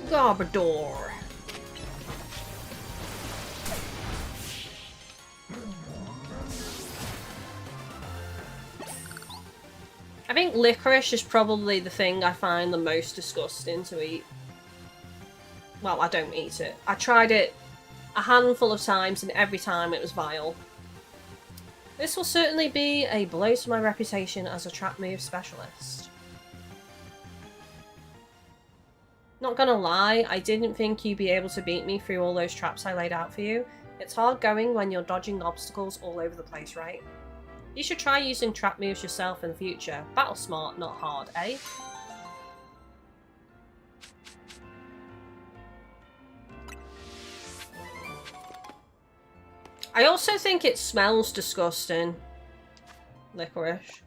[SPEAKER 1] Garbodor. I think licorice is probably the thing I find the most disgusting to eat. Well, I don't eat it. I tried it a handful of times and every time it was vile. This will certainly be a blow to my reputation as a trap move specialist. Not gonna lie, I didn't think you'd be able to beat me through all those traps I laid out for you. It's hard going when you're dodging obstacles all over the place, right? You should try using trap moves yourself in the future. Battle smart, not hard, eh? I also think it smells disgusting. Licorice.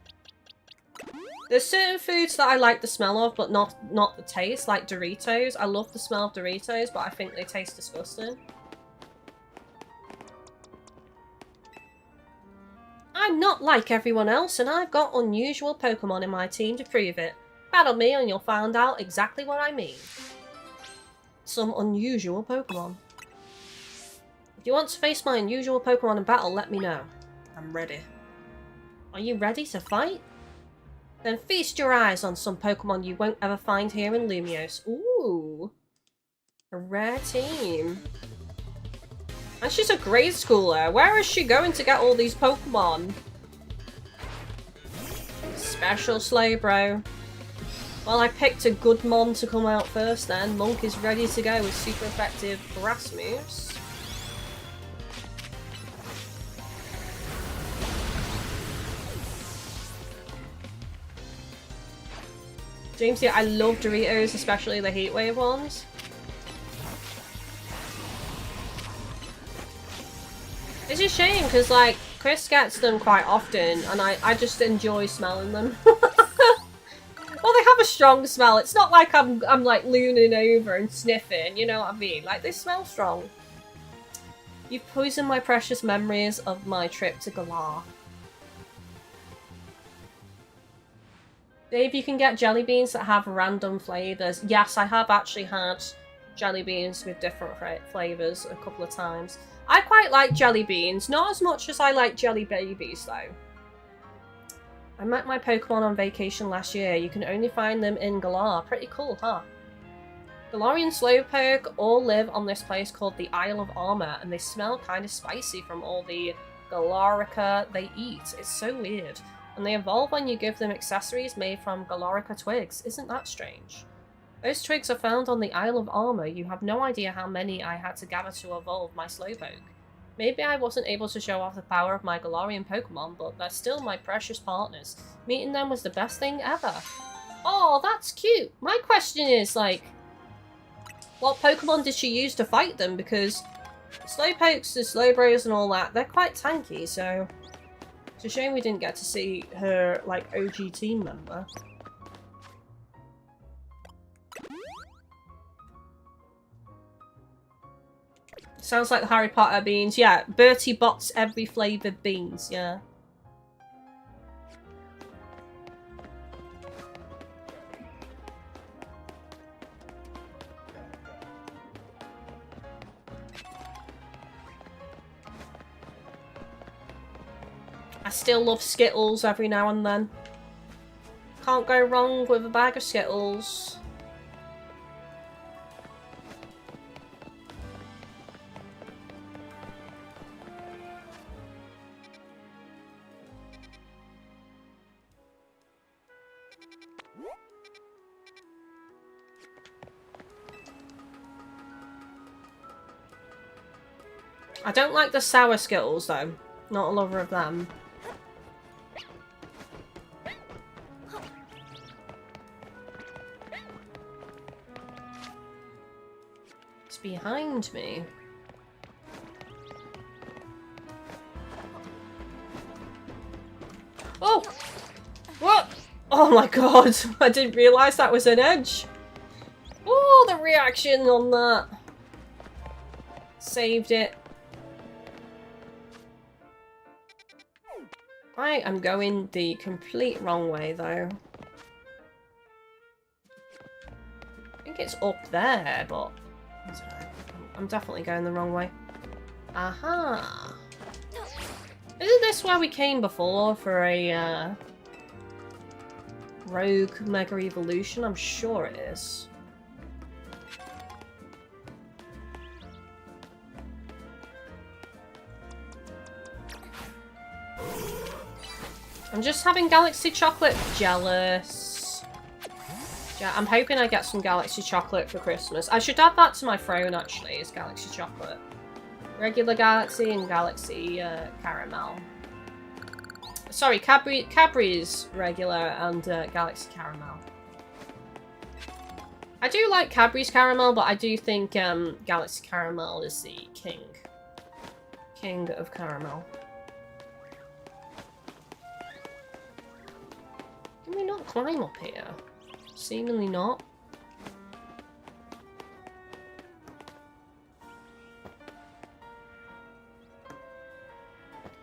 [SPEAKER 1] There's certain foods that I like the smell of, but not the taste, like Doritos. I love the smell of Doritos, but I think they taste disgusting. I'm not like everyone else, and I've got unusual Pokemon in my team to prove it. Battle me and you'll find out exactly what I mean. Some unusual Pokemon. If you want to face my unusual Pokemon in battle, let me know. I'm ready. Are you ready to fight? Then feast your eyes on some Pokemon you won't ever find here in Lumiose. Ooh. A rare team. And she's a grade schooler. Where is she going to get all these Pokemon? Special Slowbro. Well, I picked a good mon to come out first then. Monk is ready to go with super effective grass moves. Jamesy, I love Doritos, especially the Heatwave ones. It's a shame because, like, Chris gets them quite often and I just enjoy smelling them. Well, they have a strong smell. It's not like I'm like looning over and sniffing, you know what I mean? Like, they smell strong. You've poisoned my precious memories of my trip to Galar. Dave, you can get jelly beans that have random flavours. Yes, I have actually had jelly beans with different flavours a couple of times. I quite like jelly beans, not as much as I like jelly babies though. I met my Pokemon on vacation last year. You can only find them in Galar. Pretty cool, huh? Galarian Slowpoke all live on this place called the Isle of Armor, and they smell kind of spicy from all the Galarica they eat. It's so weird. And they evolve when you give them accessories made from Galarica twigs. Isn't that strange? Those twigs are found on the Isle of Armor. You have no idea how many I had to gather to evolve my Slowpoke. Maybe I wasn't able to show off the power of my Galarian Pokemon, but they're still my precious partners. Meeting them was the best thing ever. Oh, that's cute. My question is, like, what Pokemon did she use to fight them? Because Slowpokes, the Slowbros and all that, they're quite tanky, so it's a shame we didn't get to see her, like, OG team member. Sounds like the Harry Potter beans. Yeah, Bertie Bott's every flavoured beans, yeah. I still love Skittles every now and then. Can't go wrong with a bag of Skittles. I don't like the sour Skittles though. Not a lover of them. It's behind me. Oh! What? Oh my god! I didn't realise that was an edge. Oh, the reaction on that. Saved it. I am going the complete wrong way though. I think it's up there, but I don't know. I'm definitely going the wrong way. Aha! Isn't this where we came before for a Rogue Mega Evolution? I'm sure it is. I'm just having Galaxy Chocolate. Jealous. Yeah, I'm hoping I get some Galaxy Chocolate for Christmas. I should add that to my throne, actually, is Galaxy Chocolate. Regular Galaxy and Galaxy Caramel. Sorry, Cadbury's regular and Galaxy Caramel. I do like Cadbury's Caramel, but I do think Galaxy Caramel is the king. King of Caramel. Can we not climb up here? Seemingly not.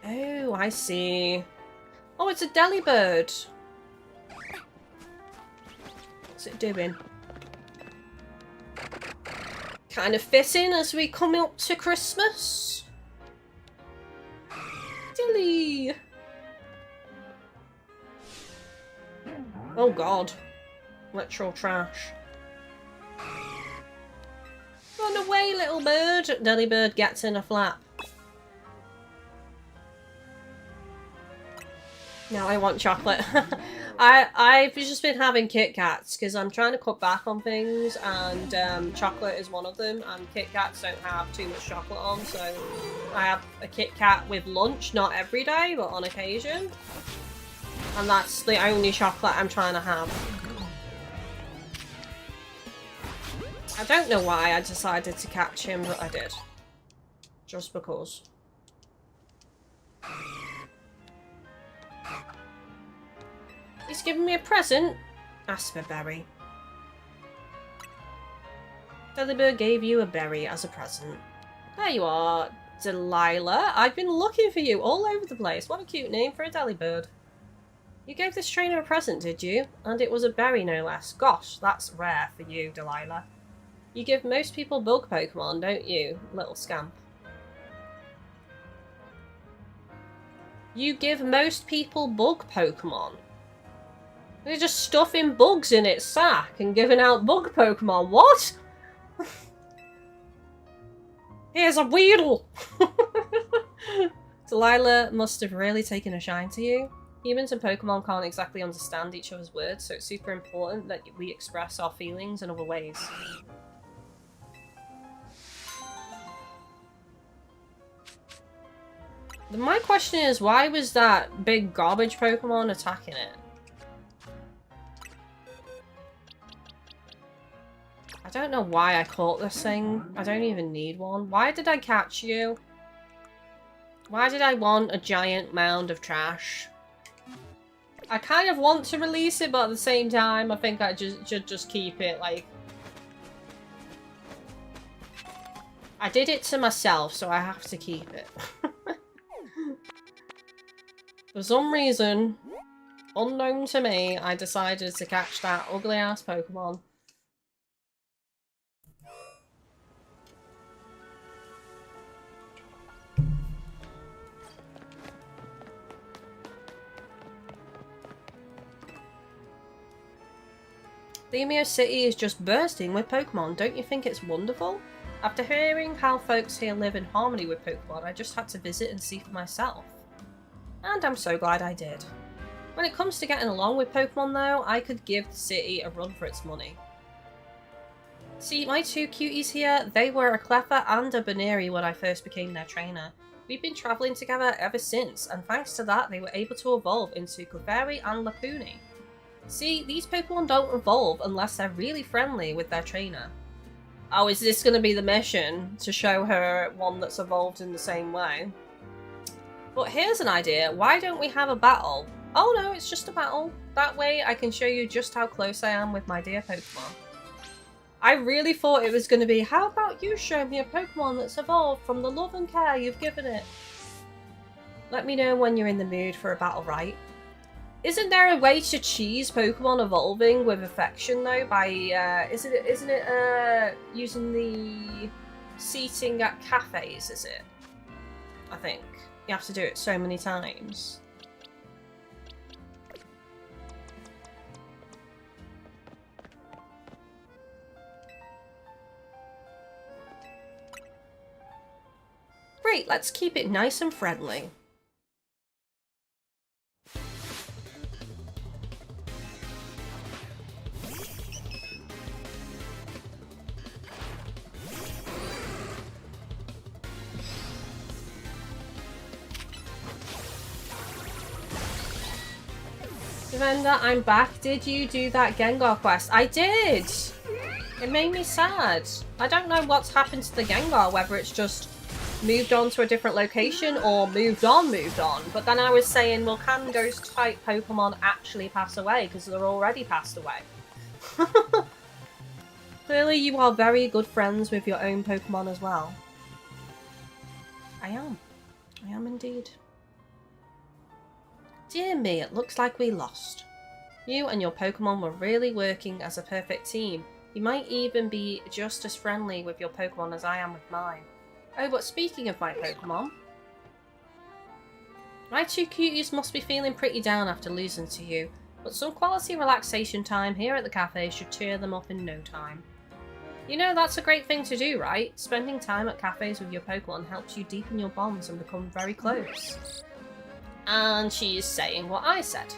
[SPEAKER 1] Oh, I see. Oh, it's a Delibird. What's it doing? Kind of fitting as we come up to Christmas. Dilly! Oh god. Literal trash. Run away, little bird! Delibird gets in a flap. Now I want chocolate. I've just been having Kit Kats because I'm trying to cut back on things, and chocolate is one of them, and Kit Kats don't have too much chocolate on, so I have a Kit Kat with lunch, not every day, but on occasion. And that's the only chocolate I'm trying to have. I don't know why I decided to catch him, but I did. Just because. He's giving me a present? Asked a berry. Delibird gave you a berry as a present. There you are, Delilah. I've been looking for you all over the place. What a cute name for a Delibird. You gave this trainer a present, did you? And it was a berry, no less. Gosh, that's rare for you, Delilah. You give most people bug Pokemon, don't you, little scamp? You give most people bug Pokemon. They're just stuffing bugs in its sack and giving out bug Pokemon. What? Here's a Weedle! Delilah must have really taken a shine to you. Humans and Pokemon can't exactly understand each other's words, so it's super important that we express our feelings in other ways. My question is, why was that big garbage Pokemon attacking it? I don't know why I caught this thing. I don't even need one. Why did I catch you? Why did I want a giant mound of trash? I kind of want to release it, but at the same time, I think I should just keep it, like... I did it to myself, so I have to keep it. For some reason, unknown to me, I decided to catch that ugly-ass Pokemon. Lemio City is just bursting with Pokemon. Don't you think it's wonderful? After hearing how folks here live in harmony with Pokemon, I just had to visit and see for myself. And I'm so glad I did. When it comes to getting along with Pokemon though, I could give the city a run for its money. See, my two cuties here, they were a Cleffa and a Baneri when I first became their trainer. We've been travelling together ever since, and thanks to that they were able to evolve into Clefairy and Lopunny. See, these Pokemon don't evolve unless they're really friendly with their trainer. Oh, is this going to be the mission? To show her one that's evolved in the same way? But here's an idea. Why don't we have a battle? Oh no, it's just a battle. That way I can show you just how close I am with my dear Pokemon. I really thought it was going to be, how about you show me a Pokemon that's evolved from the love and care you've given it? Let me know when you're in the mood for a battle, right? Isn't there a way to cheese Pokemon evolving with affection though? By isn't it using the seating at cafes? Is it? I think you have to do it so many times. Great, let's keep it nice and friendly. Devenda, I'm back. Did you do that Gengar quest? I did! It made me sad. I don't know what's happened to the Gengar, whether it's just moved on to a different location or moved on. But then I was saying, well, can ghost-type Pokemon actually pass away? Because they're already passed away. Clearly you are very good friends with your own Pokemon as well. I am. I am indeed. Dear me, it looks like we lost. You and your Pokemon were really working as a perfect team. You might even be just as friendly with your Pokemon as I am with mine. Oh, but speaking of my Pokemon, my two cuties must be feeling pretty down after losing to you, but some quality relaxation time here at the cafe should cheer them up in no time. You know, that's a great thing to do, right? Spending time at cafes with your Pokemon helps you deepen your bonds and become very close. And she's saying what I said.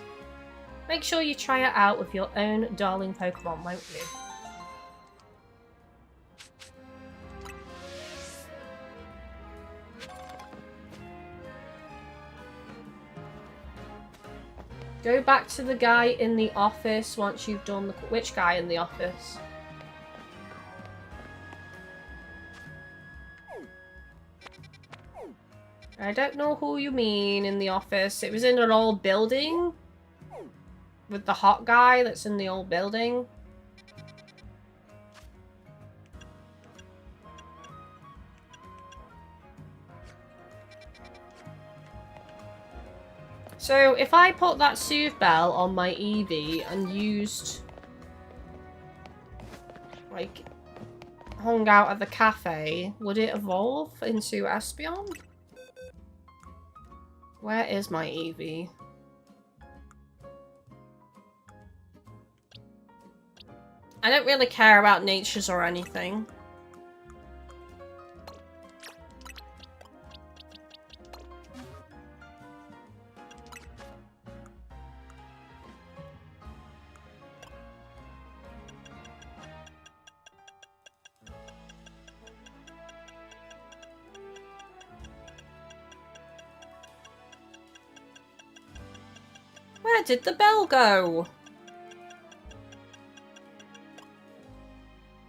[SPEAKER 1] Make sure you try it out with your own darling Pokemon, won't you? Go back to the guy in the office once you've done the... Which guy in the office? I don't know who you mean in the office. It was in an old building? With the hot guy that's in the old building? So, if I put that Soothe Bell on my Eevee and used... like... hung out at the cafe, would it evolve into Espeon? Where is my Eevee? I don't really care about natures or anything. Where did the bell go?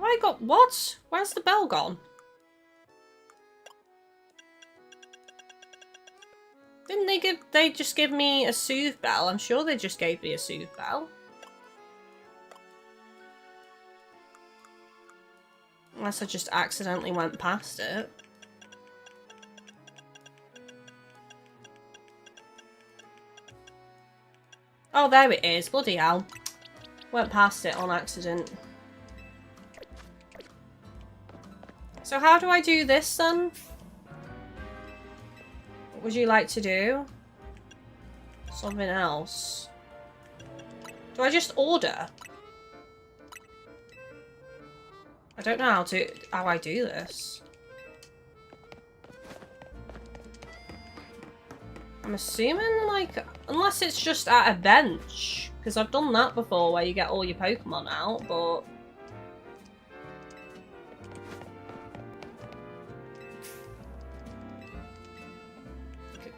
[SPEAKER 1] I got what? Where's the bell gone? Didn't they just give me a Soothe Bell? I'm sure they just gave me a Soothe Bell. Unless I just accidentally went past it. Oh, there it is. Bloody hell. Went past it on accident. So how do I do this then? What would you like to do? Something else. Do I just order? I don't know how I do this. I'm assuming, like, unless it's just at a bench. Because I've done that before where you get all your Pokemon out, but...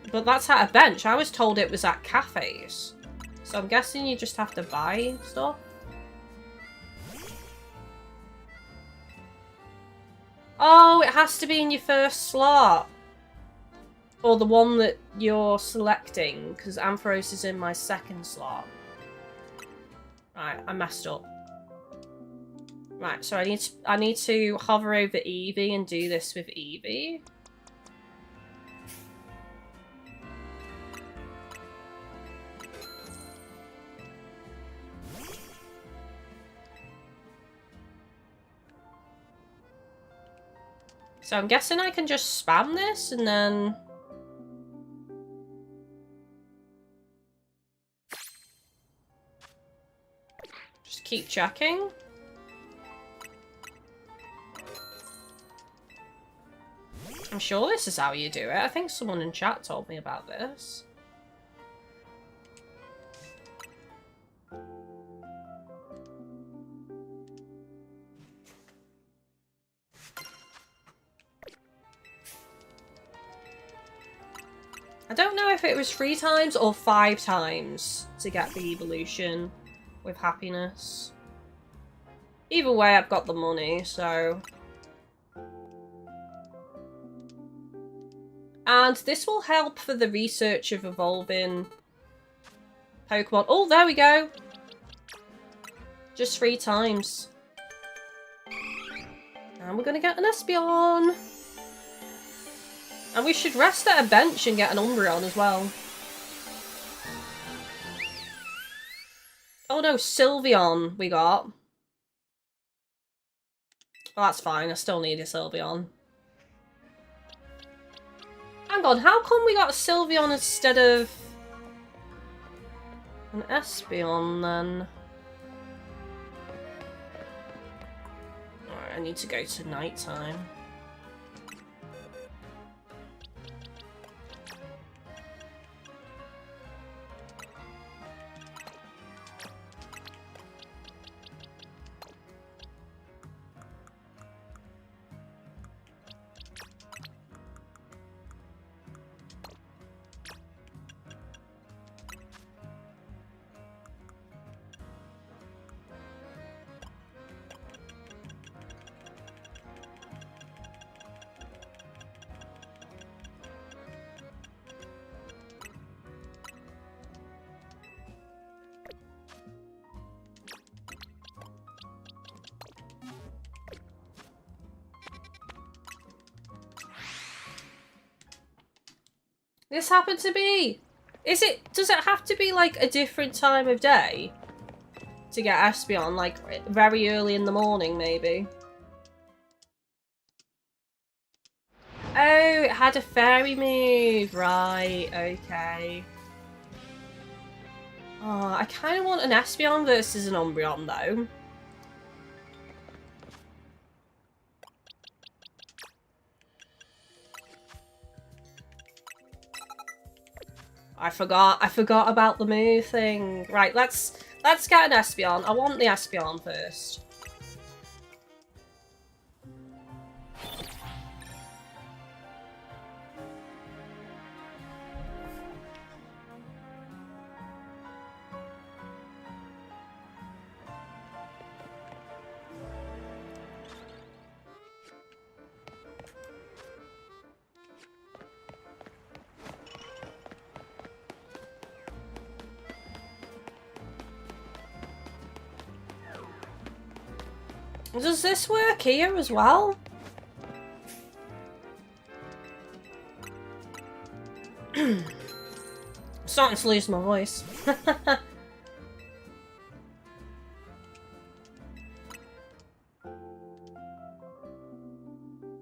[SPEAKER 1] But that's at a bench. I was told it was at cafes. So I'm guessing you just have to buy stuff. Oh, it has to be in your first slot. Or the one that you're selecting, because Ampharos is in my second slot. Right, I messed up. Right, so I need to hover over Eevee and do this with Eevee. So I'm guessing I can just spam this and then... just keep checking. I'm sure this is how you do it. I think someone in chat told me about this. I don't know if it was 3 times or 5 times to get the evolution with happiness. Either way, I've got the money, so... And this will help for the research of evolving Pokemon. Oh, there we go! Just 3 times. And we're gonna get an Espeon! And we should rest at a bench and get an Umbreon as well. Oh no, Sylveon we got. Well, that's fine. I still need a Sylveon. Hang on, how come we got a Sylveon instead of an Espeon then? Alright, I need to go to nighttime. This happened to be... does it have to be like a different time of day to get Espeon? Like very early in the morning maybe? Oh, it had a fairy move. Right, okay. Oh, I kind of want an Espeon versus an Umbreon though. I forgot about the move thing. Right, let's get an Espeon. I want the Espeon first. Does this work here as well? I'm starting to lose my voice.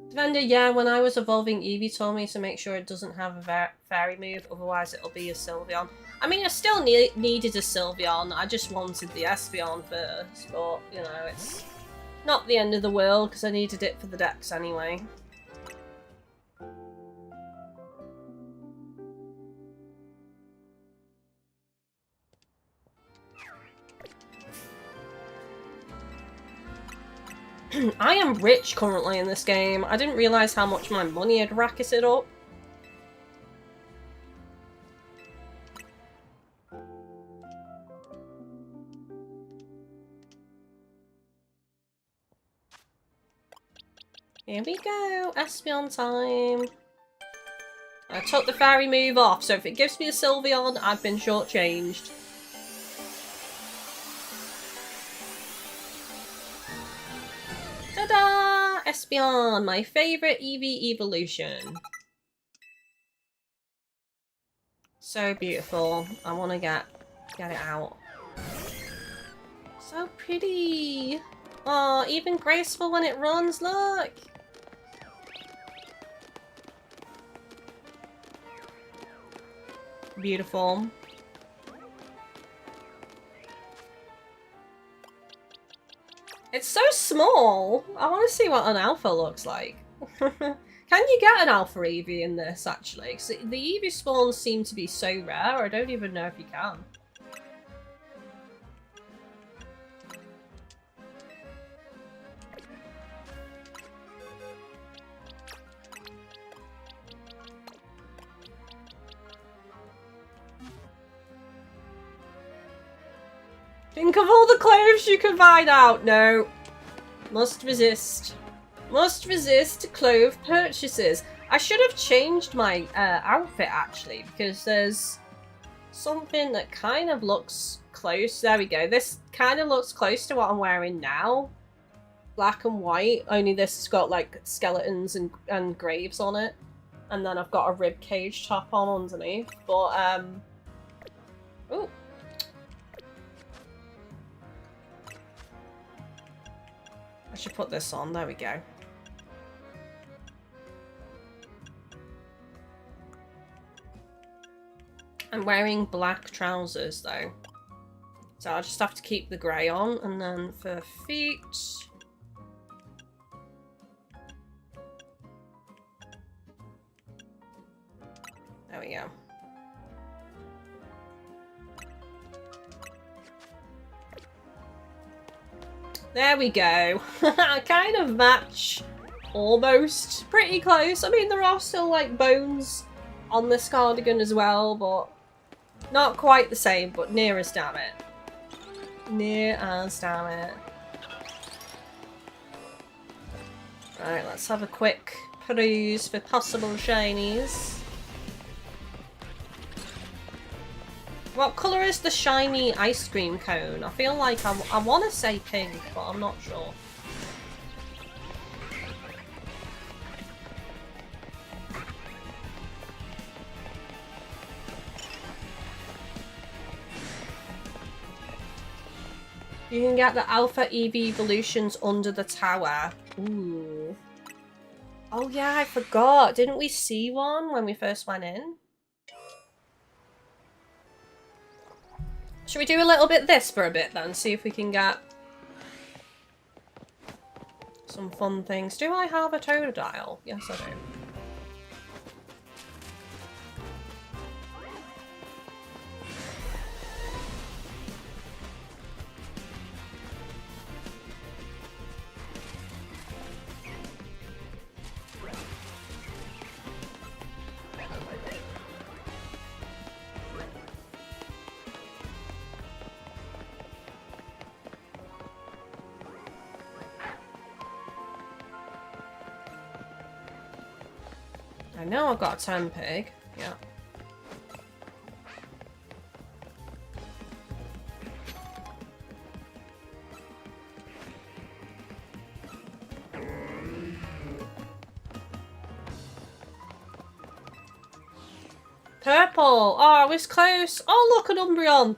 [SPEAKER 1] Defender, yeah, when I was evolving, Eevee told me to make sure it doesn't have a fairy move, otherwise it'll be a Sylveon. I mean, I still needed a Sylveon, I just wanted the Espeon first, but, you know, it's not the end of the world, because I needed it for the dex anyway. I am rich currently in this game. I didn't realise how much my money had racketed up. Here we go, Espeon time. I took the fairy move off, so if it gives me a Sylveon, I've been shortchanged. Ta-da! Espeon, my favourite Eevee evolution. So beautiful. I want to get it out. So pretty. Oh, even graceful when it runs, look! Beautiful. It's so small! I want to see what an alpha looks like. Can you get an alpha Eevee in this, actually? Because the Eevee spawns seem to be so rare, I don't even know if you can. Think of all the clothes you can find out. No. Must resist. Must resist clove purchases. I should have changed my outfit, actually, because there's something that kind of looks close. There we go. This kind of looks close to what I'm wearing now. Black and white, only this has got, like, skeletons and graves on it. And then I've got a rib cage top on underneath. But, ooh. I should put this on. There we go. I'm wearing black trousers though. So I'll just have to keep the grey on. And then for feet... There we go. There we go. Kind of match. Almost. Pretty close. I mean, there are still, like, bones on this cardigan as well, but not quite the same, but near as damn it. Near as damn it. Right, let's have a quick peruse for possible shinies. What colour is the shiny ice cream cone? I feel like I want to say pink, but I'm not sure. You can get the Alpha EV evolutions under the tower. Ooh. Oh yeah, I forgot. Didn't we see one when we first went in? Should we do a little bit this for a bit then? See if we can get some fun things. Do I have a Totodile? Yes, I do. I know I've got a Tempig. Yeah. Purple! Oh, I was close. Oh, look, an Umbreon.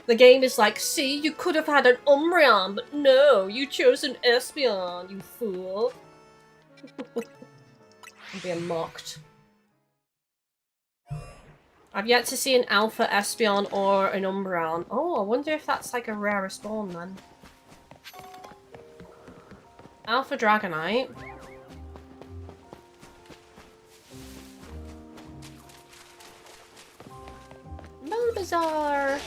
[SPEAKER 1] The game is like, see, you could have had an Umbreon, but no, you chose an Espeon, you fool. I'm being mocked. I've yet to see an Alpha Espeon or an Umbreon. Oh, I wonder if that's like a rare spawn then. Alpha Dragonite. Bulbasaur!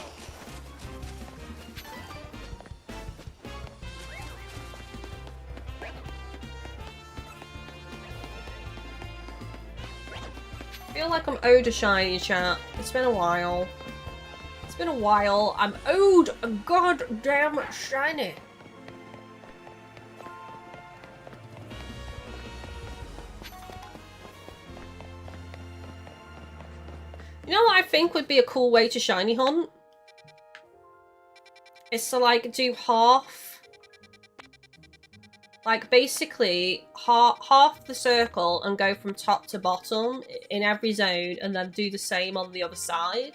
[SPEAKER 1] I feel like I'm owed a shiny, chat. It's been a while. It's been a while. I'm owed a goddamn shiny. You know what I think would be a cool way to shiny hunt? Is to like do half. Like basically half the circle and go from top to bottom in every zone and then do the same on the other side.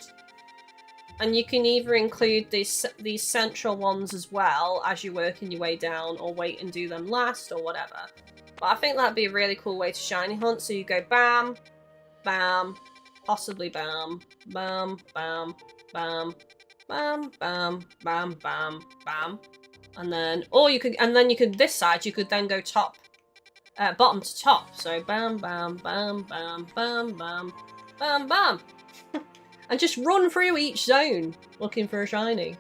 [SPEAKER 1] And you can either include these central ones as well as you're working your way down or wait and do them last or whatever. But I think that'd be a really cool way to shiny hunt. So you go bam, bam, possibly bam, bam, bam, bam, bam, bam, bam, bam, bam. And then, or you could, and then you could, this side, you could then go top, bottom to top. So bam, bam, bam, bam, bam, bam, bam, bam. And just run through each zone looking for a shiny.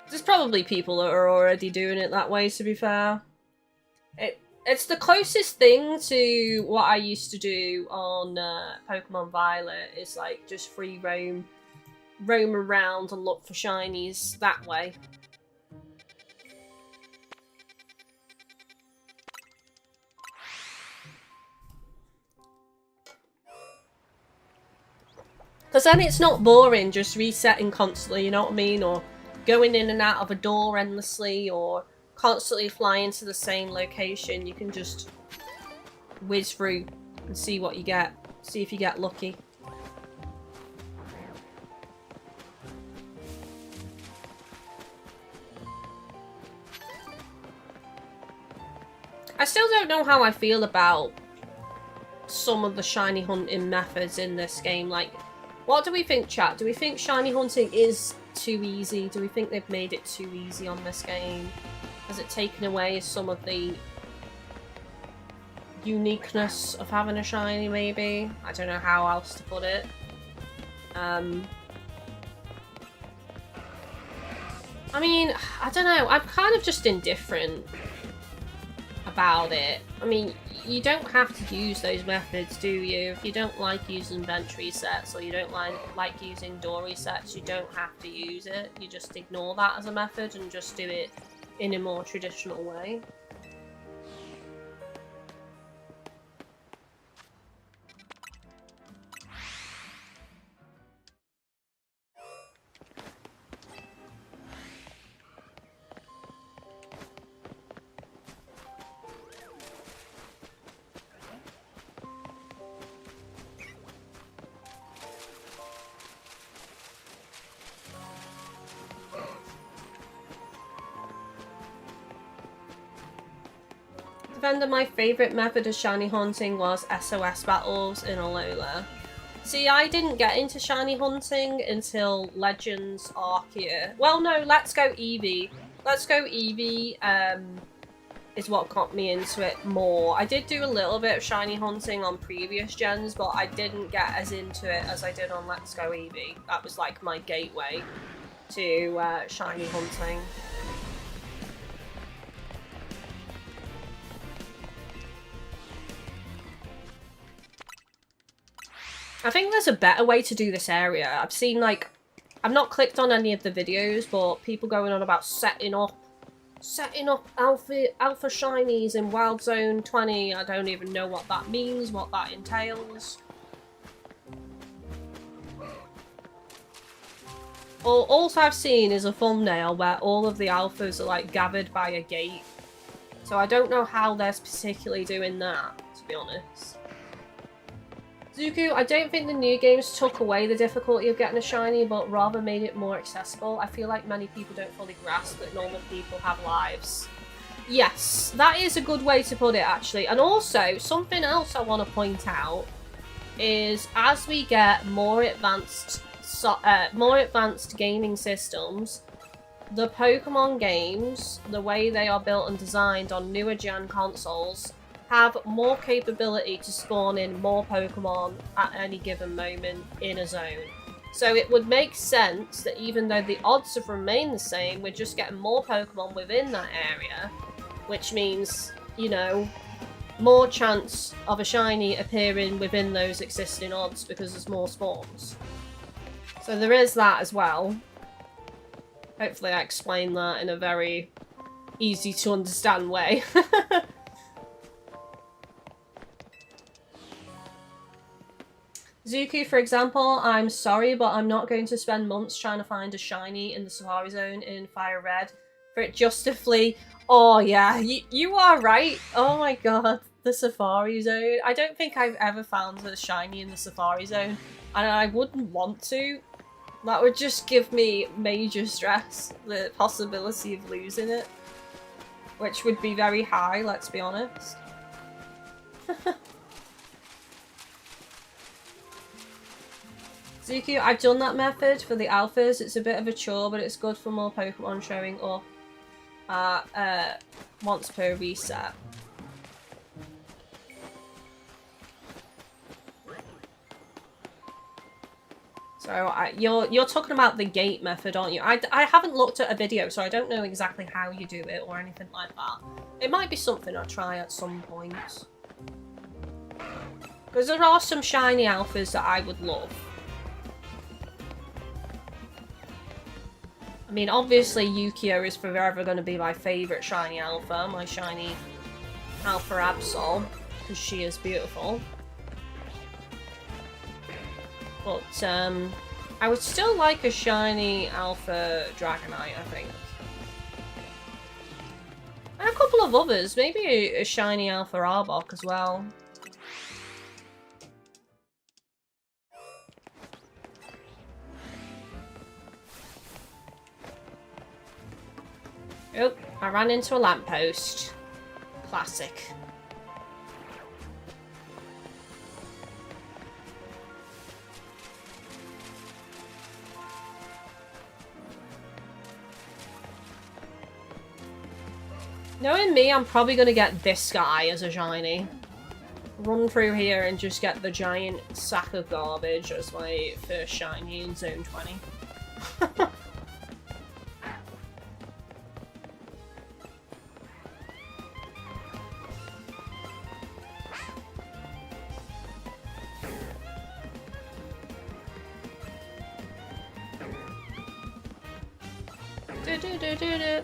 [SPEAKER 1] There's probably people that are already doing it that way, to be fair. It's the closest thing to what I used to do on Pokemon Violet, is like just free roam around and look for shinies that way. Because then it's not boring just resetting constantly, you know what I mean? Or going in and out of a door endlessly, or constantly flying to the same location. You can just whiz through and see what you get. See if you get lucky. still don't know how I feel about some of the shiny hunting methods in this game. Like, what do we think, chat? Do we think shiny hunting is too easy? Do we think they've made it too easy on this game? Has it taken away some of the uniqueness of having a shiny, maybe? I don't know how else to put it. I mean, I don't know. I'm kind of just indifferent about it. I mean, you don't have to use those methods, do you? If you don't like using bench resets or you don't like using door resets, you don't have to use it. You just ignore that as a method and just do it in a more traditional way. Defender, my favourite method of shiny hunting was SOS battles in Alola. See, I didn't get into shiny hunting until Legends Arceus. Well, no, Let's Go Eevee. Let's Go Eevee is what got me into it more. I did do a little bit of shiny hunting on previous gens, but I didn't get as into it as I did on Let's Go Eevee. That was like my gateway to shiny hunting. I think there's a better way to do this area. I've seen, like, I've not clicked on any of the videos, but people going on about setting up alpha shinies in Wild Zone 20. I don't even know what that means, what that entails. All I've seen is a thumbnail where all of the alphas are, like, gathered by a gate. So I don't know how they're particularly doing that, to be honest. Zuku, I don't think the new games took away the difficulty of getting a shiny, but rather made it more accessible. I feel like many people don't fully grasp that normal people have lives. Yes, that is a good way to put it, actually. And also, something else I want to point out is as we get more advanced gaming systems, the Pokemon games, the way they are built and designed on newer gen consoles, have more capability to spawn in more Pokemon at any given moment in a zone. So it would make sense that even though the odds have remained the same, we're just getting more Pokemon within that area, which means, you know, more chance of a shiny appearing within those existing odds because there's more spawns. So there is that as well. Hopefully I explained that in a very easy to understand way. Zuku, for example, I'm sorry, but I'm not going to spend months trying to find a shiny in the Safari Zone in Fire Red for it just to flee. Oh yeah, you are right. Oh my god, the Safari Zone. I don't think I've ever found a shiny in the Safari Zone, and I wouldn't want to. That would just give me major stress, the possibility of losing it, which would be very high, let's be honest. Zuki, I've done that method for the alphas. It's a bit of a chore, but it's good for more Pokemon showing up once per reset. So you're talking about the gate method, aren't you? I haven't looked at a video, so I don't know exactly how you do it or anything like that. It might be something I'll try at some point. Because there are some shiny alphas that I would love. I mean, obviously Yukia is forever going to be my favourite shiny alpha, my shiny Alpha Absol, because she is beautiful. But, I would still like a shiny Alpha Dragonite, I think. And a couple of others, maybe a shiny Alpha Arbok as well. Oh, I ran into a lamppost. Classic. Knowing me, I'm probably going to get this guy as a shiny. Run through here and just get the giant sack of garbage as my first shiny in Zone 20. Do-do-do-do-do.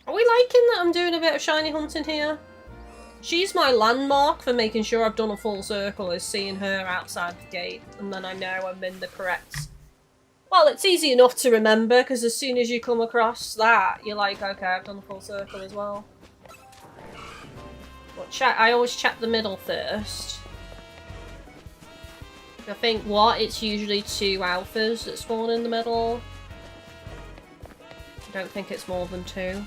[SPEAKER 1] Are we liking that I'm doing a bit of shiny hunting here? She's my landmark for making sure I've done a full circle, is seeing her outside the gate, and then I know I'm in the correct... Well, it's easy enough to remember, because as soon as you come across that, you're like, okay, I've done a full circle as well. But I always check the middle first. I think, it's usually 2 alphas that spawn in the middle. I don't think it's more than 2.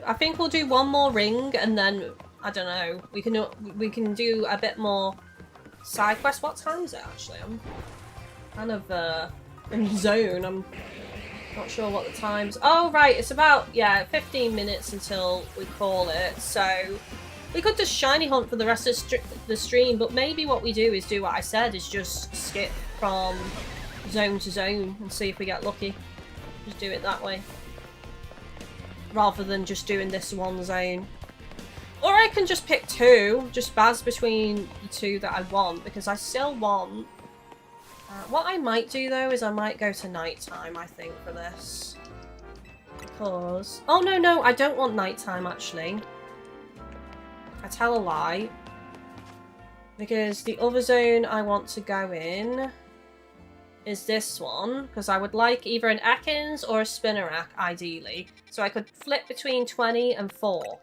[SPEAKER 1] I think we'll do one more ring and then I don't know. We can do a bit more side quest. What time is it actually? I'm kind of in zone. I'm not sure what the time's. Oh right, it's about 15 minutes until we call it. So we could just shiny hunt for the rest of the stream. But maybe what we do is do what I said: is just skip from zone to zone and see if we get lucky. Just do it that way, rather than just doing this one zone. Or I can just pick 2, just baz between the 2 that I want, because I still want... what I might do though is I might go to nighttime, I think, for this. Because... Oh no, I don't want nighttime actually. I tell a lie. Because the other zone I want to go in is this one, because I would like either an Ekans or a Spinnerack, ideally. So I could flip between 20 and 4.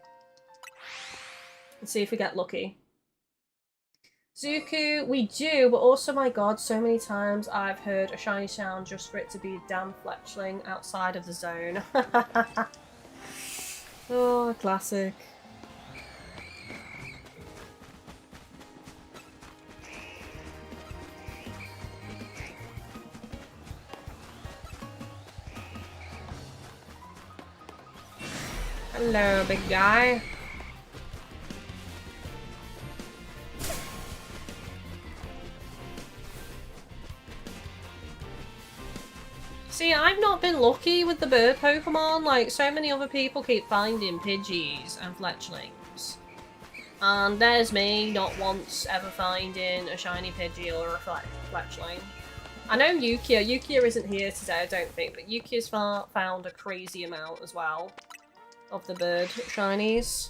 [SPEAKER 1] And see if we get lucky. Zuku, we do, but also, my god, so many times I've heard a shiny sound just for it to be a damn fletchling outside of the zone. Oh, classic. Hello, big guy. See, I've not been lucky with the bird Pokemon. Like, so many other people keep finding Pidgeys and Fletchlings. And there's me, not once ever finding a shiny Pidgey or a Fletchling. I know Yukia isn't here today, I don't think, but Yukia's found a crazy amount as well of the bird shinies.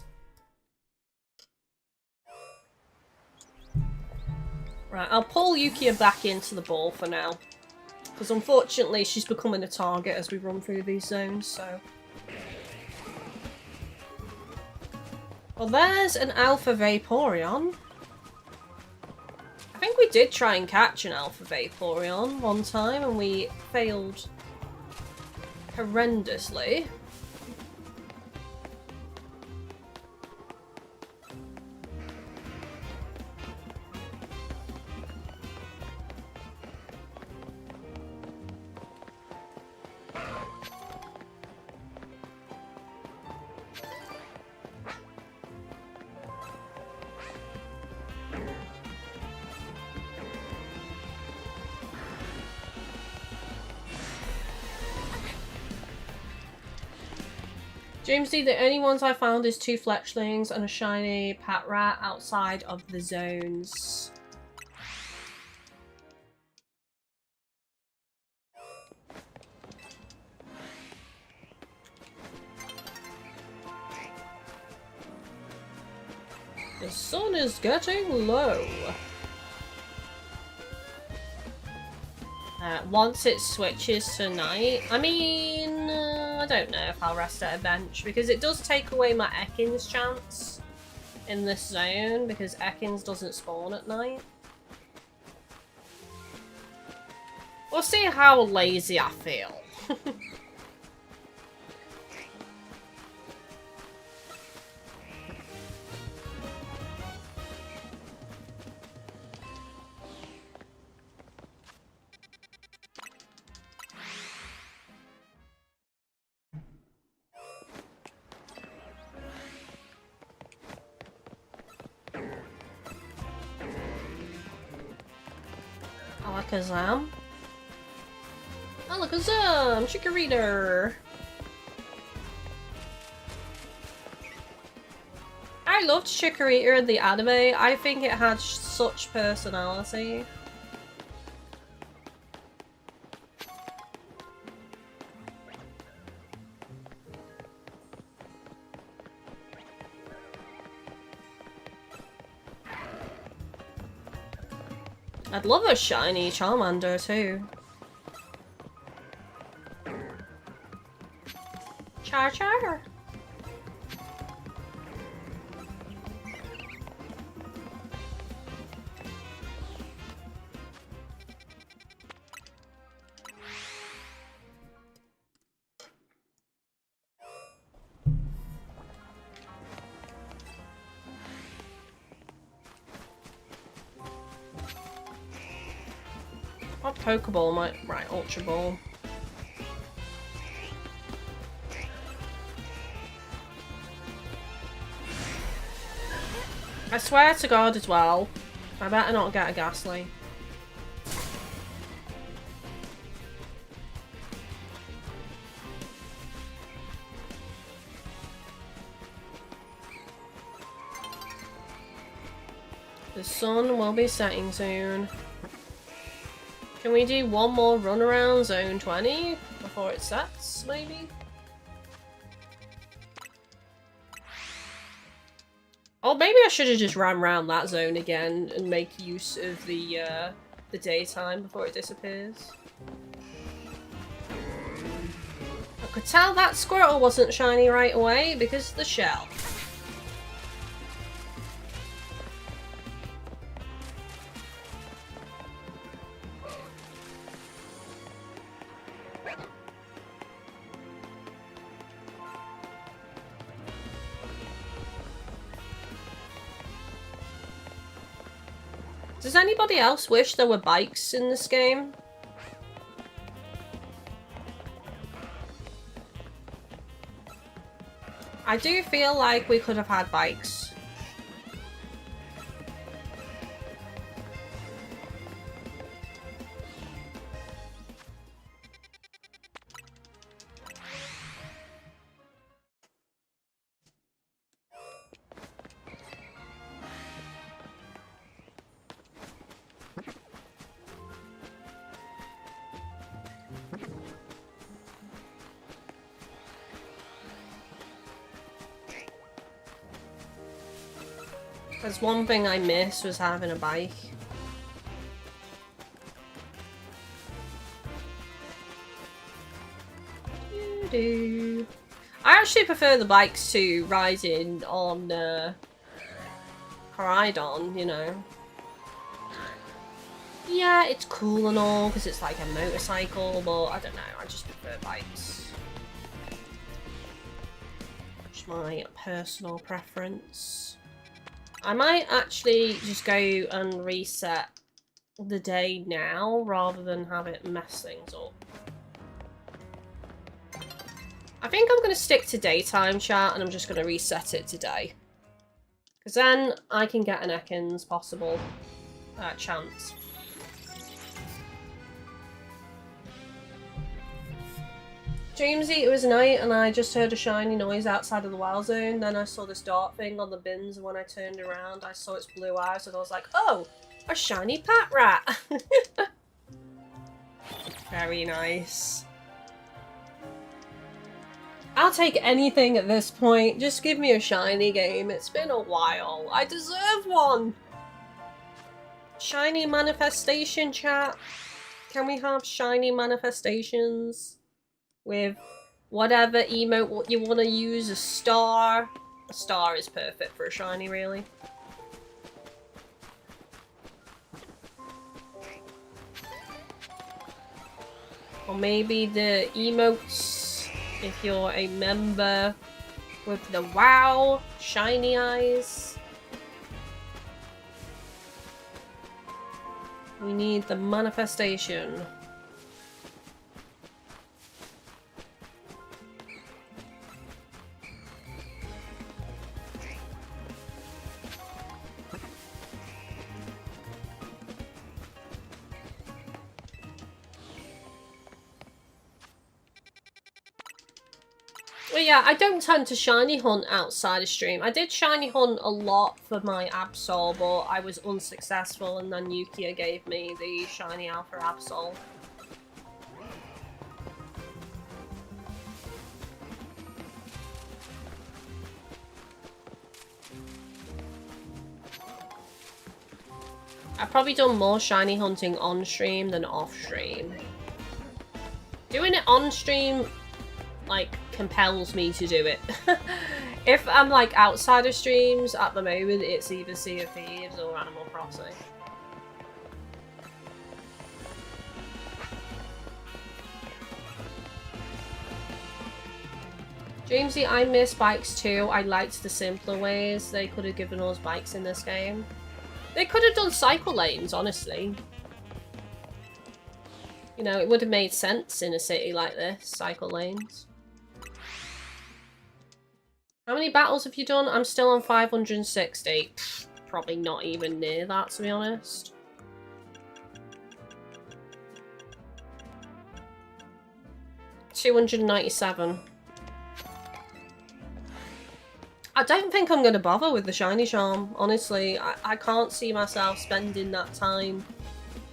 [SPEAKER 1] Right, I'll pull Yukia back into the ball for now. Because unfortunately she's becoming a target as we run through these zones, so... Well, there's an Alpha Vaporeon. I think we did try and catch an Alpha Vaporeon one time and we failed horrendously. Jamesy, the only ones I found is 2 Fletchlings and a shiny Patrat outside of the zones. The sun is getting low. Once it switches to night, I mean, I don't know if I'll rest at a bench because it does take away my Ekans chance in this zone because Ekans doesn't spawn at night. We'll see how lazy I feel. Alakazam. Alakazam! Chikorita! I loved Chikorita in the anime. I think it had such personality. I'd love a shiny Charmander too. Char. What Pokeball might... Right, Ultra Ball. I swear to God as well, I better not get a Ghastly. The sun will be setting soon. Can we do one more run around zone 20 before it sets, maybe? Oh, maybe I should have just ran around that zone again and make use of the daytime before it disappears. I could tell that Squirtle wasn't shiny right away because of the shell. Does anybody else wish there were bikes in this game? I do feel like we could have had bikes. There's one thing I miss was having a bike. I actually prefer the bikes to riding on Horizon, you know. Yeah, it's cool and all because it's like a motorcycle, but I don't know, I just prefer bikes. Just my personal preference. I might actually just go and reset the day now rather than have it mess things up. I think I'm going to stick to daytime chat and I'm just going to reset it today. Because then I can get an Ekans possible chance. Jamesy, it was night and I just heard a shiny noise outside of the wild zone. Then I saw this dark thing on the bins and when I turned around I saw its blue eyes and I was like, oh, a shiny pat rat. Very nice. I'll take anything at this point. Just give me a shiny game. It's been a while. I deserve one. Shiny manifestation, chat. Can we have shiny manifestations with whatever emote you want to use? A star. A star is perfect for a shiny, really. Or maybe the emotes, if you're a member with the WoW shiny eyes. We need the manifestation. Well, yeah, I don't tend to shiny hunt outside of stream. I did shiny hunt a lot for my Absol, but I was unsuccessful, and then Yukia gave me the shiny Alpha Absol. I've probably done more shiny hunting on stream than off stream. Doing it on stream, like, compels me to do it. If I'm like outside of streams at the moment, it's either Sea of Thieves or Animal Crossing. Jamesy, I miss bikes too. I liked the simpler ways they could have given us bikes in this game. They could have done cycle lanes, honestly. You know, it would have made sense in a city like this, cycle lanes. How many battles have you done? I'm still on 560. Pfft, probably not even near that, to be honest. $297. I don't think I'm going to bother with the shiny charm, honestly. I can't see myself spending that time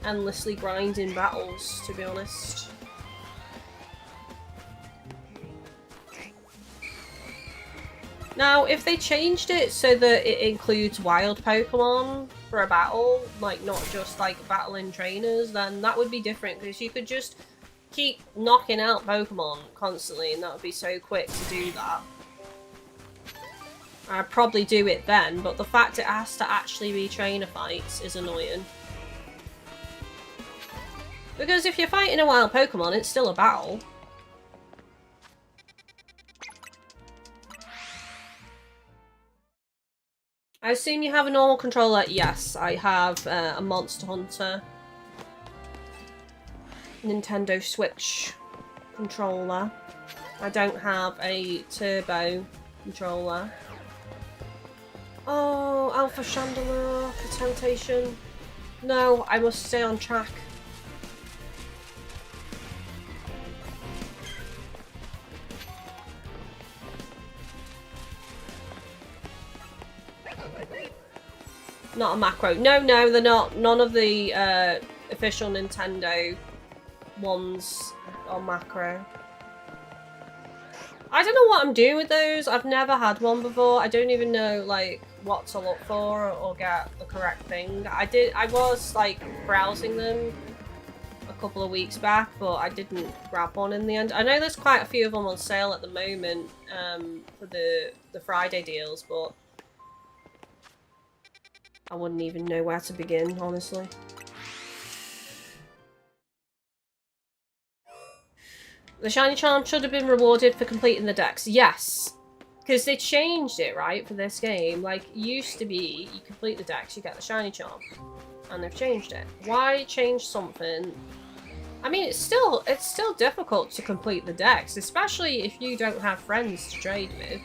[SPEAKER 1] endlessly grinding battles, to be honest. Now, if they changed it so that it includes wild Pokemon for a battle, like not just like battling trainers, then that would be different, because you could just keep knocking out Pokemon constantly and that would be so quick to do that. I'd probably do it then, but the fact it has to actually be trainer fights is annoying. Because if you're fighting a wild Pokemon, it's still a battle. I assume you have a normal controller? Yes, I have a Monster Hunter Nintendo Switch controller. I don't have a Turbo controller. Oh, Alpha Chandelier for Temptation. No, I must stay on track. Not a macro. No, no, they're not. None of the official Nintendo ones are macro. I don't know what I'm doing with those. I've never had one before. I don't even know like what to look for or get the correct thing. I was like browsing them a couple of weeks back, but I didn't grab one in the end. I know there's quite a few of them on sale at the moment for the Friday deals, but I wouldn't even know where to begin, honestly. The shiny charm should have been rewarded for completing the decks. Yes. Because they changed it, right, for this game. Like, it used to be, you complete the decks, you get the shiny charm. And they've changed it. Why change something? I mean, it's still difficult to complete the decks, especially if you don't have friends to trade with.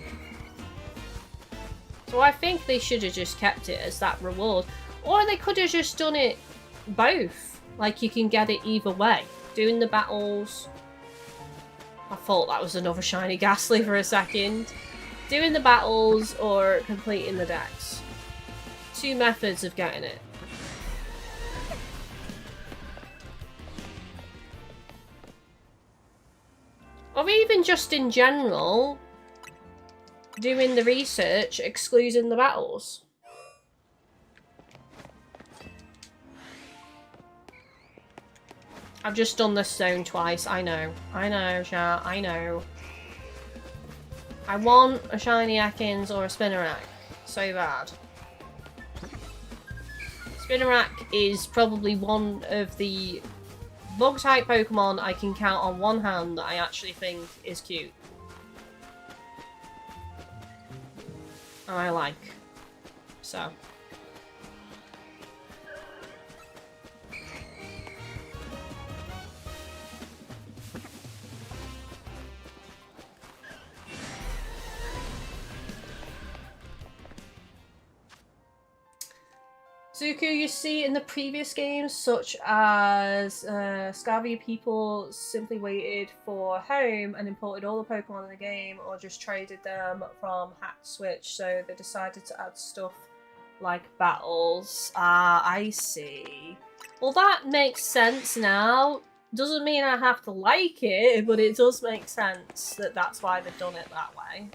[SPEAKER 1] So I think they should have just kept it as that reward. Or they could have just done it both. Like, you can get it either way. Doing the battles. I thought that was another shiny Ghastly for a second. Doing the battles or completing the decks. Two methods of getting it. or even just in general, doing the research, excluding the battles. I've just done this zone twice. I know, chat. I know. I want a shiny Ekans or a Spinarak so bad. Spinarak is probably one of the bug type Pokemon I can count on one hand that I actually think is cute. And I like. So. Zuko, you see in the previous games, such as Scavia, people simply waited for home and imported all the Pokemon in the game, or just traded them from Hack Switch, so they decided to add stuff like battles. Ah, I see. Well, that makes sense now. Doesn't mean I have to like it, but it does make sense that that's why they've done it that way.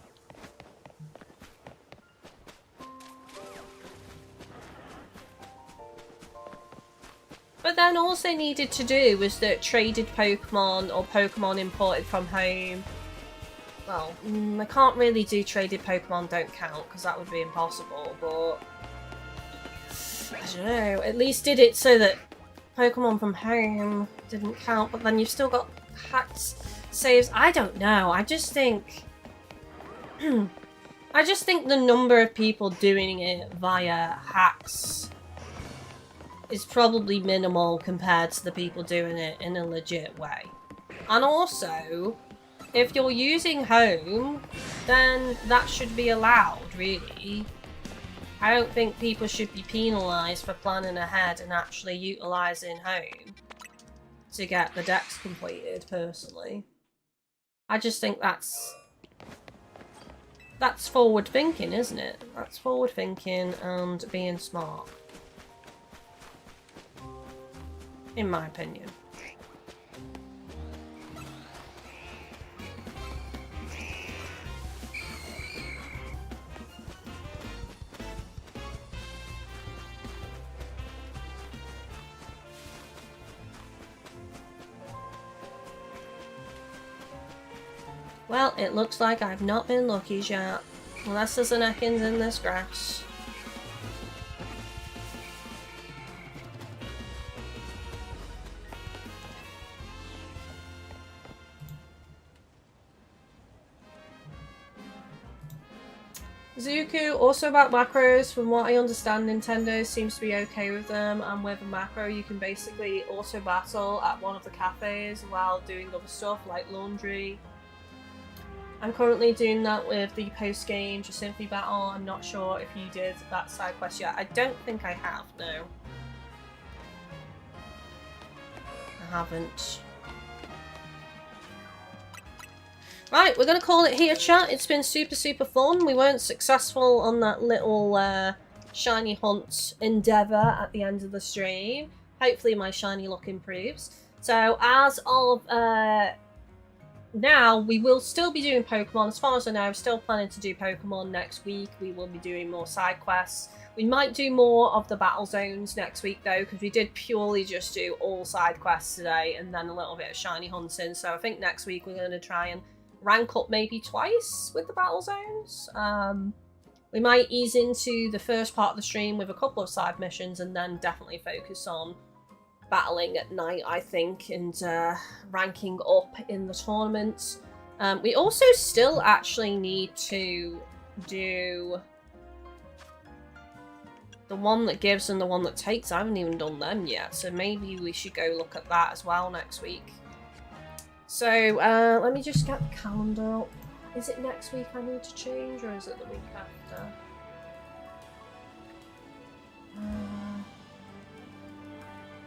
[SPEAKER 1] But then all they needed to do was that traded Pokemon or Pokemon imported from home. Well, I can't really do traded Pokemon don't count because that would be impossible, but I don't know, at least did it so that Pokemon from home didn't count, but then you've still got hacked saves. I don't know, I just think the number of people doing it via hacks is probably minimal compared to the people doing it in a legit way. And also, if you're using home, then that should be allowed, really. I don't think people should be penalised for planning ahead and actually utilising home to get the decks completed, personally. I just think that's forward thinking, isn't it? That's forward thinking and being smart. In my opinion. Well, it looks like I've not been lucky yet. Unless there's an Ekans in this grass. Zuku, also about macros, from what I understand, Nintendo seems to be okay with them, and with a macro you can basically auto battle at one of the cafes while doing other stuff like laundry. I'm currently doing that with the post-game Jacinthi battle. I'm not sure if you did that side quest yet. I don't think I have, no. I haven't. Right, we're going to call it here, chat. It's been super fun. We weren't successful on that little shiny hunt endeavour at the end of the stream. Hopefully my shiny luck improves. So as of now, we will still be doing Pokemon. As far as I know, I'm still planning to do Pokemon next week. We will be doing more side quests. We might do more of the battle zones next week though, because we did purely just do all side quests today and then a little bit of shiny hunting. So I think next week we're going to try and rank up maybe twice with the battle zones. We might ease into the first part of the stream with a couple of side missions and then definitely focus on battling at night, I think, and ranking up in the tournaments. We also still actually need to do the one that gives and the one that takes. I haven't even done them yet, so maybe we should go look at that as well next week. So, let me just get the calendar up. Is it next week I need to change, or is it the week after?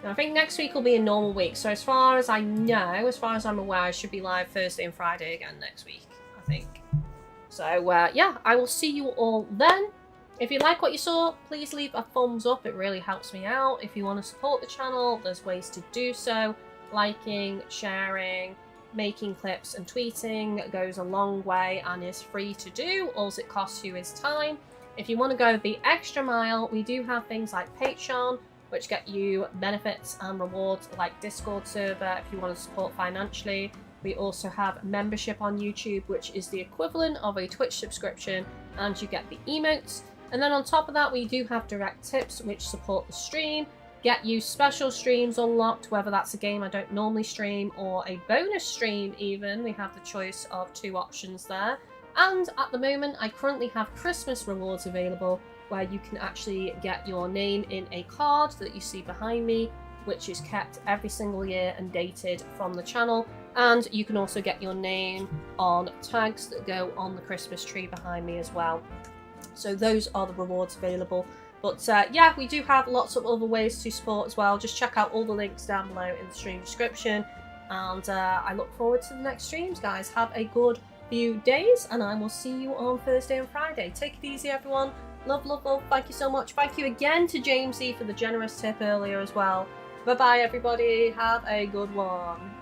[SPEAKER 1] No, I think next week will be a normal week. So as far as I know, as far as I'm aware, I should be live Thursday and Friday again next week, I think. So, yeah, I will see you all then. If you like what you saw, please leave a thumbs up. It really helps me out. If you want to support the channel, there's ways to do so. Liking, sharing, making clips and tweeting goes a long way and is free to do. All it costs you is time. If you want to go the extra mile, we do have things like Patreon, which get you benefits and rewards like Discord server if you want to support financially. We also have membership on YouTube, which is the equivalent of a Twitch subscription, and you get the emotes. And then on top of that, we do have direct tips, which support the stream, get you special streams unlocked, whether that's a game I don't normally stream or a bonus stream even. We have the choice of 2 options there. And at the moment, I currently have Christmas rewards available, where you can actually get your name in a card that you see behind me, which is kept every single year and dated from the channel. And you can also get your name on tags that go on the Christmas tree behind me as well. So those are the rewards available. But yeah, we do have lots of other ways to support as well. Just check out all the links down below in the stream description. And I look forward to the next streams, guys. Have a good few days, and I will see you on Thursday and Friday. Take it easy, everyone. Love, love, love. Thank you so much. Thank you again to Jamesy for the generous tip earlier as well. Bye-bye, everybody. Have a good one.